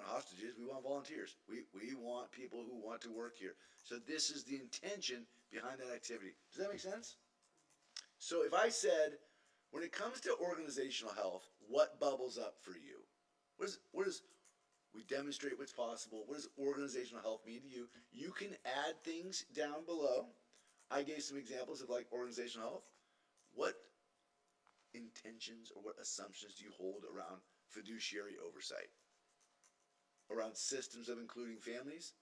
hostages. We want volunteers. We want people who want to work here. So this is the intention behind that activity. Does that make sense? So if I said, when it comes to organizational health, what bubbles up for you? We demonstrate what's possible. What does organizational health mean to you? You can add things down below. I gave some examples of like organizational health. What intentions or what assumptions do you hold around fiduciary oversight? Around systems of including families?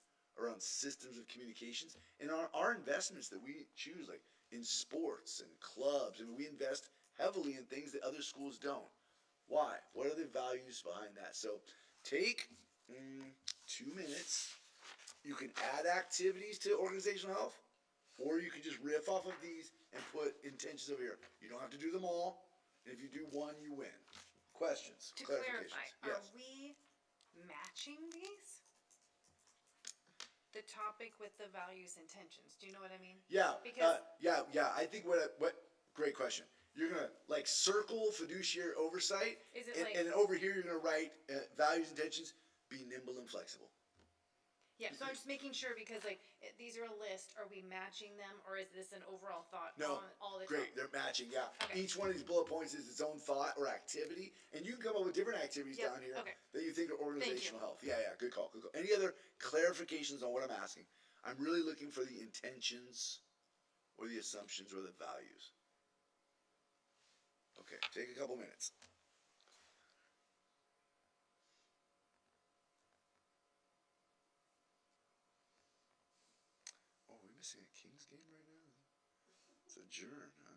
Around systems of communications? And our investments that we choose, like in sports and clubs, and we invest heavily in things that other schools don't. Why? What are the values behind that? So take 2 minutes. You can add activities to organizational health, or you can just riff off of these and put intentions over here. You don't have to do them all. And if you do one, you win. Questions? To Clarifications? clarify, Yes. are we matching these? The topic with the values intentions. Do you know what I mean? Yeah. Because yeah. I think what great question. You're gonna like circle fiduciary oversight, is it and, like and then over here you're gonna write values intentions. Be nimble and flexible. yeah? So I'm just making sure because like these are a list. Are we matching them, or is this an overall thought? No, on all the great. time? They're matching. Yeah. Okay. Each one of these bullet points is its own thought or activity, and you can come up with different activities Yep, down here okay. that you think are organizational health. Yeah. Good call. Good call. Any other clarifications on what I'm asking? I'm really looking for the intentions, or the assumptions, or the values. Okay, take a couple minutes. Oh, are we missing a Kings game right now? It's adjourned, huh?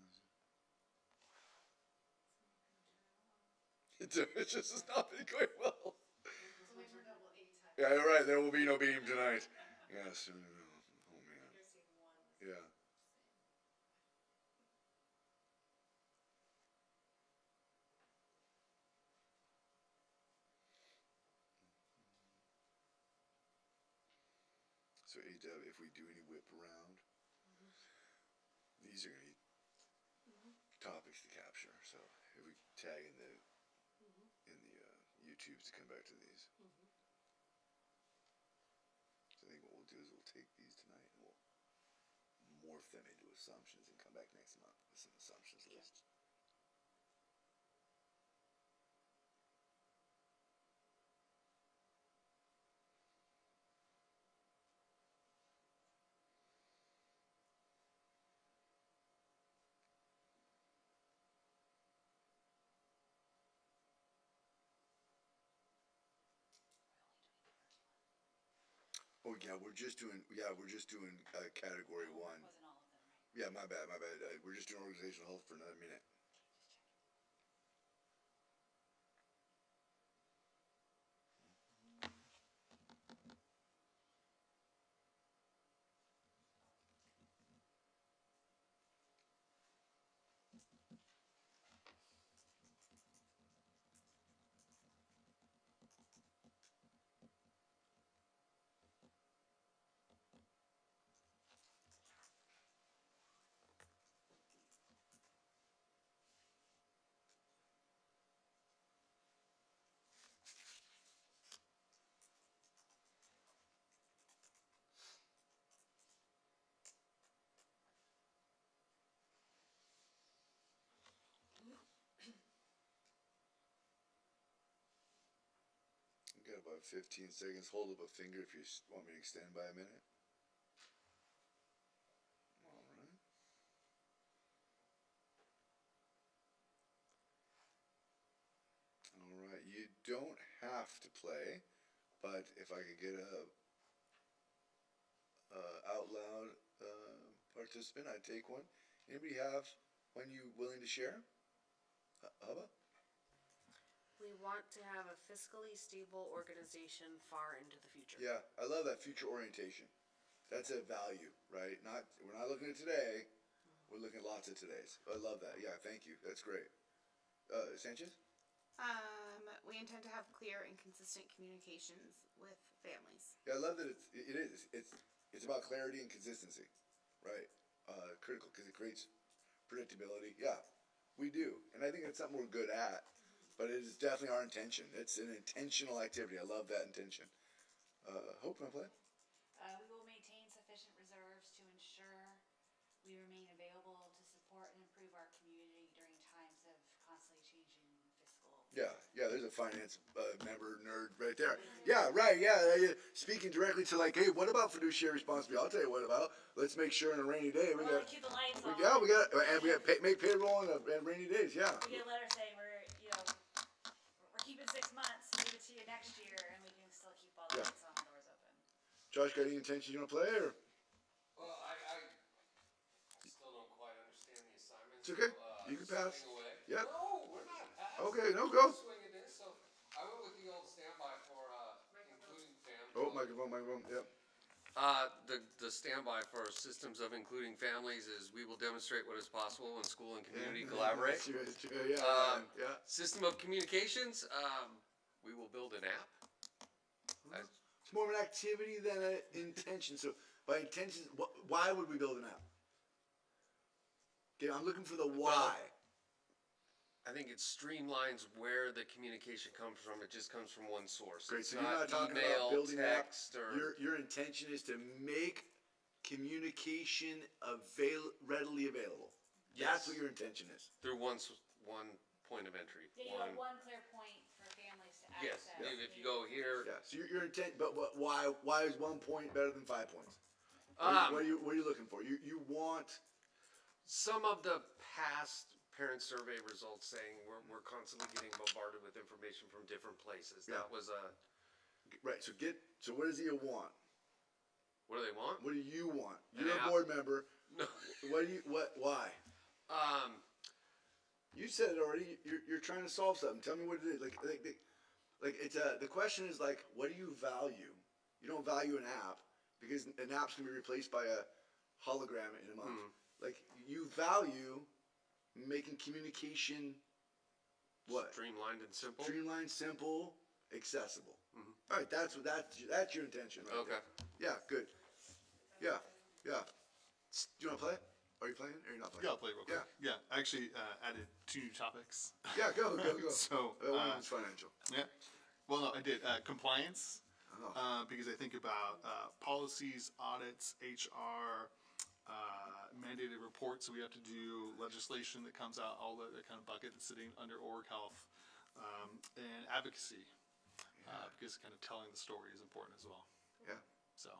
It just has not been going well. Yeah, you're right. There will be no beam tonight. Yes. Oh man. Yeah. So if we do any whip around, these are gonna be topics to capture. So if we tag in the YouTubes to come back to these. So I think what we'll do is we'll take these tonight and we'll morph them into assumptions and come back next month with some assumptions lists. Oh yeah, we're just doing category one. Wasn't all of them, right? Yeah, my bad. We're just doing organizational health for another minute. We've got about 15 seconds. Hold up a finger if you want me to extend by a minute. All right. All right. You don't have to play, but if I could get a out loud participant, I'd take one. Anybody have one you willing to share? Hubba? We want to have a fiscally stable organization far into the future. Yeah, I love that future orientation. That's a value, right? We're not looking at today. We're looking at lots of todays. I love that. Yeah, thank you. That's great. Sanchez? We intend to have clear and consistent communications with families. Yeah, I love that it's about clarity and consistency, right? Critical because it creates predictability. Yeah, we do, and I think it's something we're good at. But it is definitely our intention. It's an intentional activity. I love that intention. Hope, want to play? We will maintain sufficient reserves to ensure we remain available to support and improve our community during times of constantly changing fiscal. Yeah, there's a finance member nerd right there. Yeah, right, speaking directly to like, hey, what about fiduciary responsibility? I'll tell you what about. Let's make sure on a rainy day we got. Keep the lights on. We got make payroll on rainy days. Yeah. We get a letter saying we're keeping 6 months. Move it to you next year, and we can still keep all the lights on, and doors open. Josh, got any intention you want to play or? Well, I still don't quite understand the assignment. It's okay. So, You can pass. Swing away. Yep. No, we're not passing. Okay, no, go. Swinging in. So I went with the old standby for including families. Oh, microphone. Yep. The standby for systems of including families is we will demonstrate what is possible when school and community collaborate. That's true. Yeah. System of communications, we will build an app. It's more of an activity than an intention. So by intention, why would we build an app? Okay, I'm looking for the why. I think it streamlines where the communication comes from. It just comes from one source. Great. It's So you're not talking email, about building an app. text, or Your intention is to make communication readily available. Yes. That's what your intention is. through one point of entry. Yeah, you have one clear point for families to Yes. access. If you go here, Yeah. So your intent, but why is 1 point better than 5 points? What are you looking for? You want some of the past parent survey results saying we're constantly getting bombarded with information from different places. Yeah. That was a. Right. So what does he want? What do they want? What do you want? An You're a app. board member. No. Why? You said it already. You're trying to solve something. Tell me what it is. Like it's the question is like, what do you value? You don't value an app because an app's can be replaced by a hologram in a month. Like you value making communication what? Streamlined and simple. Streamlined, simple, accessible. All right, that's your intention. Right Okay. There. Yeah. Good. Yeah. Yeah. Do you want to play? Are you playing? Or are you not playing? Yeah, I'll play real quick. Yeah, I actually added 2 new topics. Yeah. Go. So, one of them's financial. Yeah. Well, no, I did compliance Oh. because I think about policies, audits, HR, mandated reports we have to do, legislation that comes out, all that kind of bucket that's sitting under org health, and advocacy because kind of telling the story is important as well. Yeah. So,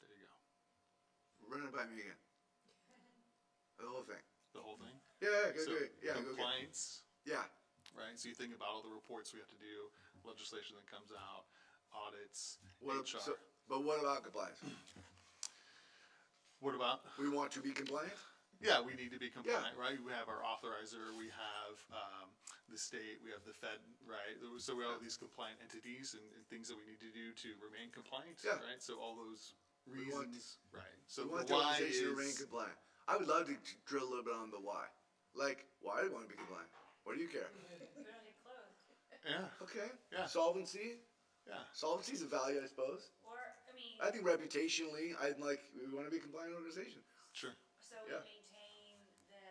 there you go. Run it by me again. The whole thing. The whole thing. Yeah. Good. So, Good. Yeah. Go. Good. compliance. Yeah. Right, so you think about all the reports we have to do, legislation that comes out, audits, HR. But what about compliance? What about? We want to be compliant. Yeah, we need to be compliant, right? We have our authorizer, we have the state, we have the Fed, right? So we have all these compliant entities and things that we need to do to remain compliant, Yeah. right? So all those We want- reasons, right? So We want the the why organization to is remain compliant. I would love to drill a little bit on the why. Like, why do you want to be compliant? Why do you care? We don't get clothes. yeah, Okay. Yeah. Solvency. yeah. Solvency is a value, I suppose. Or, I mean, I think reputationally, we want to be a compliant organization. Sure. so we yeah. maintain the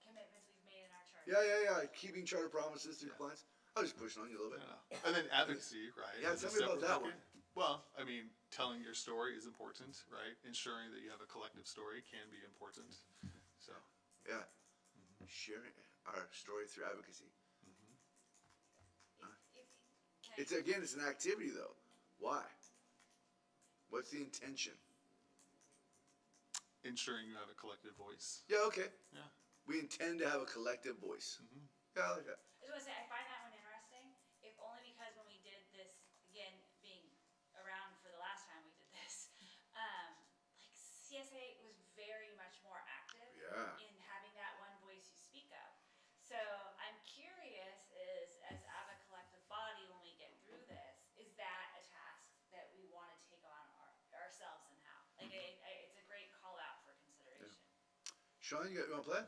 commitments we've made in our charter. Yeah. Keeping charter promises through compliance. I'll just push on you a little bit. And then advocacy, right? Yeah, is a tell me about separate that bucket. Well, I mean, telling your story is important, right? Ensuring that you have a collective story can be important. So, Yeah. Sharing our story through advocacy. Can I- It's an activity though. Why? What's the intention? ensuring you have a collective voice. Yeah. Okay. Yeah. We intend to have a collective voice. Yeah, I like that. I just want to say, I find that one interesting, if only because when we did this, again, being around for the last time we did this, like CSA was very much more active Yeah. in having that one voice you speak of. So I'm curious as a collective body, when we get through this, is that a task that we want to take on ourselves and how? Like, it's a great call out for consideration. Sean, you want to play?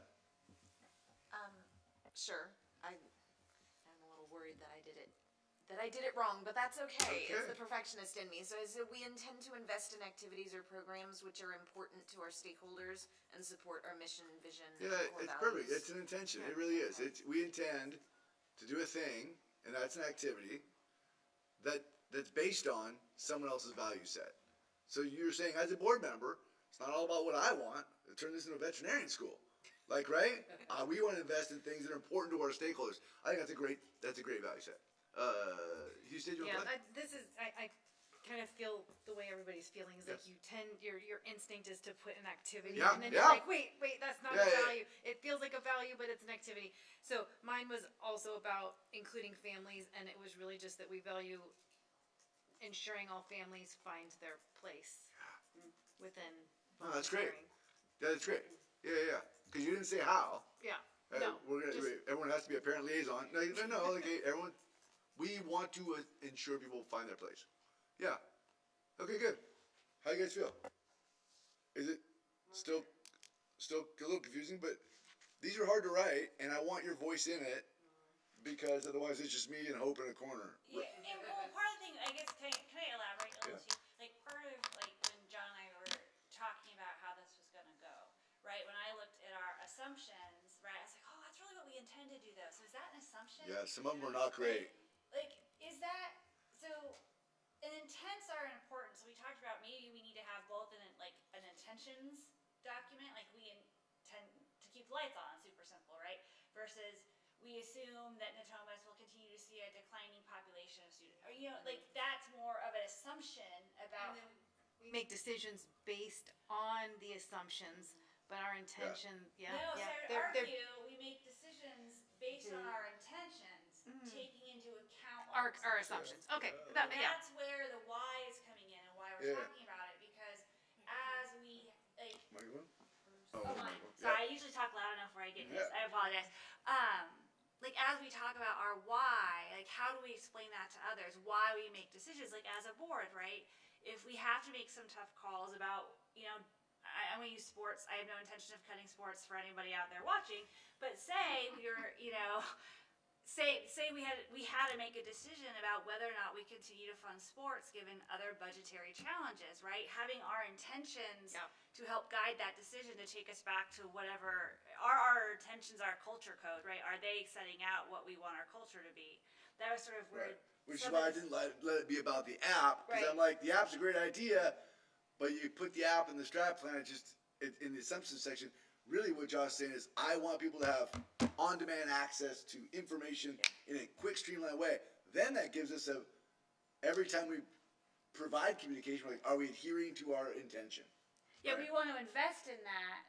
Sure. I'm a little worried that I did it wrong, but that's okay. It's Okay. the perfectionist in me. So we intend to invest in activities or programs which are important to our stakeholders and support our mission, vision, Yeah, and core it's values. perfect. It's an intention. Yeah. It really is. Okay. We intend to do a thing, and that's an activity that's based on someone else's value set. So you're saying, as a board member, it's not all about what I want. Turn this into a veterinarian school, like, right? We want to invest in things that are important to our stakeholders. I think that's a great value set. You said you Yeah, want to play? I kind of feel the way everybody's feeling is like Yes. your instinct is to put an activity, Yeah, and then yeah. you're like, wait, that's not Yeah, a yeah. value. It feels like a value, but it's an activity. So mine was also about including families, and it was really just that we value ensuring all families find their place within. Oh, that's great. volunteering. Yeah, that's great. Yeah. Because you didn't say how. Yeah. No. Everyone has to be a parent liaison. No. Like everyone, we want to ensure people find their place. Yeah. Okay, good. How you guys feel? Is it still a little confusing? But these are hard to write, and I want your voice in it because otherwise it's just me and Hope in a corner. Yeah, and well, part of the thing, I guess, can I elaborate a little Yeah. too? Like, part of, like, when John and I were talking about how this was gonna go, right? When I looked at our assumptions, right, I was like, oh, that's really what we intend to do though. So is that an assumption? Yeah, some of them are not great. Like, is that, so, and intents are important. So we talked about maybe we need to have both an intentions document, like we intend to keep the lights on, super simple, right? Versus we assume that Natomas will continue to see a declining population of students. Or, like that's more of an assumption about. We make decisions based on the assumptions, but our intention, No, so I would argue we make decisions based on our intentions, taking into account Our assumptions. Okay. And Yeah. that's where the why is coming in and why we're Yeah. talking about it, because as we like Microphone? Oh, the mine. microphone. Sorry, Yeah. I usually talk loud enough where I get Yeah. this. I apologize. Like as we talk about our why, like how do we explain that to others? Why we make decisions, like as a board, right? If we have to make some tough calls about, I'm gonna use sports. I have no intention of cutting sports for anybody out there watching, but say we were, say we had to make a decision about whether or not we continue to fund sports given other budgetary challenges, right? Having our intentions Yep. to help guide that decision to take us back to whatever our intentions, our culture code, right? Are they setting out what we want our culture to be? That was sort of where Right. Which is some why I of this- didn't let it be about the app, because Right. I'm like, the app's a great idea, but you put the app in the strat plan, in the assumptions section. Really, what Josh's saying is, I want people to have on-demand access to information in a quick, streamlined way. Then that gives us every time we provide communication, we're like, are we adhering to our intention? Yeah, Right. we want to invest in that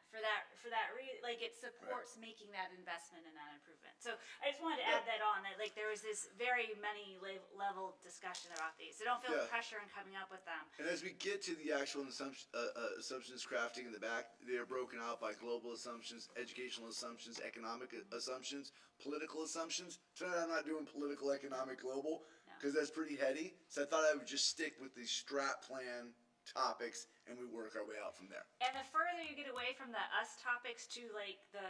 like it supports making that investment and that improvement. So I just wanted to add that on, that like there was this very many level discussion about these. So don't feel Yeah. pressure in coming up with them. And as we get to the actual assumptions crafting in the back, they are broken out by global assumptions, educational assumptions, economic assumptions, political assumptions. Tonight I'm not doing political, economic, global, because that's pretty heady. So I thought I would just stick with the strat plan topics, and we work our way out from there. And the further you get away from the us topics to like the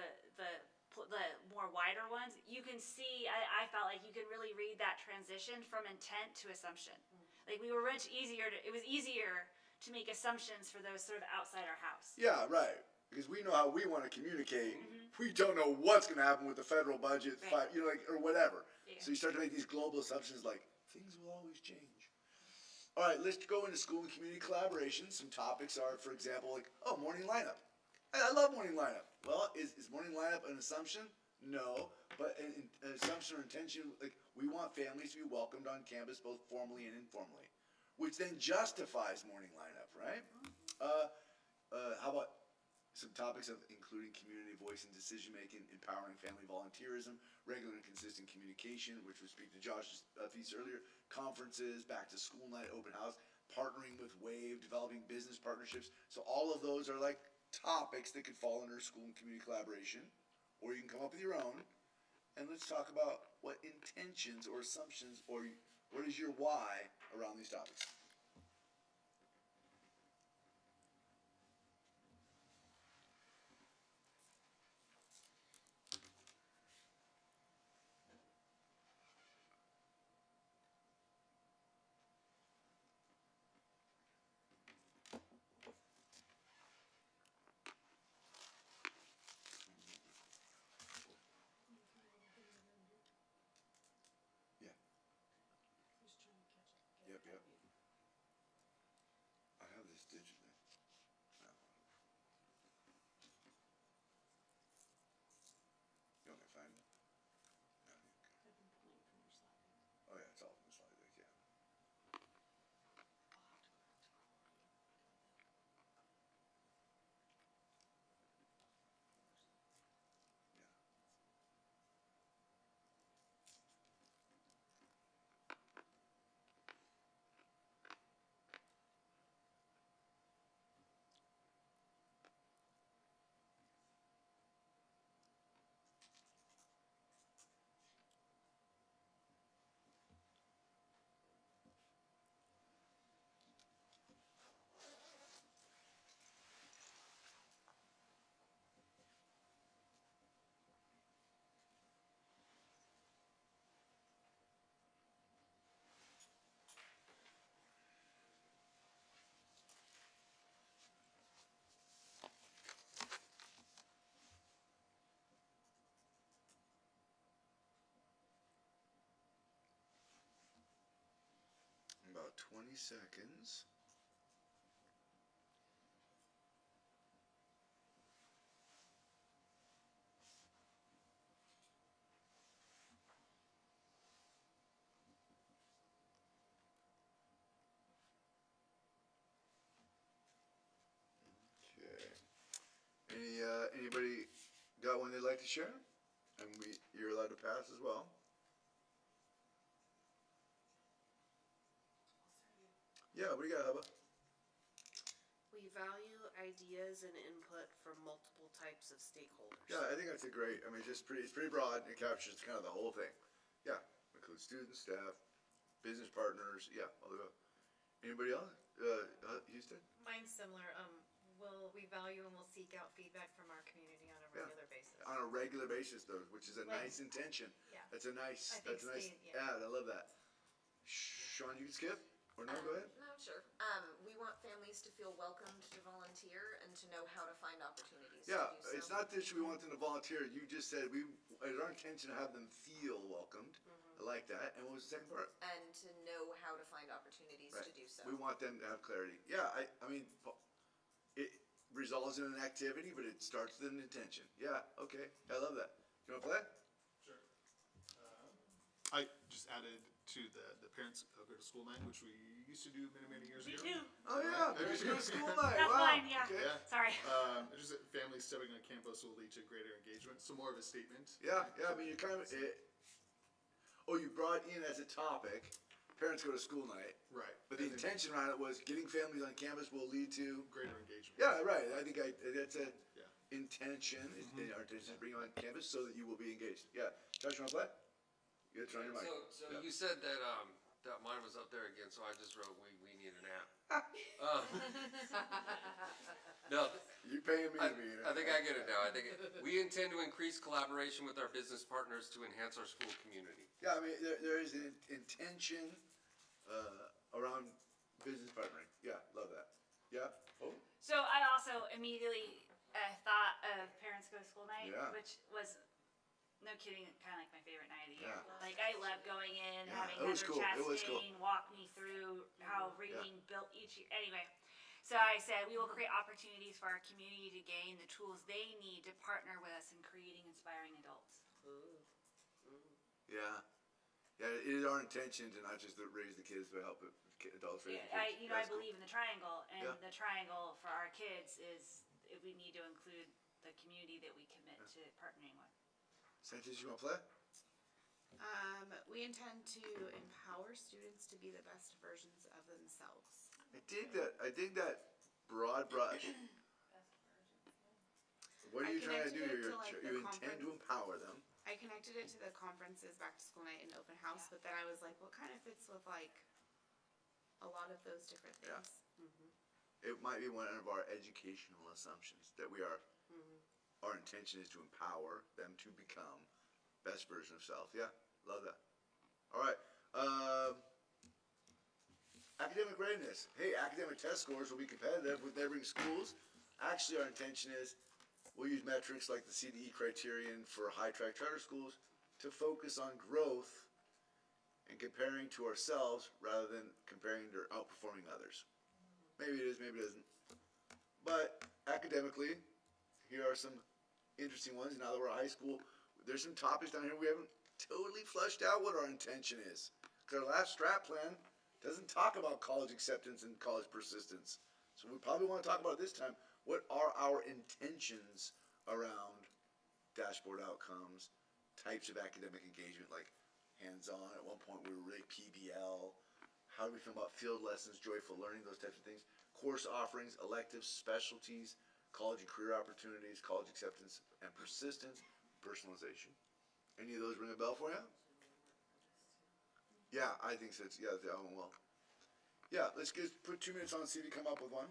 more wider ones, you can see, I felt like you could really read that transition from intent to assumption. Like it was easier to make assumptions for those sort of outside our house. Yeah, right. Because we know how we want to communicate. We don't know what's going to happen with the federal budget, Right. or whatever. Yeah. So you start to make these global assumptions like things will always change. All right, let's go into school and community collaboration. Some topics are, for example, like, morning lineup. I love morning lineup. Well, is morning lineup an assumption? No, but an assumption or intention, like we want families to be welcomed on campus both formally and informally, which then justifies morning lineup, right? How about some topics of including community voice and decision making, empowering family volunteerism, regular and consistent communication, which would speak to Josh's piece earlier, conferences, back to school night, open house, partnering with WAVE, developing business partnerships. So all of those are like topics that could fall under school and community collaboration, or you can come up with your own. And let's talk about what intentions or assumptions, or what is your why around these topics. Yep. I have this digitally. No. You want me to find it? No, okay. Oh yeah, it's all from the slide deck, yeah. Yeah. About 20 seconds. Okay. Anybody got one they'd like to share? And you're allowed to pass as well. Yeah, what do you got, Hubba? We value ideas and input from multiple types of stakeholders. Yeah, I think that's a great. I mean, it's pretty broad. It captures kind of the whole thing. Yeah, includes students, staff, business partners. Yeah, all the. Anybody else? Houston? Mine's similar. We value and we'll seek out feedback from our community on a Yeah. regular basis. On a regular basis, though, which is a Like- nice intention. Yeah. That's a nice. I think That's a nice Steve, yeah. ad. I love that. Sean, you can skip or no? Go ahead. No, sure. We want families to feel welcomed to volunteer and to know how to find opportunities Yeah, to do so. it's not that we want them to volunteer. You just said it's our intention to have them feel welcomed. I like that. And what was the second part? And to know how to find opportunities Right. to do so. We want them to have clarity. Yeah, I mean, it results in an activity, but it starts with an intention. Yeah, okay. I love that. You want to play? Sure. I just added to the parents go to school night, which we used to do many years Me ago. too. Oh, yeah. There's your school night. That's Wow. mine, yeah. Okay. Yeah. Sorry. Just that families stepping on campus will lead to greater engagement. So more of a statement. Yeah, I mean, you kind of. You brought in as a topic, parents go to school night. Right. But the And then intention around it was getting families on campus will lead to. greater engagement. Yeah, right. I think that's a Yeah. intention. Our intention is to bring you on campus so that you will be engaged. Yeah. Josh, you want to play? You got to turn on your mic. So Yeah. you said that that mine was up there again, so I just wrote we need an app. No, You're paying me to be in it. I think I get it now. I think we intend to increase collaboration with our business partners to enhance our school community. Yeah, I mean, there is an intention around business partnering. Yeah, love that. Yeah. Oh. So I also immediately thought of Parents Go to School Night, Yeah. which was, no kidding, kind of like my favorite night of the year. Yeah. Like I love going in, Yeah, having it was Heather cool. It was cool. Chastain walk me through how reading built each year. Anyway, so I said we will create opportunities for our community to gain the tools they need to partner with us in creating inspiring adults. Yeah. Yeah, it is our intention to not just raise the kids, but help adults raise the kids. I That's cool. believe in the triangle, and Yeah. the triangle for our kids is if we need to include the community that we commit to partnering with. Sanchez, you want to play? We intend to empower students to be the best versions of themselves. I dig that. I dig that broad brush. What are I you trying to do connected here? it to, like, You the intend to conference. empower them. I connected it to the conferences, back to school night, and open house, but then I was like, what kind of fits with like a lot of those different Yeah. things? It might be one of our educational assumptions that we are. Our intention is to empower them to become best version of self. Yeah, love that. All right. Academic readiness. Hey, academic test scores will be competitive with neighboring schools. Actually, our intention is we'll use metrics like the CDE criterion for high-track charter schools to focus on growth and comparing to ourselves rather than comparing to outperforming others. Maybe it is, maybe it isn't. But academically, here are some interesting ones. Now that we're at high school, there's some topics down here we haven't totally fleshed out what our intention is. Because our last strat plan doesn't talk about college acceptance and college persistence. So we probably want to talk about it this time. What are our intentions around dashboard outcomes, types of academic engagement, like hands-on? At one point we were really PBL. How do we feel about field lessons, joyful learning, those types of things? Course offerings, electives, specialties, college and career opportunities, college acceptance and persistence, personalization. Any of those ring a bell for you? Yeah, I think so. Yeah, that one will. Yeah, let's put 2 minutes on and see if you come up with one.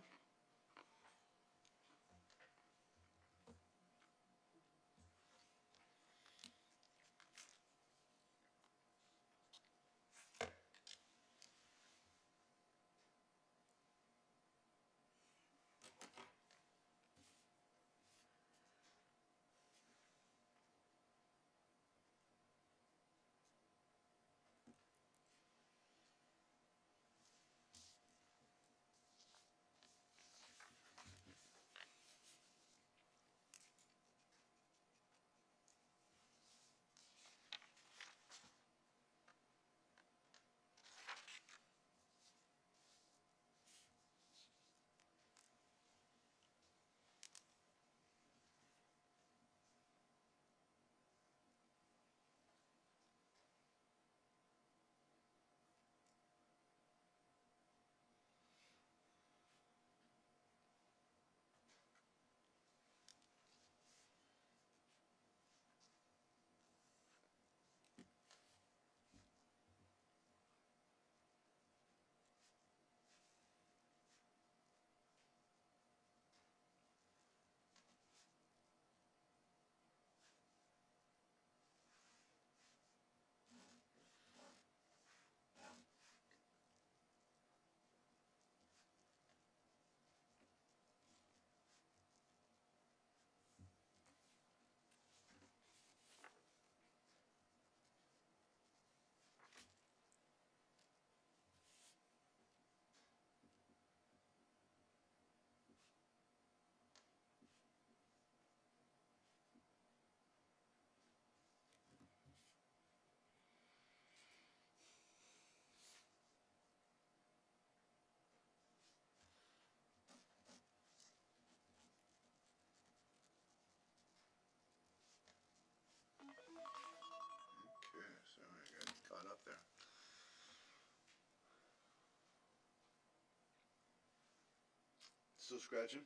Still scratching?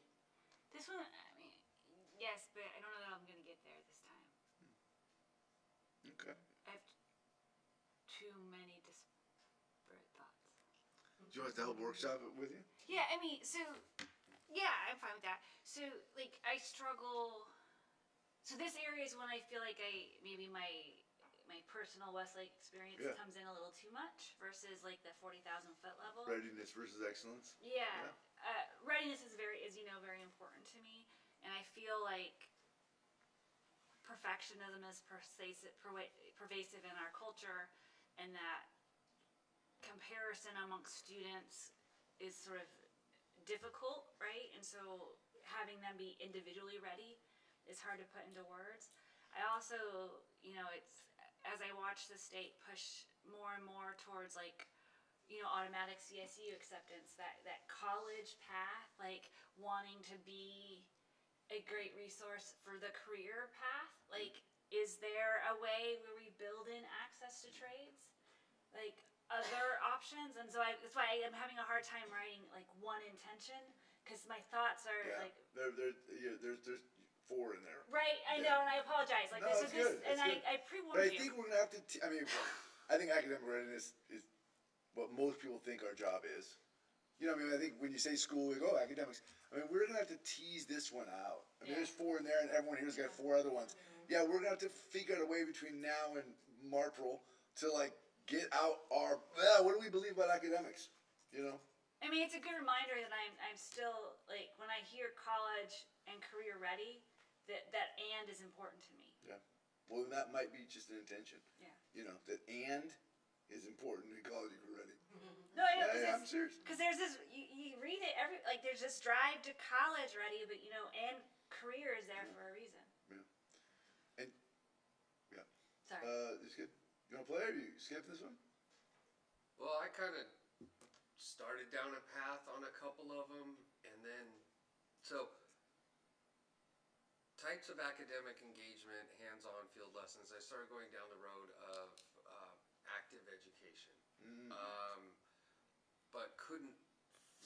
This one, I mean, yes, but I don't know that I'm gonna get there this time. Okay. I have too many disparate thoughts. Do you want us to help workshop it with you? Yeah, I mean, so, yeah, I'm fine with that. So, like, I struggle. So this area is when I feel like maybe my personal Westlake experience Yeah. comes in a little too much versus like the 40,000 foot level. Readiness versus excellence. Yeah. Readiness is as you know, very important to me, and I feel like perfectionism is pervasive in our culture, and that comparison amongst students is sort of difficult, right? And so having them be individually ready is hard to put into words. I also, it's as I watch the state push more and more towards like, automatic CSU acceptance, that college path, like wanting to be a great resource for the career path. Like, is there a way where we build in access to trades? Like, other options? And so that's why I'm having a hard time writing like one intention, because my thoughts are Yeah. like. There's 4 in there. Right, I know, and I apologize. Like, No, this it's is good. and It's good. I But pre-warned I you. think we're gonna have to. I think academic readiness is what most people think our job is. I think when you say school, we go academics. We're gonna have to tease this one out. There's 4 in there, and everyone here's got 4 other ones. Yeah, we're gonna have to figure out a way between now and Marpril to like get out our. What do we believe about academics? I mean, it's a good reminder that I'm still like, when I hear college and career ready, that and is important to me. Yeah. Well, then that might be just an intention. Yeah. That and is important in college if you're ready. No, I know, Yeah, I'm serious. because there's this, you read it there's this drive to college ready, but and career is there for a reason. Yeah. And yeah. Sorry. It's good. You want to play, or you skip this one? Well, I kind of started down a path on a couple of them, and then types of academic engagement, hands-on field lessons. I started going down the road of active education, but couldn't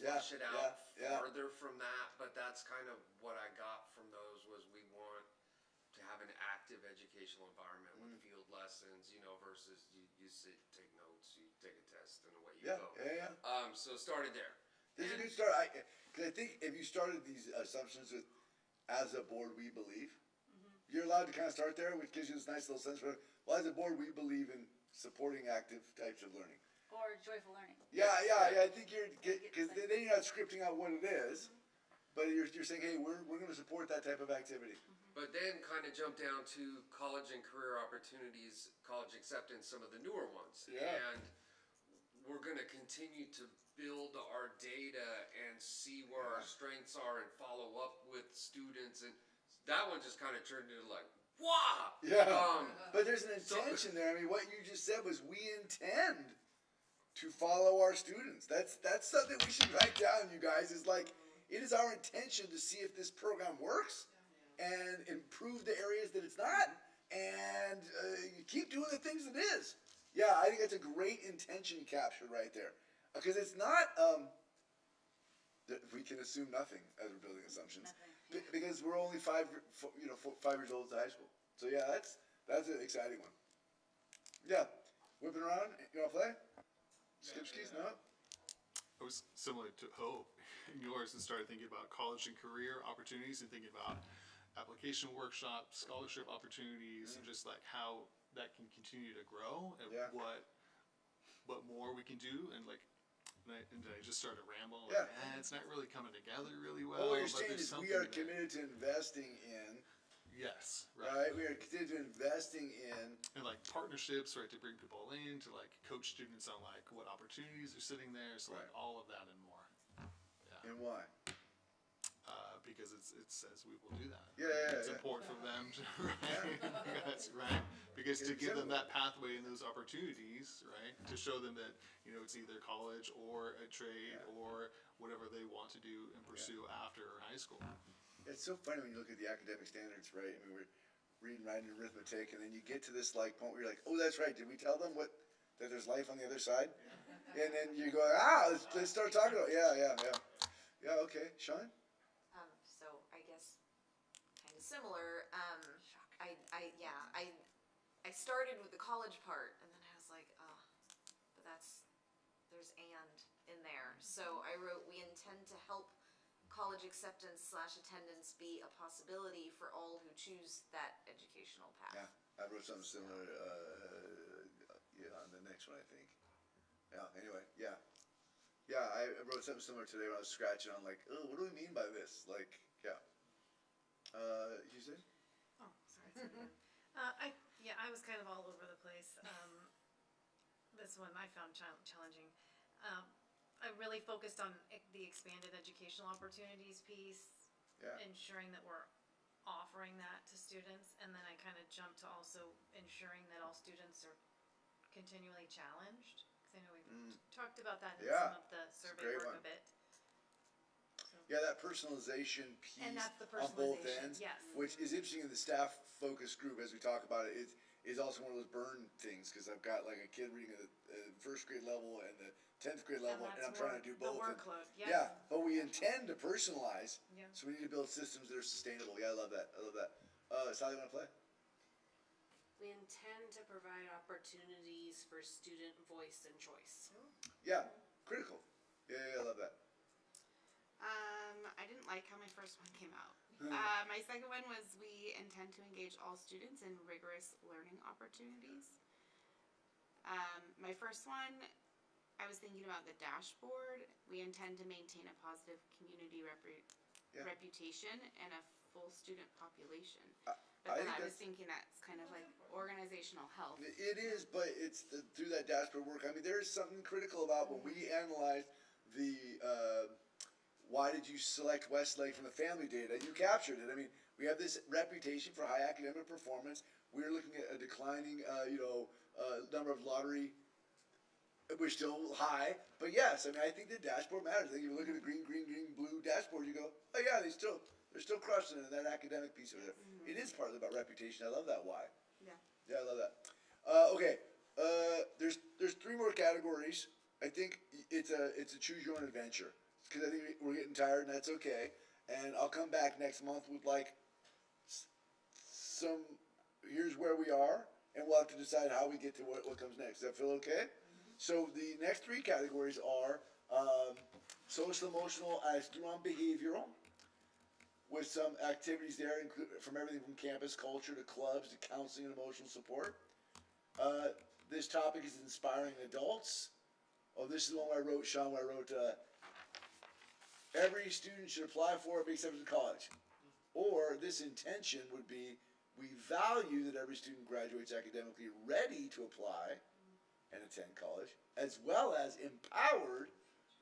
flesh it out farther from that. But that's kind of what I got from those was we want to have an active educational environment with field lessons, versus you sit, take notes, you take a test, and away you go. Yeah. So started there. This is a good start. Because I think if you started these assumptions with, as a board, we believe, you're allowed to kind of start there, which gives you this nice little sense for, well, as a board, we believe in supporting active types of learning. Or joyful learning. Yeah. I think because then you're not scripting out what it is, but you're saying, hey, we're going to support that type of activity. But then kind of jump down to college and career opportunities, college acceptance, some of the newer ones. Yeah. And we're going to continue to build our data and see where our strengths are and follow up with students. And that one just kind of turned into like, wow! Yeah. But there's an intention there. What you just said was we intend to follow our students. That's something we should write down, you guys. Is like, it is our intention to see if this program works and improve the areas that it's not, and keep doing the things it is. Yeah, I think that's a great intention captured right there, because it's not. We can assume nothing as we're building assumptions, because we're only 5 years old to high school. So yeah, that's an exciting one. Yeah, whipping around. You want to play? Skip skis? No. I was similar to Hope in yours and started thinking about college and career opportunities and thinking about application workshops, scholarship opportunities, and just like how that can continue to grow and what more we can do. And like, and I just started rambling. Like, it's not really coming together really well. What you're saying is we are committed to investing in. Yes, right. We are committed to investing in. And like partnerships, right, to bring people in, to like coach students on like what opportunities are sitting there. So like all of that and more. Yeah. And why? Because it says we will do that. It's important for them to, right? That's right. Because to give them that pathway and those opportunities, right, to show them that it's either college or a trade or whatever they want to do and pursue after high school. It's so funny when you look at the academic standards, right? We're reading, writing, and arithmetic, and then you get to this like point where you're like, oh, that's right. Did we tell them that there's life on the other side? And then you go, let's start talking about yeah. Okay, Sean. similar. I started with the college part, and then I was like, oh, but there's and in there. So I wrote, we intend to help college acceptance / attendance be a possibility for all who choose that educational path. Yeah, I wrote something similar. On the next one, I think. Yeah. Anyway, yeah. Yeah, I wrote something similar today when I was scratching on like, oh, what do we mean by this? Like, yeah. You say? Oh, sorry. I was kind of all over the place. This one I found challenging. I really focused on the expanded educational opportunities piece, Yeah. ensuring that we're offering that to students, and then I kind of jumped to also ensuring that all students are continually challenged. Because I know we've talked about that in Yeah. some of the survey great work one. a bit. Yeah, that personalization piece And that's the on both personalization, ends, yes. which is interesting in the staff focus group as we talk about it. Is also one of those burn things because I've got like a kid reading at the first grade level and the 10th grade level, and, that's I'm trying to do both. The workload, yes. Yeah, but we intend to personalize, Yeah. so we need to build systems that are sustainable. Yeah, I love that. I love that. Sally, you want to play? We intend to provide opportunities for student voice and choice. Yeah, critical. Yeah, I love that. I didn't like how my first one came out. My second one was, we intend to engage all students in rigorous learning opportunities. My first one, I was thinking about the dashboard. We intend to maintain a positive community reputation and a full student population. But then I was thinking that's kind of like organizational health. It is, but it's through that dashboard work. I mean, there is something critical about when we analyzed the why did you select Westlake from the family data? You captured it. I mean, we have this reputation for high academic performance. We're looking at a declining, number of lottery. We're still high, but yes, I mean, I think the dashboard matters. I think if you look at the green, blue dashboard, you go, oh yeah, they're still crushing it in that academic piece over there. It is partly about reputation. I love that why. Yeah, I love that. Okay, there's 3 more categories. I think it's a choose your own adventure because I think we're getting tired, and that's okay. And I'll come back next month with like some. Here's where we are, and we'll have to decide how we get to what comes next. Does that feel okay? So the next 3 categories are social, emotional, as through on behavioral, with some activities there, from everything from campus culture to clubs to counseling and emotional support. This topic is inspiring adults. Oh, this is the one where I wrote, Sean, where I wrote, every student should apply for or be accepted to college. Or this intention would be, we value that every student graduates academically ready to apply and attend college, as well as empowered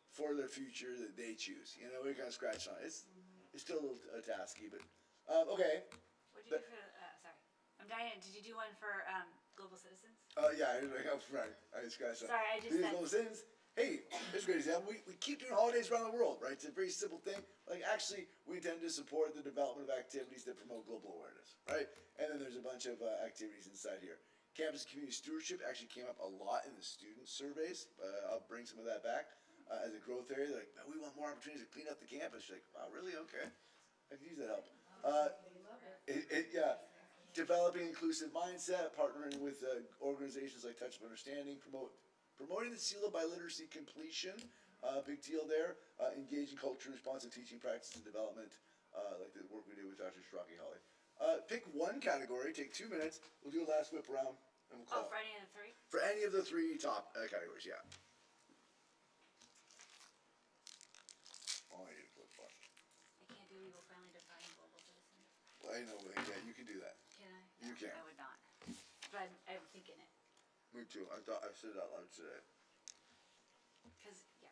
for the future that they choose. You know, we kind of scratch on it. It's still a little tasky, but okay. What did you do for? Sorry, I'm Diane. Did you do one for global citizens? Yeah, I scratched on. Sorry, I just Global citizens. Hey, here's a great example. We keep doing holidays around the world, right? It's a very simple thing. Like, actually, we intend to support the development of activities that promote global awareness, right? And then there's a bunch of activities inside here. Campus community stewardship actually came up a lot in the student surveys. I'll bring some of that back as a growth area. They're like, we want more opportunities to clean up the campus. You're like, wow, really? Okay. I can use that help. Yeah. Developing inclusive mindset, partnering with organizations like Touch of Understanding, promoting the seal of biliteracy completion, big deal there. Engaging culture responsive teaching practices and development, like the work we do with Dr. Strachey Holly. Pick one category, take 2 minutes. We'll do a last whip around, and we'll call for any of the 3? For any of the 3 top categories, yeah. Oh, I need a quick one. I can't do legal friendly defining global citizen. Well, I know, but yeah, you can do that. Can I? You can. I would not. But I'm thinking it. Me too. I thought I said it out loud today. Because, yeah.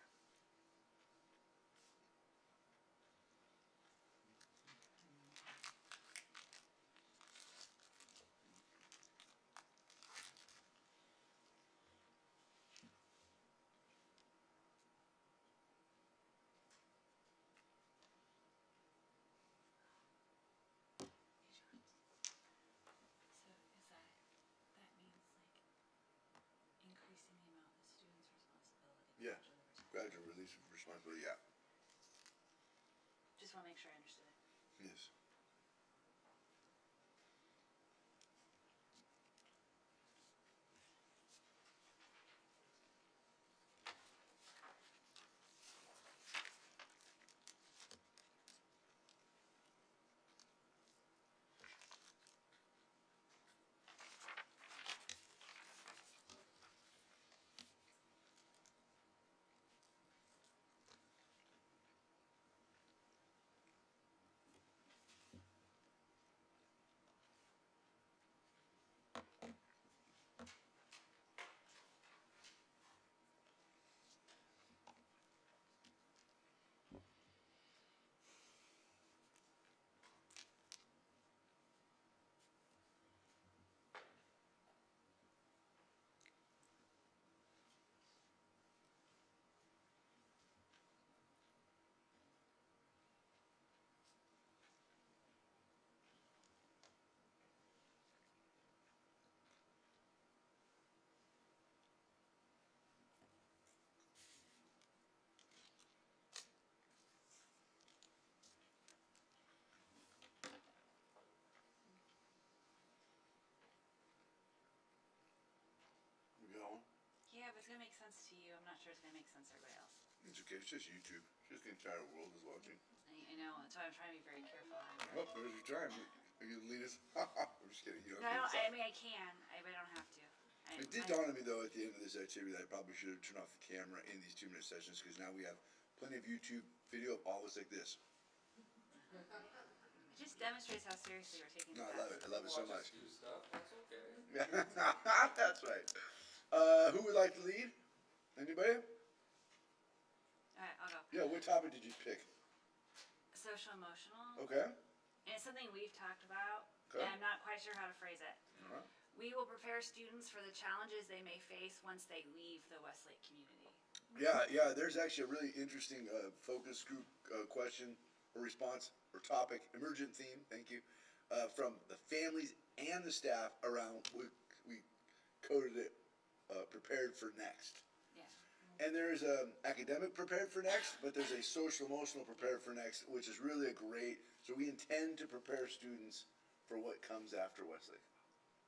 So is that means like increasing the amount of students' responsibility? Yeah. gradually Gradual release of responsibility, yeah. Just want to make sure I understood it. Yes. gonna make sense to you, I'm not sure it's gonna make sense to everybody else. It's okay. It's just YouTube. It's just the entire world is watching. I know, that's why I'm trying to be very careful. Oh, there's your time. Are you gonna lead us? I'm just kidding. You don't No, need to I stop. mean I can, but I don't have to. It did dawn on me though at the end of this activity that I probably should have turned off the camera in these 2-minute sessions because now we have plenty of YouTube video of all of us like this. It just demonstrates how seriously we're taking No, the I love it. I love it so Watch much. us do stuff, that's okay. That's right. Who would like to lead? Anybody? Alright, I'll go. Yeah, what topic did you pick? Social emotional. Okay. And it's something we've talked about, Okay. and I'm not quite sure how to phrase it. Alright. We will prepare students for the challenges they may face once they leave the Westlake community. Yeah, there's actually a really interesting focus group question or response or topic, emergent theme, thank you, from the families and the staff around, we coded it, prepared for next. Yeah. And there's academic prepared for next, but there's a social emotional prepared for next, which is really a great, so we intend to prepare students for what comes after Westlake.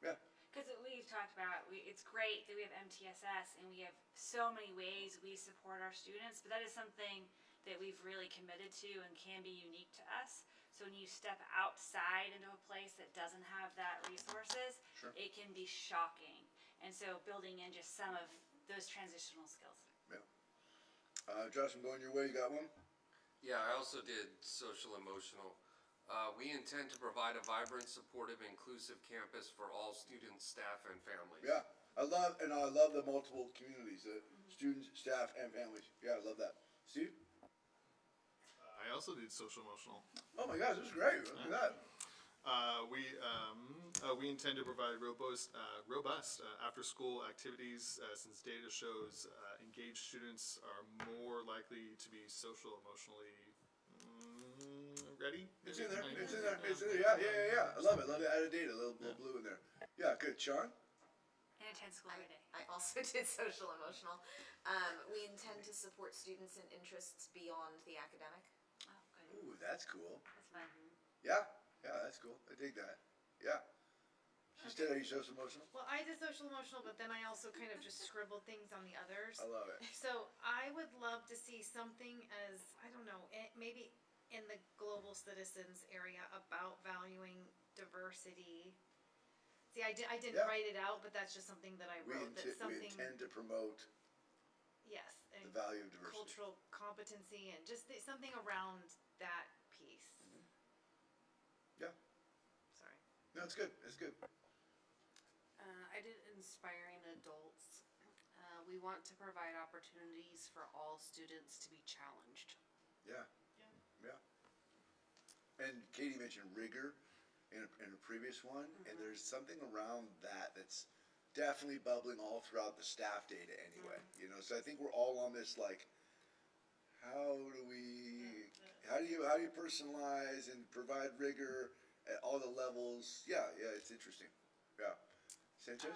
Yeah. Because we've talked about, it's great that we have MTSS and we have so many ways we support our students, but that is something that we've really committed to and can be unique to us. So when you step outside into a place that doesn't have that resources, Sure. it can be shocking. And so building in just some of those transitional skills. Josh, I'm going your way, you got one? Yeah, I also did social emotional. We intend to provide a vibrant, supportive, inclusive campus for all students, staff, and families. Yeah, I love the multiple communities, students, staff, and families. Yeah, I love that. Steve? I also did social emotional. Oh my gosh, this is great. Look at that. We intend to provide robust after-school activities since data shows engaged students are more likely to be social emotionally ready. It's in there. It's in there. It's in there. Yeah. I love it. Love the added data. A little blue in there. Yeah, good. Sean? And attend school every day. I also did social emotional. We intend to support students in interests beyond the academic. Oh, good. Ooh, that's cool. That's fun. Yeah, that's cool. I dig that. Yeah. She said, are you social emotional? Well, I did social emotional, but then I also kind of just scribbled things on the others. I love it. So I would love to see something as, I don't know, maybe in the global citizens area about valuing diversity. See, I didn't Yeah. write it out, but that's just something that I We wrote. That's something, intend to promote yes, the and value of diversity. cultural competency and just something around that piece. Yeah. Sorry. No, it's good. It's good. I did inspiring adults. We want to provide opportunities for all students to be challenged. Yeah. And Katie mentioned rigor in a previous one, and there's something around that that's definitely bubbling all throughout the staff data anyway. You know, so I think we're all on this like, how do you personalize and provide rigor at all the levels? Yeah, it's interesting. Yeah, Sanchez.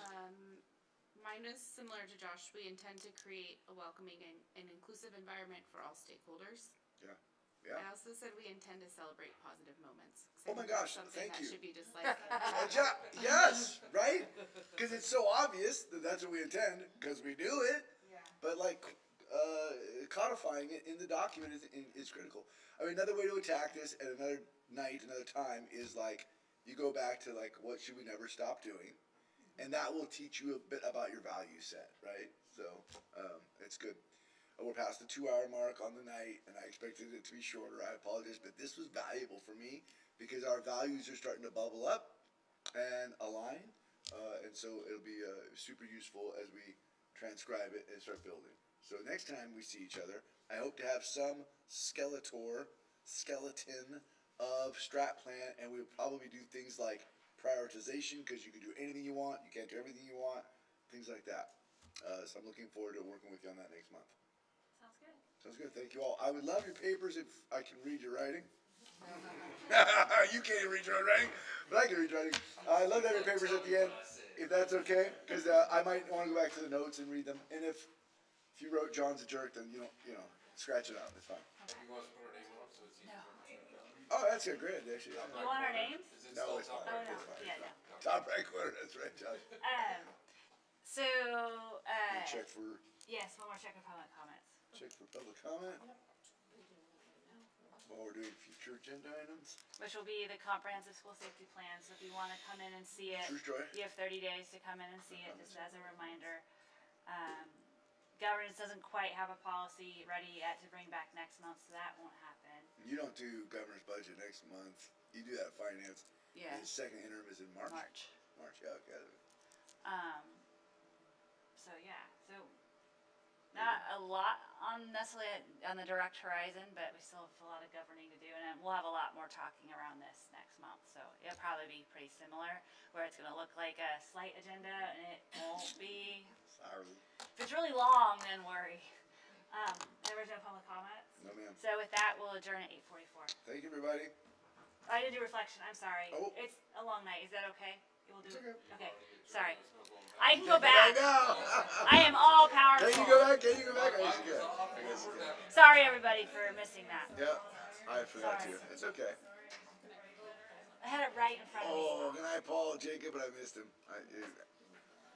Mine is similar to Josh. We intend to create a welcoming and inclusive environment for all stakeholders. Yeah. I also said we intend to celebrate positive moments. Oh 'Cause I my think that's gosh, something thank that you. should be just like Yes, right? Because it's so obvious that that's what we intend, because we do it. Yeah. But like codifying it in the document is critical. I mean, another way to attack this at another night, another time, is like you go back to like what should we never stop doing, and that will teach you a bit about your value set, right? So it's good. We're past the 2-hour mark on the night, and I expected it to be shorter. I apologize, but this was valuable for me because our values are starting to bubble up and align, and so it'll be super useful as we transcribe it and start building. So next time we see each other, I hope to have some skeleton of strat plan, and we'll probably do things like prioritization, because you can do anything you want, you can't do everything you want, things like that. So I'm looking forward to working with you on that next month. Sounds good. Sounds good. Thank you all. I would love your papers if I can read your writing. You can't even read your own writing, but I can read your writing. I love to have your papers at the end, if that's okay, because I might want to go back to the notes and read them. And if you wrote John's a jerk, then you know, scratch it out. It's fine. You want us to put our name on so it's easy No. for everyone? Oh, that's a great idea, actually. You want our names? Is it No, still it's fine. top Oh, right? no. It's fine. Yeah, Top right corner. That's right, Josh. So, Check for Yes, one more check of public comments. Check for public comment. While we're doing future agenda items. Which will be the comprehensive school safety plan, so if you wanna come in and see it, True story. you have 30 days to come in and see it, just as a reminder. Governance doesn't quite have a policy ready yet to bring back next month, so that won't happen. You don't do governor's budget next month. You do that finance. Yeah. The second interim is in March. March. March, yeah, okay. So yeah, so not a lot on necessarily on the direct horizon, but we still have a lot of governing to do, and we'll have a lot more talking around this next month. So it'll probably be pretty similar, where it's gonna look like a slight agenda, and it won't be. Sorry. If it's really long, then worry. There was no public comments. No, ma'am. So with that, we'll adjourn at 8:44. Thank you, everybody. I didn't do reflection. I'm sorry. Oh. It's a long night. Is that okay? We'll do It's it. okay. Okay. Sorry. I can go I back. know. I am all powerful. Can you go back? Can you go back? I guess you can. I guess you can. Sorry, everybody, for missing that. Yeah, I forgot Sorry. to. It's okay. I had it right in front of me. Oh, can I Paul Jacob, but I missed him.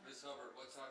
Miss Hubbard, what time